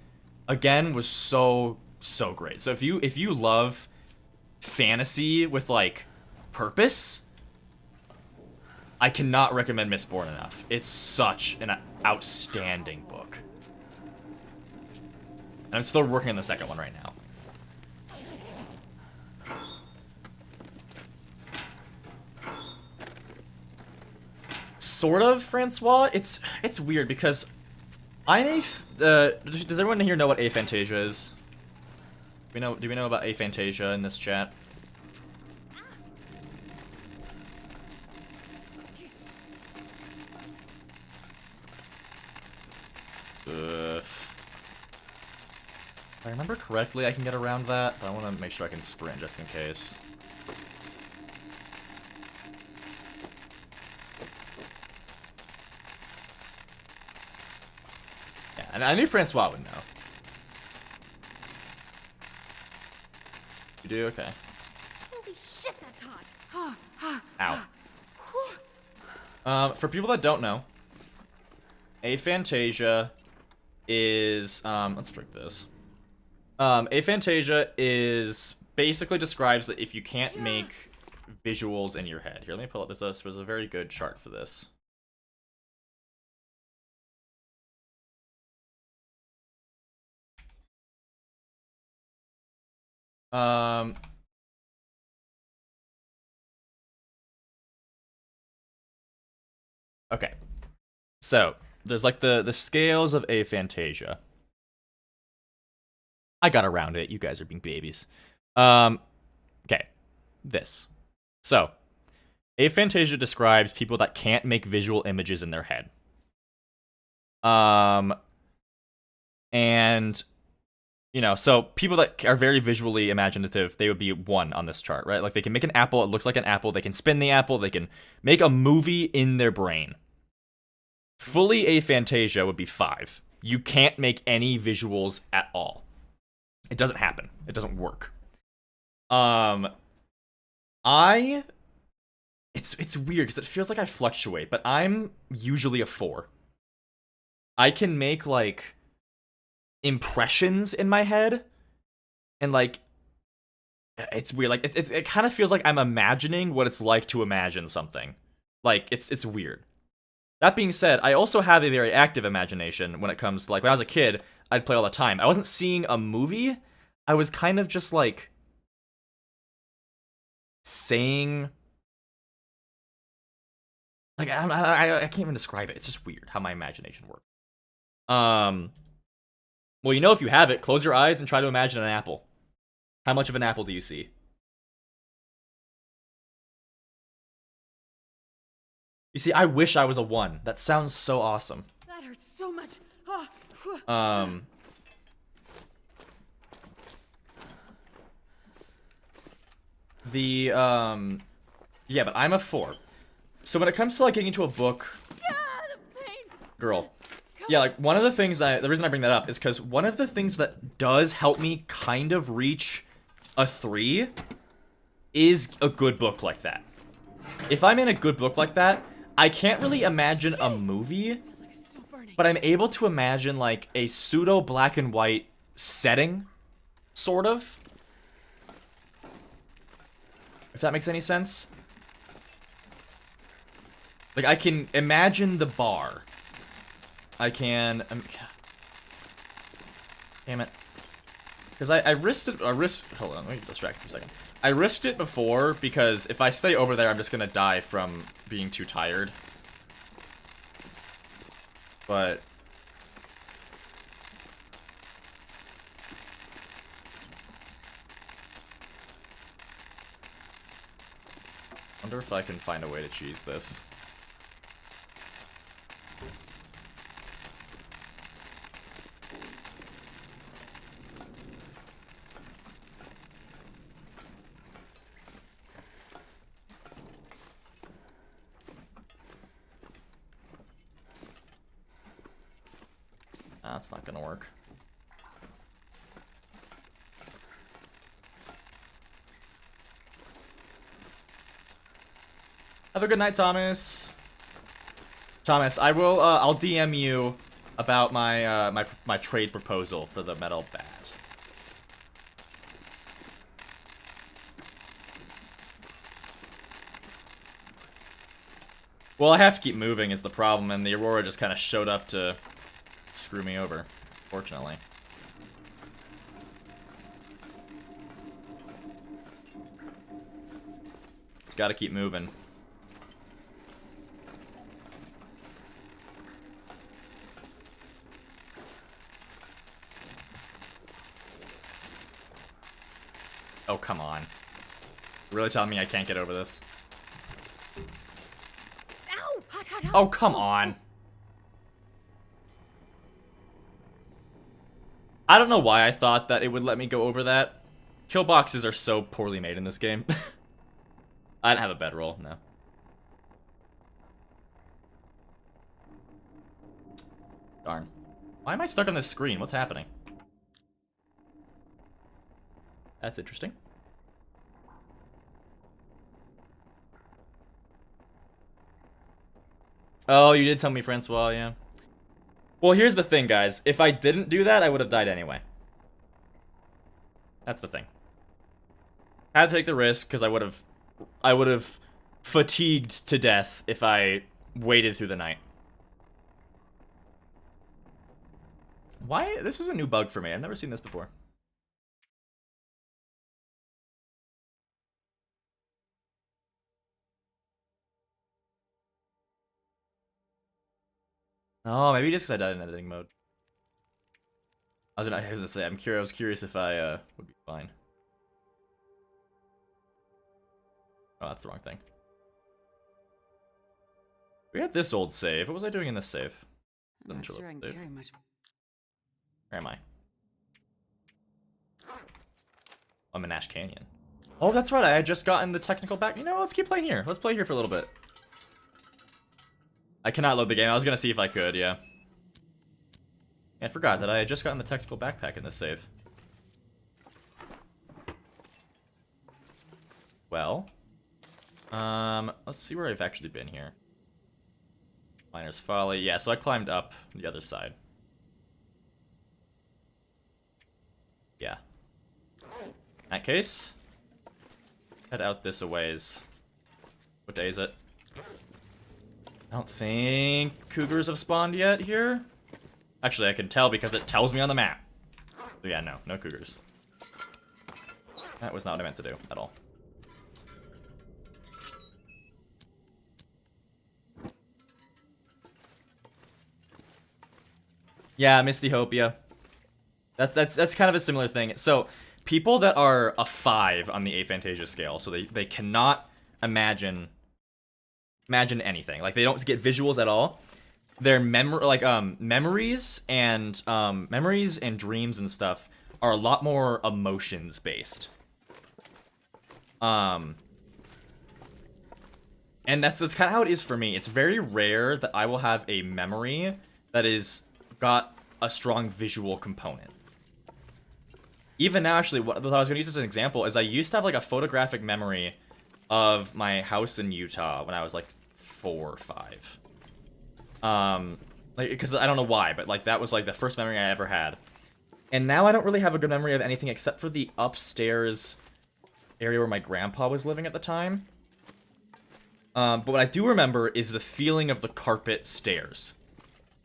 again was so great. So if you love fantasy with like purpose, I cannot recommend Mistborn enough. It's such an outstanding book. I'm still working on the second one right now. Sort of, Francois. It's weird because I'm a. Does everyone here know what aphantasia is? Do we know about aphantasia in this chat? If I remember correctly, I can get around that, but I want to make sure I can sprint just in case. Yeah, and I knew Francois would know. You do? Okay. Holy shit, that's hot. Ow. For people that don't know, aphantasia is, let's drink this. Aphantasia is basically describes that if you can't make visuals in your head. Here, let me pull up this. There's a very good chart for this. Okay. So, there's like the scales of aphantasia. I got around it. You guys are being babies. Okay. This. So, aphantasia describes people that can't make visual images in their head. And you know, so people that are very visually imaginative, they would be 1 on this chart, right? Like they can make an apple, it looks like an apple, they can spin the apple, they can make a movie in their brain. Fully aphantasia would be 5. You can't make any visuals at all. It doesn't happen. It doesn't work. It's weird because it feels like I fluctuate, but I'm usually a 4. I can make like impressions in my head, and like it's weird. Like it kind of feels like I'm imagining what it's like to imagine something. Like it's weird. That being said, I also have a very active imagination when it comes to, like, when I was a kid, I'd play all the time. I wasn't seeing a movie. I was kind of just like saying, like, I can't even describe it. It's just weird how my imagination works. Well, you know, if you have it, close your eyes and try to imagine an apple. How much of an apple do you see? You see, I wish I was a 1. That sounds so awesome. That hurts so much. Yeah, but I'm a 4. So when it comes to, like, getting into a book, girl, yeah, like, one of the things the reason I bring that up is because one of the things that does help me kind of reach a 3 is a good book like that. If I'm in a good book like that, I can't really imagine a movie, but I'm able to imagine, like, a pseudo black and white setting, sort of. If that makes any sense. Like, I can imagine the bar. I can... damn it. Because I risked it... hold on, let me distract for a second. I risked it before, because if I stay over there, I'm just gonna die from being too tired. But... wonder if I can find a way to cheese this. That's not gonna work. Have a good night, Thomas. Thomas, I will. I'll DM you about my my trade proposal for the metal bat. Well, I have to keep moving is the problem, and the Aurora just kind of showed up to screw me over, fortunately. gotta keep moving. Oh, come on. You're really telling me I can't get over this? Ow! Hot, hot, hot. Oh, come on. I don't know why I thought that it would let me go over that. Kill boxes are so poorly made in this game. I didn't have a bedroll, no. Darn. Why am I stuck on this screen? What's happening? That's interesting. Oh, you did tell me, Francois, yeah. Well, here's the thing, guys. If I didn't do that, I would have died anyway. That's the thing. Had to take the risk because I would have fatigued to death if I waited through the night. Why? This is a new bug for me. I've never seen this before. Oh, maybe just because I died in editing mode. I was gonna say, I was curious if I would be fine. Oh, that's the wrong thing. We had this old save. What was I doing in this save? I'm not sure I can carry much. Where am I? I'm in Ash Canyon. Oh, that's right. I had just gotten the technical back. You know, let's keep playing here. Let's play here for a little bit. I cannot load the game. I was gonna see if I could, yeah. I forgot that I had just gotten the technical backpack in this save. Well, let's see where I've actually been here. Miner's Folly. Yeah, so I climbed up the other side. Yeah. In that case, head out this a ways. What day is it? I don't think cougars have spawned yet here. Actually, I can tell because it tells me on the map. So yeah, no cougars. That was not what I meant to do at all. Yeah, Misty Hopia. That's kind of a similar thing. So, people that are a 5 on the Aphantasia scale, so they cannot imagine anything. Like, they don't get visuals at all. Their memories and dreams and stuff are a lot more emotions based. And that's kind of how it is for me. It's very rare that I will have a memory that is got a strong visual component. Even now, actually, what I was going to use as an example is I used to have like a photographic memory of my house in Utah when I was like 4 or 5. Like, because I don't know why, but like that was like the first memory I ever had. And now I don't really have a good memory of anything except for the upstairs area where my grandpa was living at the time. But what I do remember is the feeling of the carpet stairs.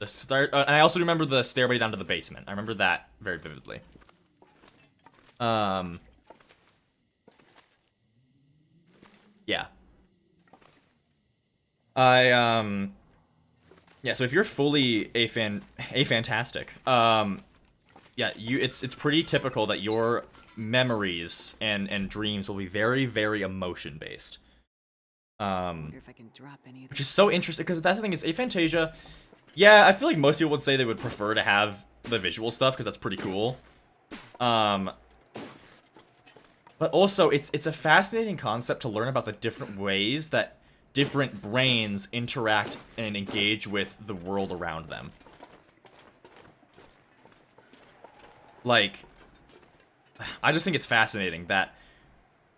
And I also remember the stairway down to the basement. I remember that very vividly. Yeah. Yeah, so if you're fully aphantastic, yeah, it's pretty typical that your memories and dreams will be very, very emotion based. I wonder if I can drop any of Which is so interesting because that's the thing is Aphantasia. Yeah, I feel like most people would say they would prefer to have the visual stuff because that's pretty cool. But also it's a fascinating concept to learn about the different ways that different brains interact and engage with the world around them. Like, I just think it's fascinating that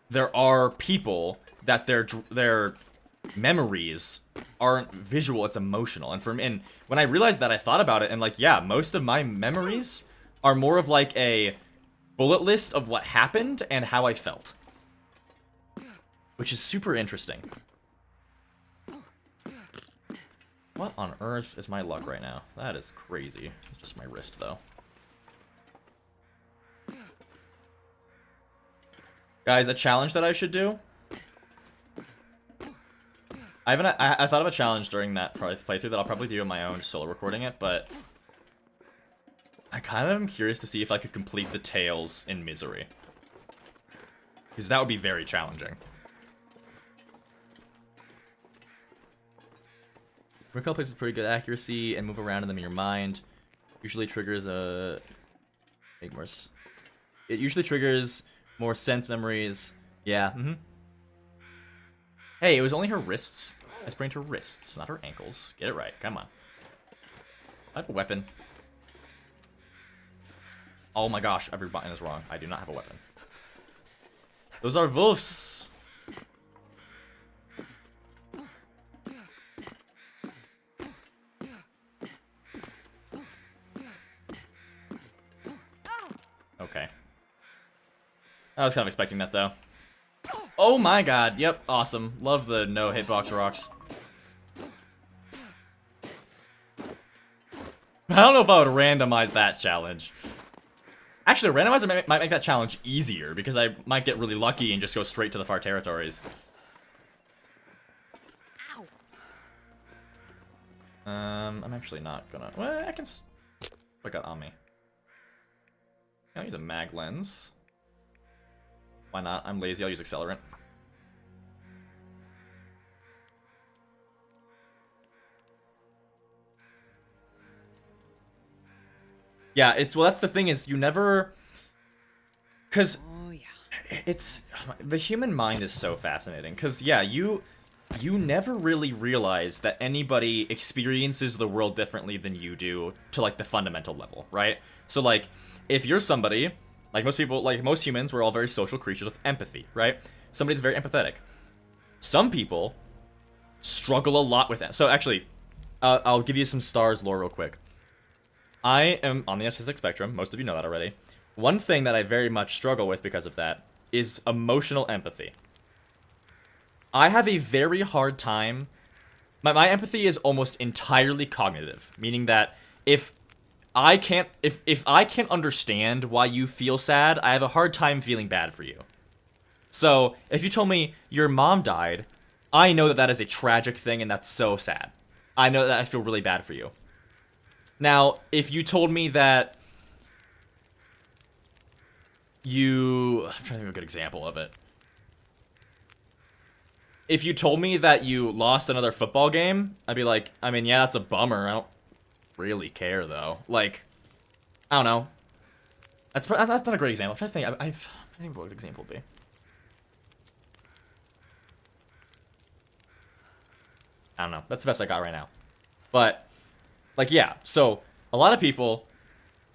there are people that their memories aren't visual, it's emotional. And when I realized that, I thought about it, and like, yeah, most of my memories are more of like a bullet list of what happened and how I felt. Which is super interesting. What on earth is my luck right now? That is crazy. It's just my wrist, though. Guys, a challenge that I should do I thought of a challenge during that playthrough that I'll probably do on my own, just solo recording it, but I kind of am curious to see if I could complete the tails in Misery. Because that would be very challenging. Recall plays with pretty good accuracy and move around in them in your mind. Usually triggers a... It usually triggers more sense memories. Yeah, Hey, it was only her wrists. I sprained her wrists, not her ankles. Get it right, come on. I have a weapon. Oh my gosh, every button is wrong. I do not have a weapon. Those are wolves. Okay. I was kind of expecting that though. Oh my god, yep, awesome. Love the no hitbox rocks. I don't know if I would randomize that challenge. Actually, randomizer might make that challenge easier because I might get really lucky and just go straight to the far territories. I'm actually not gonna... Well, I can... What I got on me? I'll use a mag lens. Why not? I'm lazy, I'll use accelerant. Yeah, well, that's the thing is you never... Because Oh, yeah. it's... The human mind is so fascinating. Because, yeah, you never really realize that anybody experiences the world differently than you do to, like, the fundamental level, right? So, like, if you're somebody... Like most people, like most humans, we're all very social creatures with empathy, right? Somebody's very empathetic. Some people struggle a lot with that. So actually, I'll give you some stars lore real quick. I am on the autistic spectrum. Most of you know that already. One thing that I very much struggle with because of that is emotional empathy. I have a very hard time. My empathy is almost entirely cognitive, meaning that if I can't understand why you feel sad, I have a hard time feeling bad for you. So, if you told me your mom died, I know that that is a tragic thing and that's so sad. I know that I feel really bad for you. Now, if you told me that I'm trying to think of a good example of it. If you told me that you lost another football game, I'd be like, I mean, yeah, that's a bummer. I don't really care though. Like, I don't know. That's not a great example. I'm trying to think. I think what would an example be? I don't know. That's the best I got right now. But like, yeah. So a lot of people,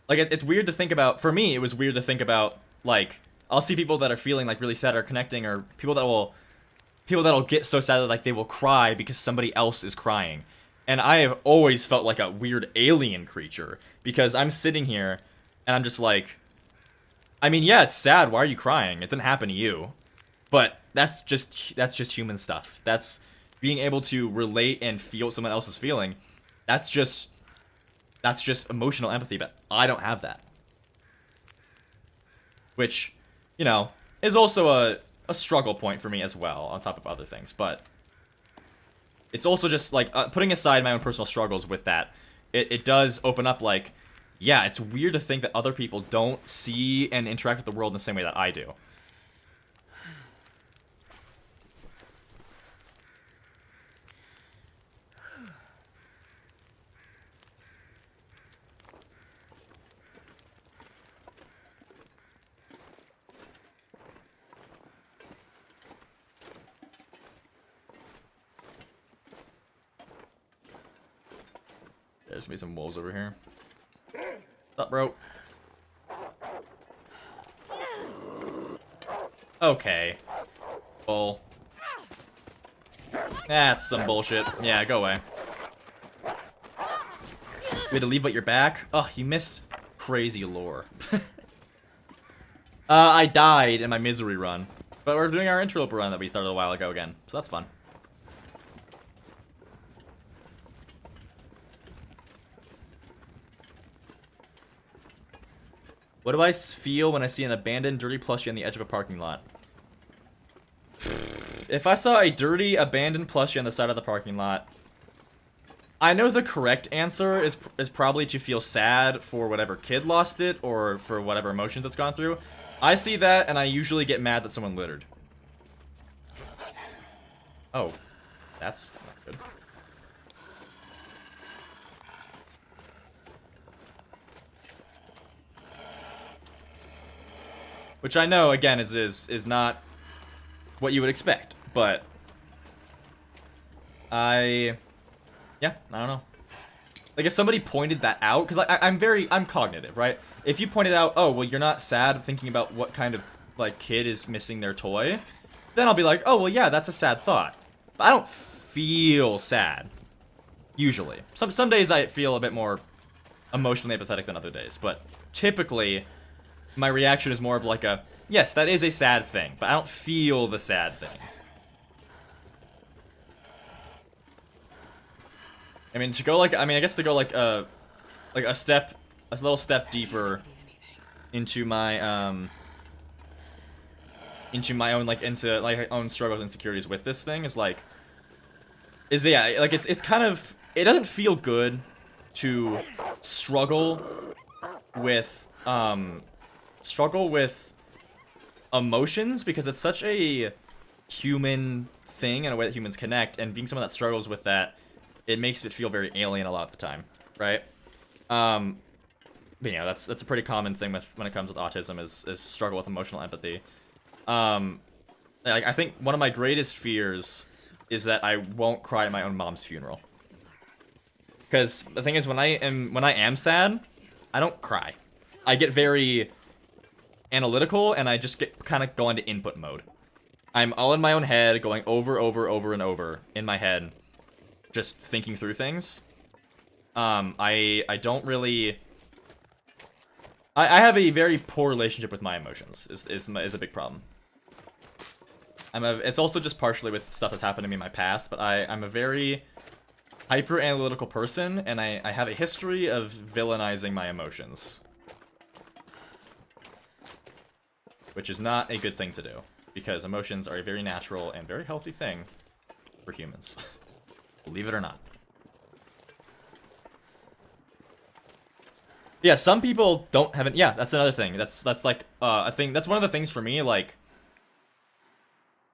like, it's weird to think about. For me, it was weird to think about. Like, I'll see people that are feeling like really sad or connecting, or people that'll get so sad that like they will cry because somebody else is crying. And I have always felt like a weird alien creature because I'm sitting here and I'm just like, I mean, yeah, it's sad. Why are you crying? It didn't happen to you. But that's just human stuff. That's being able to relate and feel what someone else is feeling. That's just emotional empathy, but I don't have that. Which, you know, is also a struggle point for me as well, on top of other things. But it's also just, like, putting aside my own personal struggles with that, it does open up, like, yeah, it's weird to think that other people don't see and interact with the world in the same way that I do. There's gonna be some wolves over here. What's up, bro? Okay. Bull. That's some bullshit. Yeah, go away. You had to leave but you're back? Oh, you missed crazy lore. I died in my misery run. But we're doing our interloper run that we started a while ago again. So that's fun. What do I feel when I see an abandoned, dirty plushie on the edge of a parking lot? If I saw a dirty, abandoned plushie on the side of the parking lot, I know the correct answer is probably to feel sad for whatever kid lost it or for whatever emotions it's gone through. I see that and I usually get mad that someone littered. Oh, that's not good. Which I know, again, is not what you would expect, but yeah, I don't know. Like, if somebody pointed that out, because I'm cognitive, right? If you pointed out, oh, well, you're not sad thinking about what kind of, like, kid is missing their toy, then I'll be like, oh, well, yeah, that's a sad thought. But I don't feel sad, usually. Some days I feel a bit more emotionally empathetic than other days, but typically, my reaction is more of like a, yes, that is a sad thing, but I don't feel the sad thing. I mean, I guess to go like a little step deeper into my own own struggles and insecurities with this thing is it's kind of, it doesn't feel good to struggle with emotions, because it's such a human thing and a way that humans connect, and being someone that struggles with that, it makes it feel very alien a lot of the time, right? But you know, that's a pretty common thing when it comes with autism is struggle with emotional empathy. I think one of my greatest fears is that I won't cry at my own mom's funeral. Because the thing is, when I am sad, I don't cry. I get very analytical, and I just get kind of go into input mode. I'm all in my own head, going over and over in my head, just thinking through things. I don't really. I have a very poor relationship with my emotions. Is a big problem. It's also just partially with stuff that's happened to me in my past, but I'm a very hyper analytical person, and I have a history of villainizing my emotions, which is not a good thing to do, because emotions are a very natural and very healthy thing for humans. Believe it or not. Yeah, some people don't have it. Yeah, that's another thing. That's like a thing. That's one of the things for me, like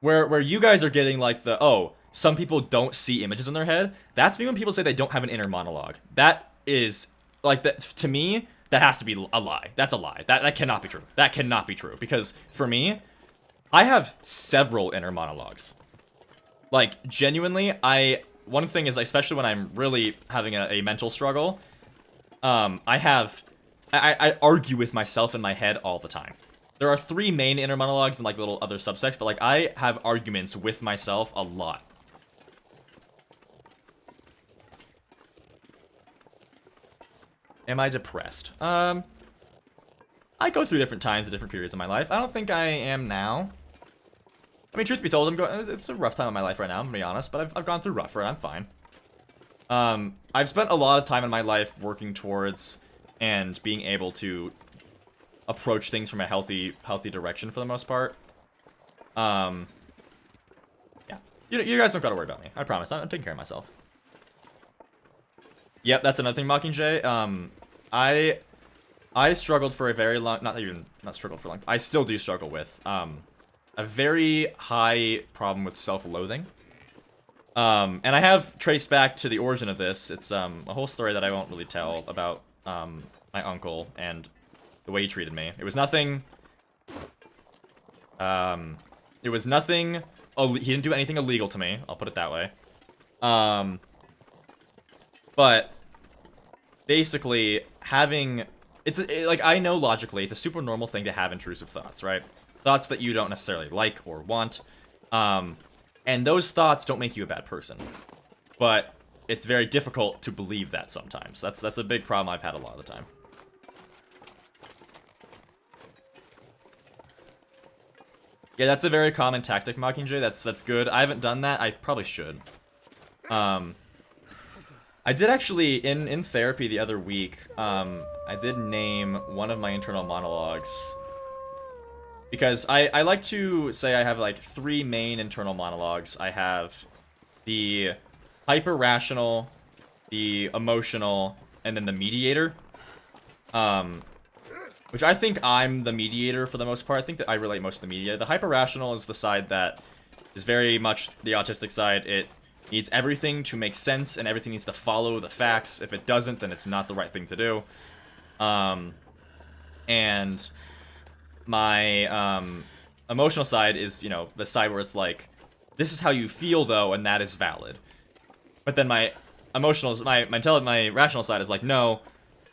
where you guys are getting like the, oh, some people don't see images in their head. That's me when people say they don't have an inner monologue. That is like that to me. That has to be a lie. That's a lie. That cannot be true. That cannot be true, because for me, I have several inner monologues. Like, genuinely, one thing is, especially when I'm really having a mental struggle, I argue with myself in my head all the time. There are 3 main inner monologues and like little other subsects, but like I have arguments with myself a lot. Am I depressed? I go through different times at different periods of my life. I don't think I am now. I mean, truth be told, it's a rough time in my life right now, I'm gonna be honest, but I've gone through rougher, and I'm fine. I've spent a lot of time in my life working towards and being able to approach things from a healthy direction for the most part. Yeah. You guys don't gotta worry about me. I promise. I'm taking care of myself. Yep, that's another thing, Mockingjay. I struggled for a very long, not struggled for long, I still do struggle with, a very high problem with self-loathing. And I have traced back to the origin of this. It's, a whole story that I won't really tell about, my uncle and the way he treated me. It was nothing, he didn't do anything illegal to me, I'll put it that way. But basically, like, I know logically it's a super normal thing to have intrusive thoughts, right? Thoughts that you don't necessarily like or want. And those thoughts don't make you a bad person. But it's very difficult to believe that sometimes. That's a big problem I've had a lot of the time. Yeah, that's a very common tactic, Mockingjay. That's good. I haven't done that. I probably should. I did actually, in therapy the other week, I did name one of my internal monologues. Because I like to say I have like 3 main internal monologues. I have the hyper-rational, the emotional, and then the mediator. Which I think I'm the mediator for the most part. I think that I relate most to the mediator. The hyper-rational is the side that is very much the autistic side. It needs everything to make sense, and everything needs to follow the facts. If it doesn't, then it's not the right thing to do. And my emotional side is, you know, the side where it's like, this is how you feel though, and that is valid. But then my rational side is like, no,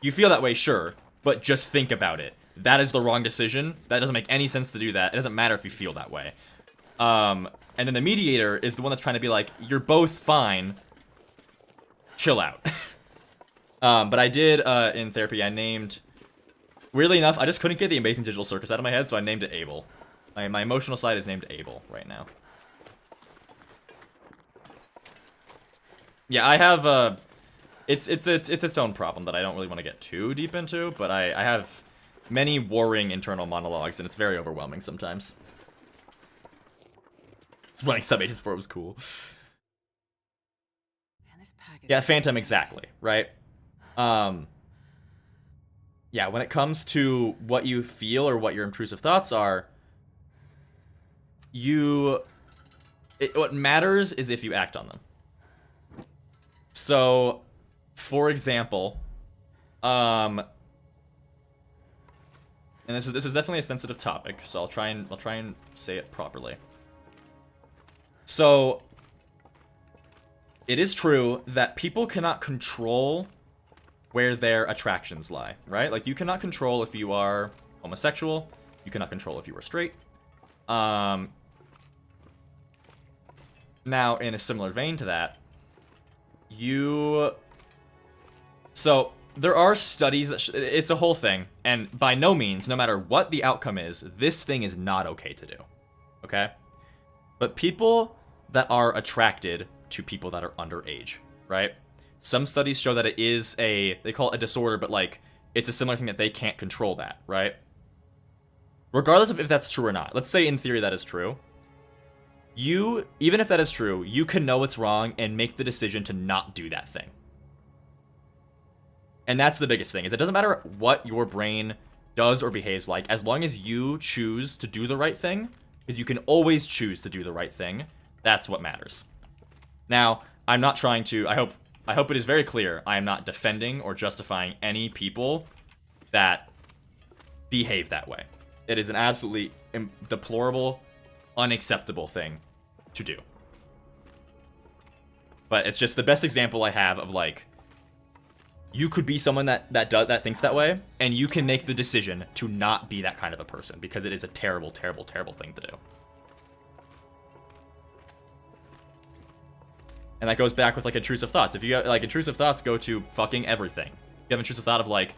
you feel that way, sure, but just think about it. That is the wrong decision. That doesn't make any sense to do that. It doesn't matter if you feel that way. And then the mediator is the one that's trying to be like, you're both fine. Chill out. But I did, in therapy, I named... Weirdly enough, I just couldn't get the Amazing Digital Circus out of my head, so I named it Abel. My emotional side is named Abel right now. Yeah, I have, it's its own problem that I don't really want to get too deep into, but I have many warring internal monologues, and it's very overwhelming sometimes. Running sub-agents before it was cool. Man, this pack is Yeah, Phantom, exactly, right? Yeah, when it comes to what you feel or what your intrusive thoughts are, what matters is if you act on them. So, for example, and this is definitely a sensitive topic, so I'll try and say it properly. So, it is true that people cannot control where their attractions lie, right? Like, you cannot control if you are homosexual, you cannot control if you are straight. Now, in a similar vein to that, so there are studies that it's a whole thing, and by no means, no matter what the outcome is, this thing is not okay to do, okay? But people that are attracted to people that are underage, right? Some studies show that it is they call it a disorder, but like, it's a similar thing that they can't control that, right? Regardless of if that's true or not, let's say in theory that is true, even if that is true, you can know it's wrong and make the decision to not do that thing. And that's the biggest thing, is it doesn't matter what your brain does or behaves like, as long as you choose to do the right thing, because you can always choose to do the right thing, that's what matters. Now, I'm not trying to, I hope it is very clear, I am not defending or justifying any people that behave that way. It is an absolutely deplorable, unacceptable thing to do. But it's just the best example I have of, like, you could be someone that thinks that way, and you can make the decision to not be that kind of a person, because it is a terrible, terrible, terrible thing to do. And that goes back with, like, intrusive thoughts. If you have, like, intrusive thoughts go to fucking everything. You have intrusive thought of, like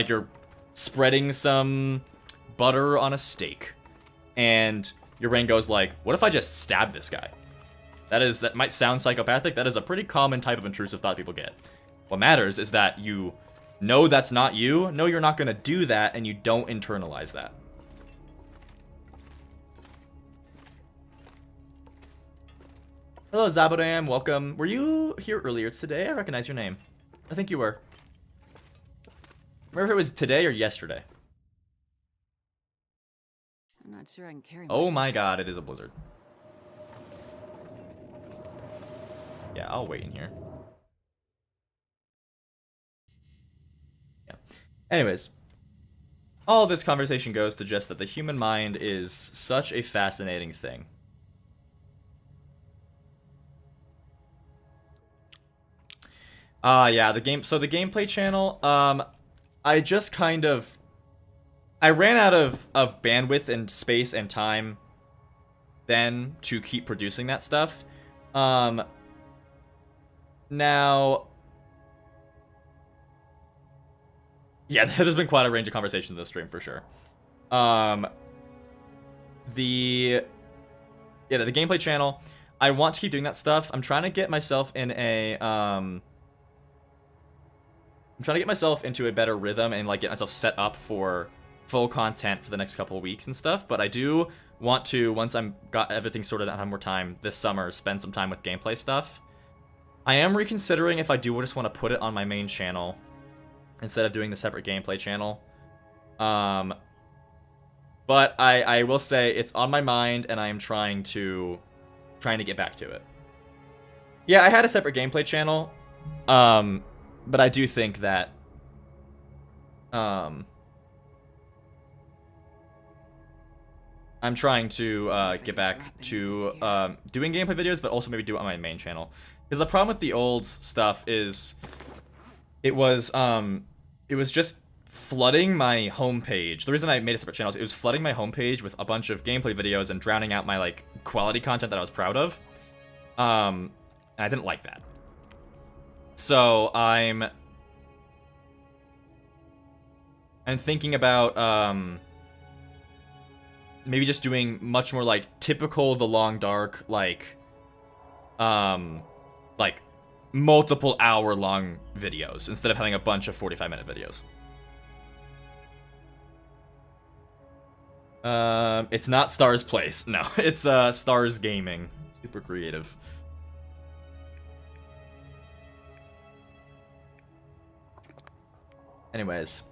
you're spreading some butter on a steak, and your brain goes like, what if I just stab this guy? That might sound psychopathic. That is a pretty common type of intrusive thought people get. What matters is that you know that's not you, know you're not going to do that, and you don't internalize that. Hello, Zabodam, welcome. Were you here earlier today? I recognize your name. I think you were. Remember if it was today or yesterday? I'm not sure I can carry Oh much my god, it is a blizzard. Yeah, I'll wait in here. Yeah. Anyways, all this conversation goes to just that the human mind is such a fascinating thing. Yeah, the gameplay channel, I just kind of... I ran out of bandwidth and space and time then to keep producing that stuff. Now... Yeah, there's been quite a range of conversations in this stream, for sure. The gameplay channel, I want to keep doing that stuff. I'm trying to get myself in a, I'm trying to get myself into a better rhythm and, like, get myself set up for full content for the next couple of weeks and stuff, but I do want to, once I'm got everything sorted out, have more time this summer, spend some time with gameplay stuff. I am reconsidering if I do just want to put it on my main channel instead of doing the separate gameplay channel. But I will say it's on my mind, and I am trying to get back to it. Yeah, I had a separate gameplay channel, but I do think that I'm trying to get back to doing gameplay videos, but also maybe do it on my main channel. Because the problem with the old stuff is it was just flooding my homepage. The reason I made a separate channel is it was flooding my homepage with a bunch of gameplay videos and drowning out my like quality content that I was proud of. And I didn't like that. So I'm thinking about maybe just doing much more like typical The Long Dark, like multiple hour long videos instead of having a bunch of 45-minute videos. It's not Stars Place. No, it's Stars Gaming. Super creative. Anyways,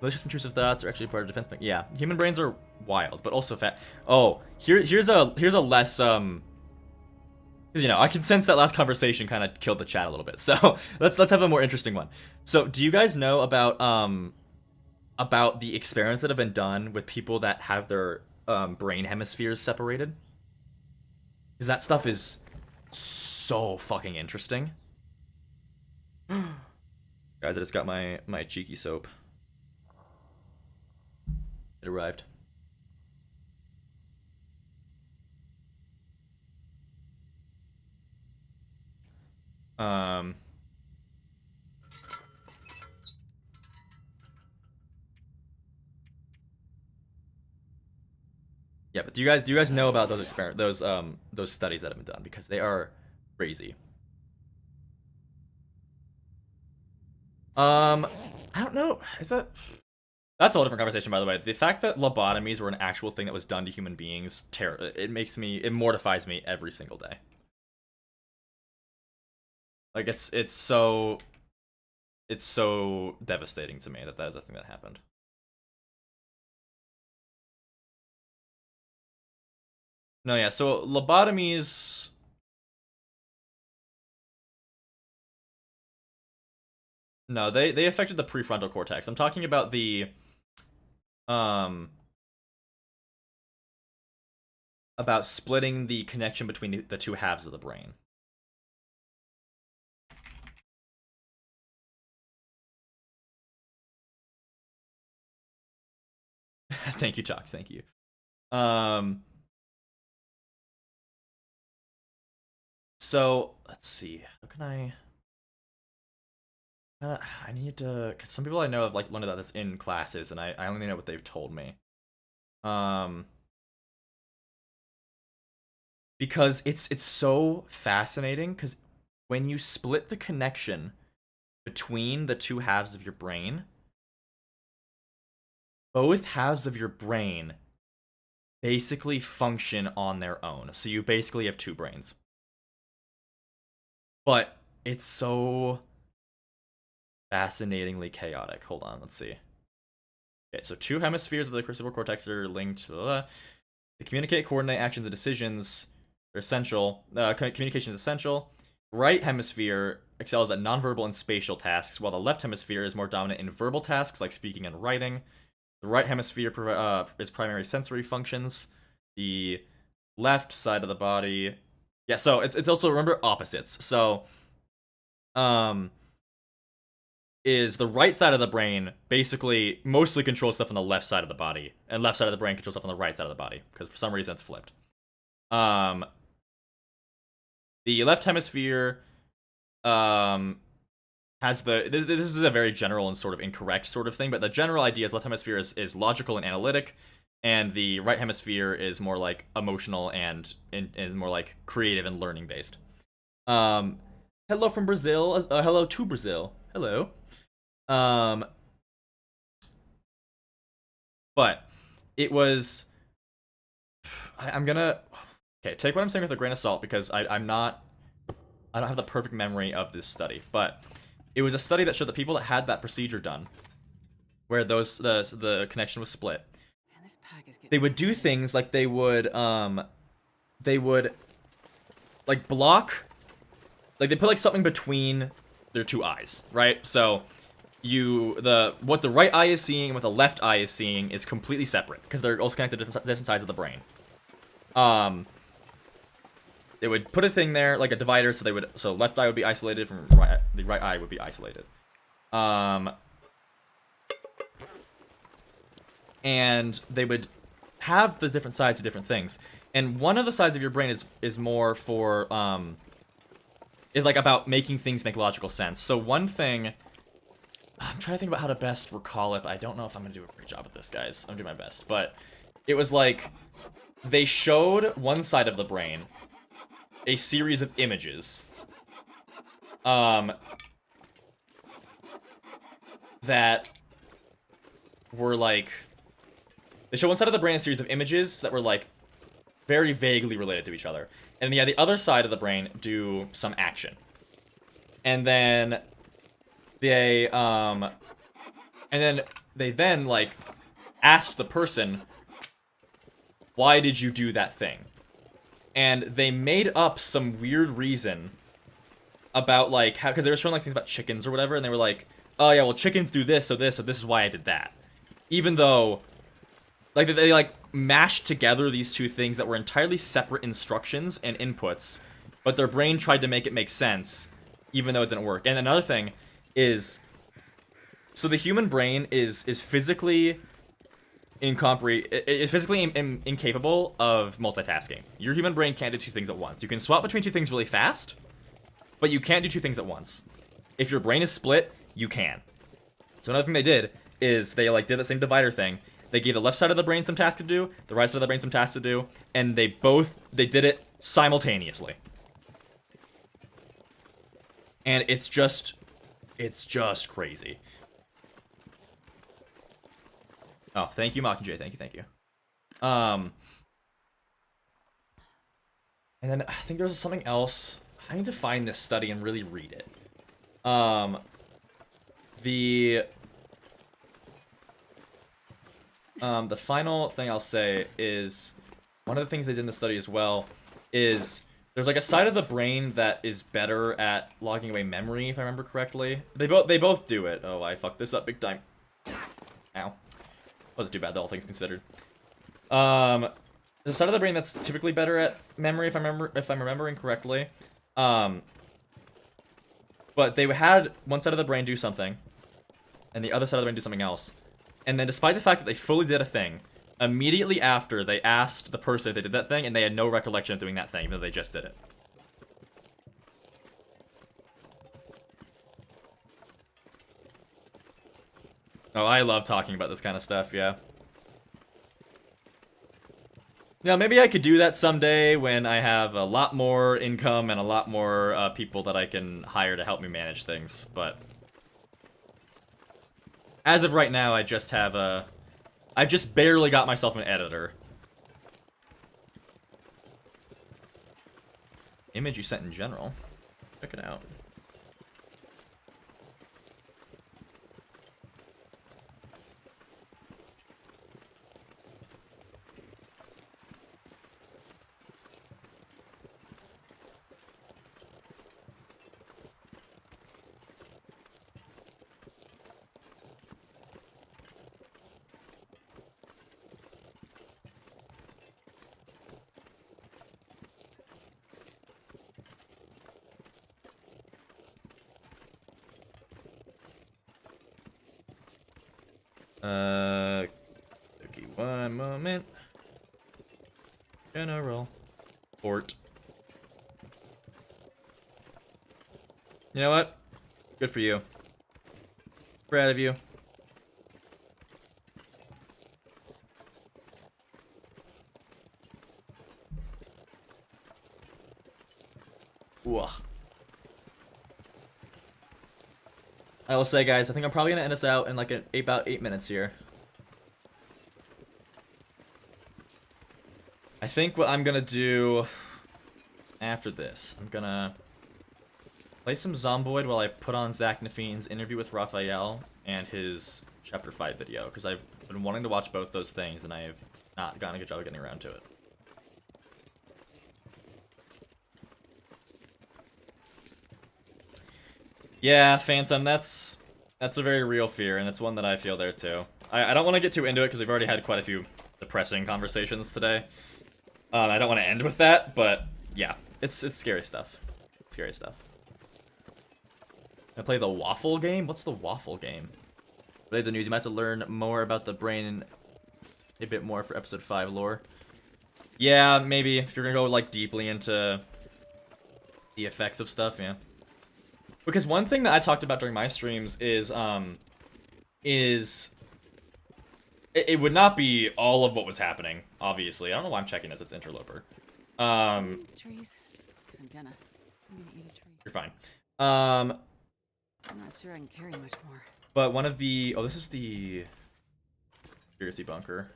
malicious intrusive thoughts are actually part of defense. Yeah, human brains are wild, but also fat. Oh, here's a less you know, I can sense that last conversation kind of killed the chat a little bit. So let's have a more interesting one. So do you guys know about the experiments that have been done with people that have their brain hemispheres separated? Because that stuff is so fucking interesting. Guys, I just got my cheeky soap. It arrived. Yeah, but do you guys know about those those studies that have been done, because they are crazy. I don't know. That's a whole different conversation, by the way. The fact that lobotomies were an actual thing that was done to human beings, it mortifies me every single day. Like it's so devastating to me that is a thing that happened. No, yeah, so lobotomies... No, they affected the prefrontal cortex. I'm talking about the... about splitting the connection between the two halves of the brain. Thank you, Chox, thank you. So, let's see. How can I need to... Because some people I know have like learned about this in classes, and I only know what they've told me. Because it's so fascinating, because when you split the connection between the two halves of your brain, both halves of your brain basically function on their own. So you basically have two brains. But it's so fascinatingly chaotic. Hold on, let's see. Okay, so two hemispheres of the occipital cortex are linked. To communicate, coordinate actions, and decisions are essential. Communication is essential. Right hemisphere excels at nonverbal and spatial tasks, while the left hemisphere is more dominant in verbal tasks like speaking and writing. The right hemisphere is primary sensory functions. The left side of the body... Yeah, so it's also, remember, opposites. So, is the right side of the brain basically mostly controls stuff on the left side of the body, and left side of the brain controls stuff on the right side of the body, because for some reason it's flipped. The left hemisphere has this is a very general and sort of incorrect sort of thing, but the general idea is left hemisphere is logical and analytic, and the right hemisphere is more like emotional and is more like creative and learning based. Hello from Brazil. Hello to Brazil. Hello. But it was. I'm gonna. Okay, take what I'm saying with a grain of salt because I'm not. I don't have the perfect memory of this study, but it was a study that showed that people that had that procedure done, where the connection was split, Man, this pack is getting they would do things like they would like block, like they put like something between their two eyes, right? So what the right eye is seeing and what the left eye is seeing is completely separate because they're also connected to different sides of the brain. They would put a thing there like a divider, so left eye would be isolated from the right eye would be isolated. And they would have the different sides of different things. And one of the sides of your brain is more for is like about making things make logical sense. So one thing, I'm trying to think about how to best recall it, but I don't know if I'm gonna do a great job at this, guys. I'm gonna do my best. But it was like they showed one side of the brain a series of images that were like, they show one side of the brain a series of images that were like very vaguely related to each other, and the other side of the brain do some action, and then they like asked the person, why did you do that thing? And they made up some weird reason about like how, because they were showing like things about chickens or whatever, and they were like, oh yeah, well chickens do this, so this is why I did that. Even though like they like mashed together these two things that were entirely separate instructions and inputs, but their brain tried to make it make sense, even though it didn't work. And another thing is, so the human brain is physically incapable of multitasking. Your human brain can't do two things at once. You can swap between two things really fast, but you can't do two things at once. If your brain is split, you can. So another thing they did is they like did the same divider thing. They gave the left side of the brain some task to do, the right side of the brain some task to do, and they did it simultaneously. And it's just crazy. Oh, thank you, Mockingjay. Thank you. And then I think there's something else. I need to find this study and really read it. The final thing I'll say is one of the things they did in the study as well is there's like a side of the brain that is better at logging away memory, if I remember correctly. They both do it. Oh, I fucked this up big time. Ow. Wasn't too bad, all things considered. There's a side of the brain that's typically better at memory, if I'm remembering correctly. But they had one side of the brain do something, and the other side of the brain do something else. And then despite the fact that they fully did a thing, immediately after they asked the person if they did that thing, and they had no recollection of doing that thing, even though they just did it. Oh, I love talking about this kind of stuff, yeah. Yeah, maybe I could do that someday when I have a lot more income and a lot more people that I can hire to help me manage things, but as of right now, I just have I just barely got myself an editor. Image you sent in general. Check it out. Okay, one moment. General. Port. You know what? Good for you. Proud of you. Ugh. I will say, guys, I think I'm probably gonna end us out in like about 8 minutes here. I think what I'm gonna do after this, I'm gonna play some Zomboid while I put on Zach Nafine's interview with Raphael and his Chapter 5 video, because I've been wanting to watch both those things, and I have not gotten a good job of getting around to it. Yeah, Phantom, that's a very real fear, and it's one that I feel there too. I don't want to get too into it, because we've already had quite a few depressing conversations today. I don't want to end with that, but yeah, it's scary stuff. Scary stuff. I play the waffle game? What's the waffle game? Related to the news, you might have to learn more about the brain a bit more for episode 5 lore. Yeah, maybe. If you're gonna go, like, deeply into the effects of stuff, yeah. Because one thing that I talked about during my streams is it would not be all of what was happening, obviously. I don't know why I'm checking this, it's Interloper. Trees? Because I'm gonna eat a tree. You're fine. I'm not sure I can carry much more. But one of the... Oh, this is the... conspiracy bunker.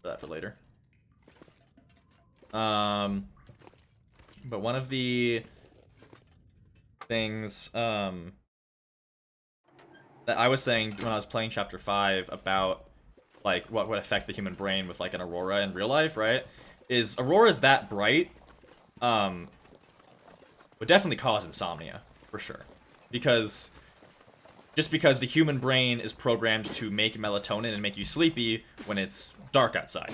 For that for later. But one of the... things, that I was saying when I was playing Chapter 5 about, like, what would affect the human brain with, like, an aurora in real life, right? Is auroras that bright, would definitely cause insomnia, for sure. Because... just because the human brain is programmed to make melatonin and make you sleepy when it's dark outside.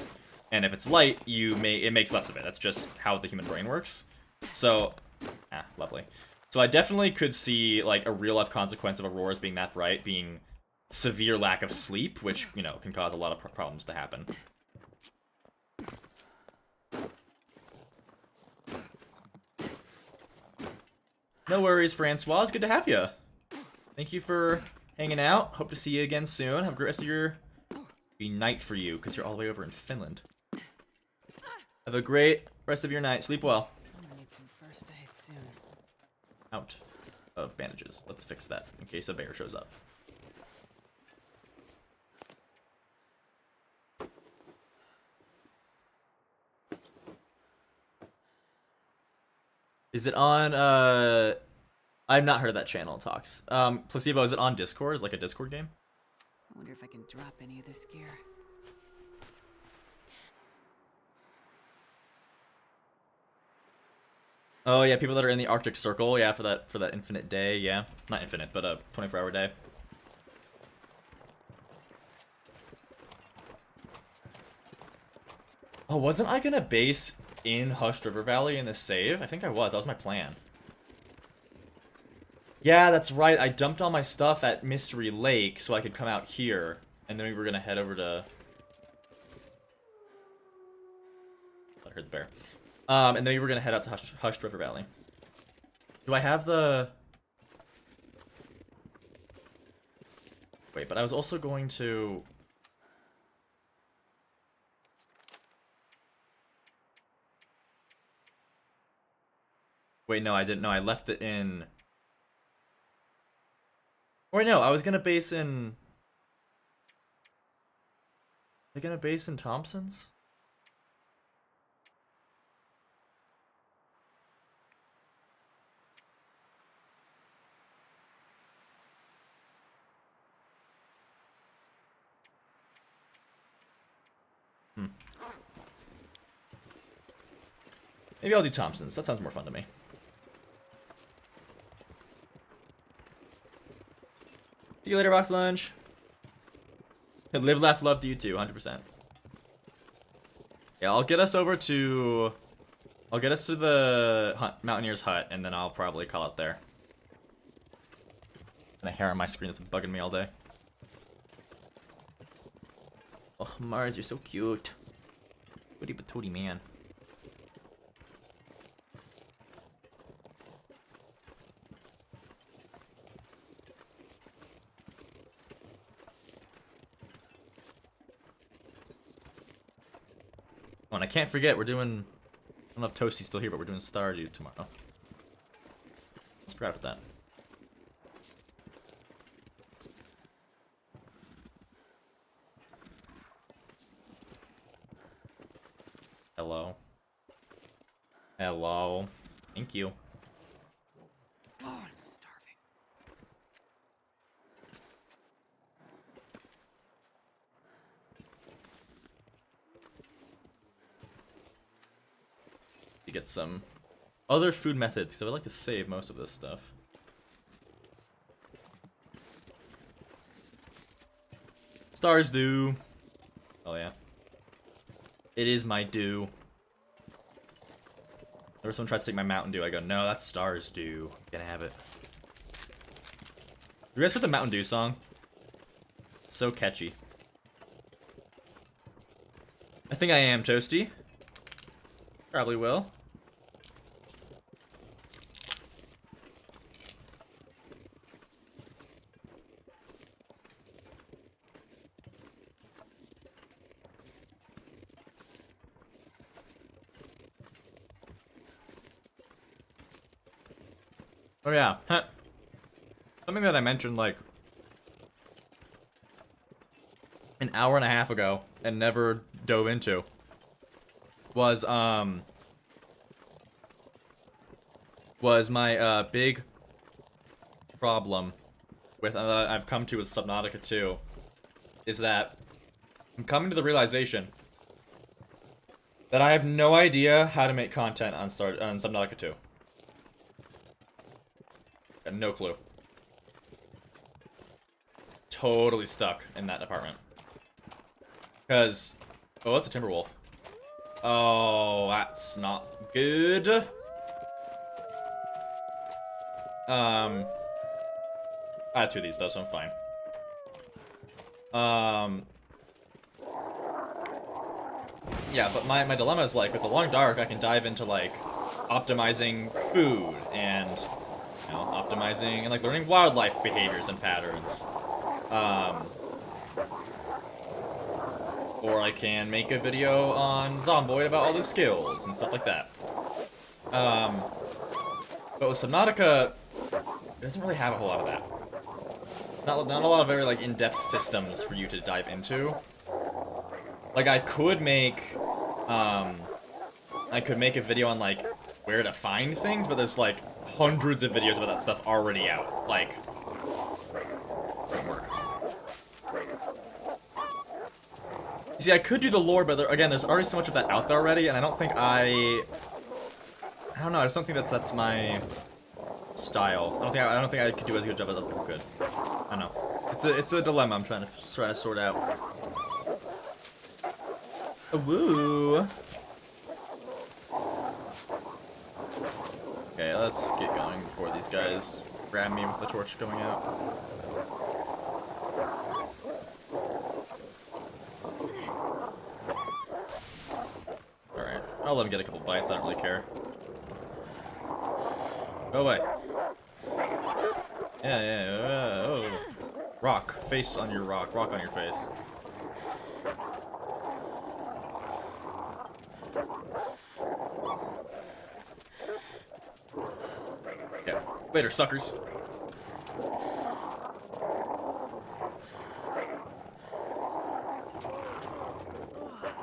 And if it's light, it makes less of it. That's just how the human brain works. So, lovely. So I definitely could see, like, a real-life consequence of auroras being that bright being severe lack of sleep, which, you know, can cause a lot of problems to happen. No worries, Francois. Good to have you. Thank you for hanging out. Hope to see you again soon. Have a great rest of your... be night for you, because you're all the way over in Finland. Have a great rest of your night. Sleep well. I'm gonna need some first aid soon. Out of bandages. Let's fix that in case a bear shows up. Is it on, I've not heard of that channel, Talks. Placebo, is it on Discord? Is it like a Discord game? I wonder if I can drop any of this gear. Oh yeah, people that are in the Arctic Circle, yeah, for that infinite day, yeah. Not infinite, but a 24-hour day. Oh, wasn't I gonna base in Hushed River Valley in this save? I think I was. That was my plan. Yeah, that's right. I dumped all my stuff at Mystery Lake so I could come out here. And then we were gonna head over to... I heard the bear. And then we were gonna head out to Hushed River Valley. Do I have the... Wait, but I was also going to... Wait, no, I didn't. No, I left it in... Wait, no, I was gonna base in... Was I gonna base in Thompson's? Maybe I'll do Thompson's. That sounds more fun to me. See you later, Box Lunch. Live, laugh, love to you too, 100%. Yeah, I'll get us over to... I'll get us to the Mountaineer's Hut, and then I'll probably call it there. And a hair on my screen that's bugging me all day. Oh, Mars, you're so cute. Booty patootie, man. Oh, and I can't forget, we're doing... I don't know if Toasty's still here, but we're doing Stardew tomorrow. Just forgot about that. Hello. Hello. Thank you. God, I'm starving. To get some other food methods, so I would like to save most of this stuff. Stars do. Oh yeah. It is my dew. Whenever someone tries to take my Mountain Dew, I go, no, that's Stars Dew. Gonna have it. You guys heard the Mountain Dew song? It's so catchy. I think I am Toasty. Probably will. Oh yeah, something that I mentioned like an hour and a half ago and never dove into was my big problem with I've come to with Subnautica 2 is that I'm coming to the realization that I have no idea how to make content on Subnautica 2. Got no clue. Totally stuck in that department. Because, oh, that's a Timberwolf. Oh, that's not good. I have two of these though, so I'm fine. Yeah, but my dilemma is like with the Long Dark, I can dive into like optimizing food and optimizing and like learning wildlife behaviors and patterns. Or I can make a video on Zomboid about all the skills and stuff like that. But with Subnautica, it doesn't really have a whole lot of that. Not a lot of very like in-depth systems for you to dive into. Like I could make a video on like where to find things, but there's like hundreds of videos about that stuff already out. Like, framework. You see, I could do the lore, but again, there's already so much of that out there already, and I don't think I don't know. I just don't think that's my style. I don't think I could do as good a job as other people could. I don't know. It's a dilemma I'm trying to sort out. Woo. Okay, let's get going before these guys grab me with the torch going out. Alright, I'll let him get a couple bites, I don't really care. Go away. Yeah, oh. Rock, face on your rock on your face. Yeah, later, suckers.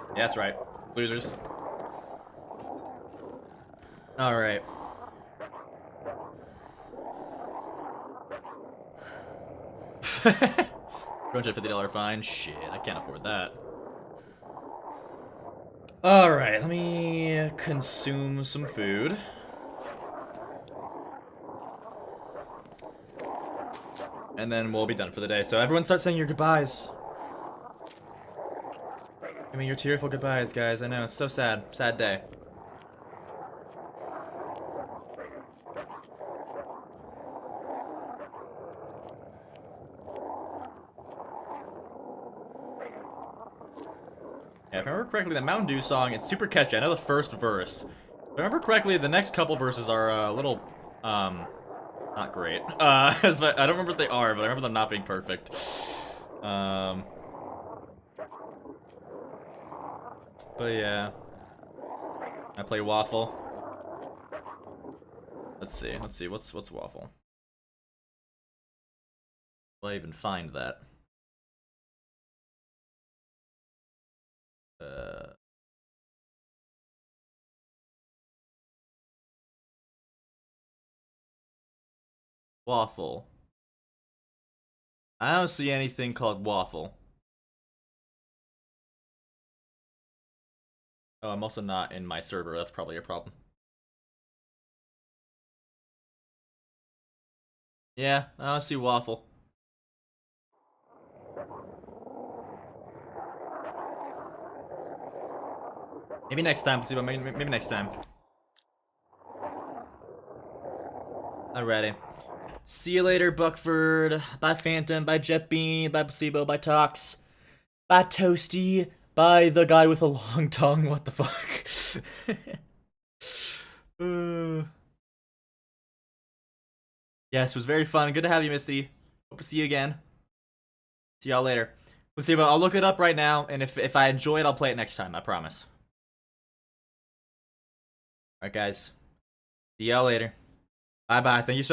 Yeah, that's right. Losers. Alright. $250 fine? Shit, I can't afford that. Alright, let me consume some food. And then we'll be done for the day. So everyone start saying your goodbyes. Give me your tearful goodbyes, guys. I know, it's so sad. Sad day. Yeah, if I remember correctly, the Mountain Dew song, it's super catchy. I know the first verse. If I remember correctly, the next couple verses are a little, not great. I don't remember what they are, but I remember them not being perfect. But yeah. I play Waffle. Let's see, what's Waffle? Will I even find that? Waffle. I don't see anything called waffle. Oh, I'm also not in my server. That's probably a problem. Yeah, I don't see waffle. Maybe next time, Placebo. Maybe next time. Alrighty. See you later, Buckford. Bye, Phantom. Bye, Jetbean. Bye, Placebo. Bye, Tox. Bye, Toasty. Bye, the guy with a long tongue. What the fuck? Yes, it was very fun. Good to have you, Misty. Hope to see you again. See y'all later. Placebo, I'll look it up right now, and if I enjoy it, I'll play it next time. I promise. Alright, guys. See y'all later. Bye-bye. Thank you so much.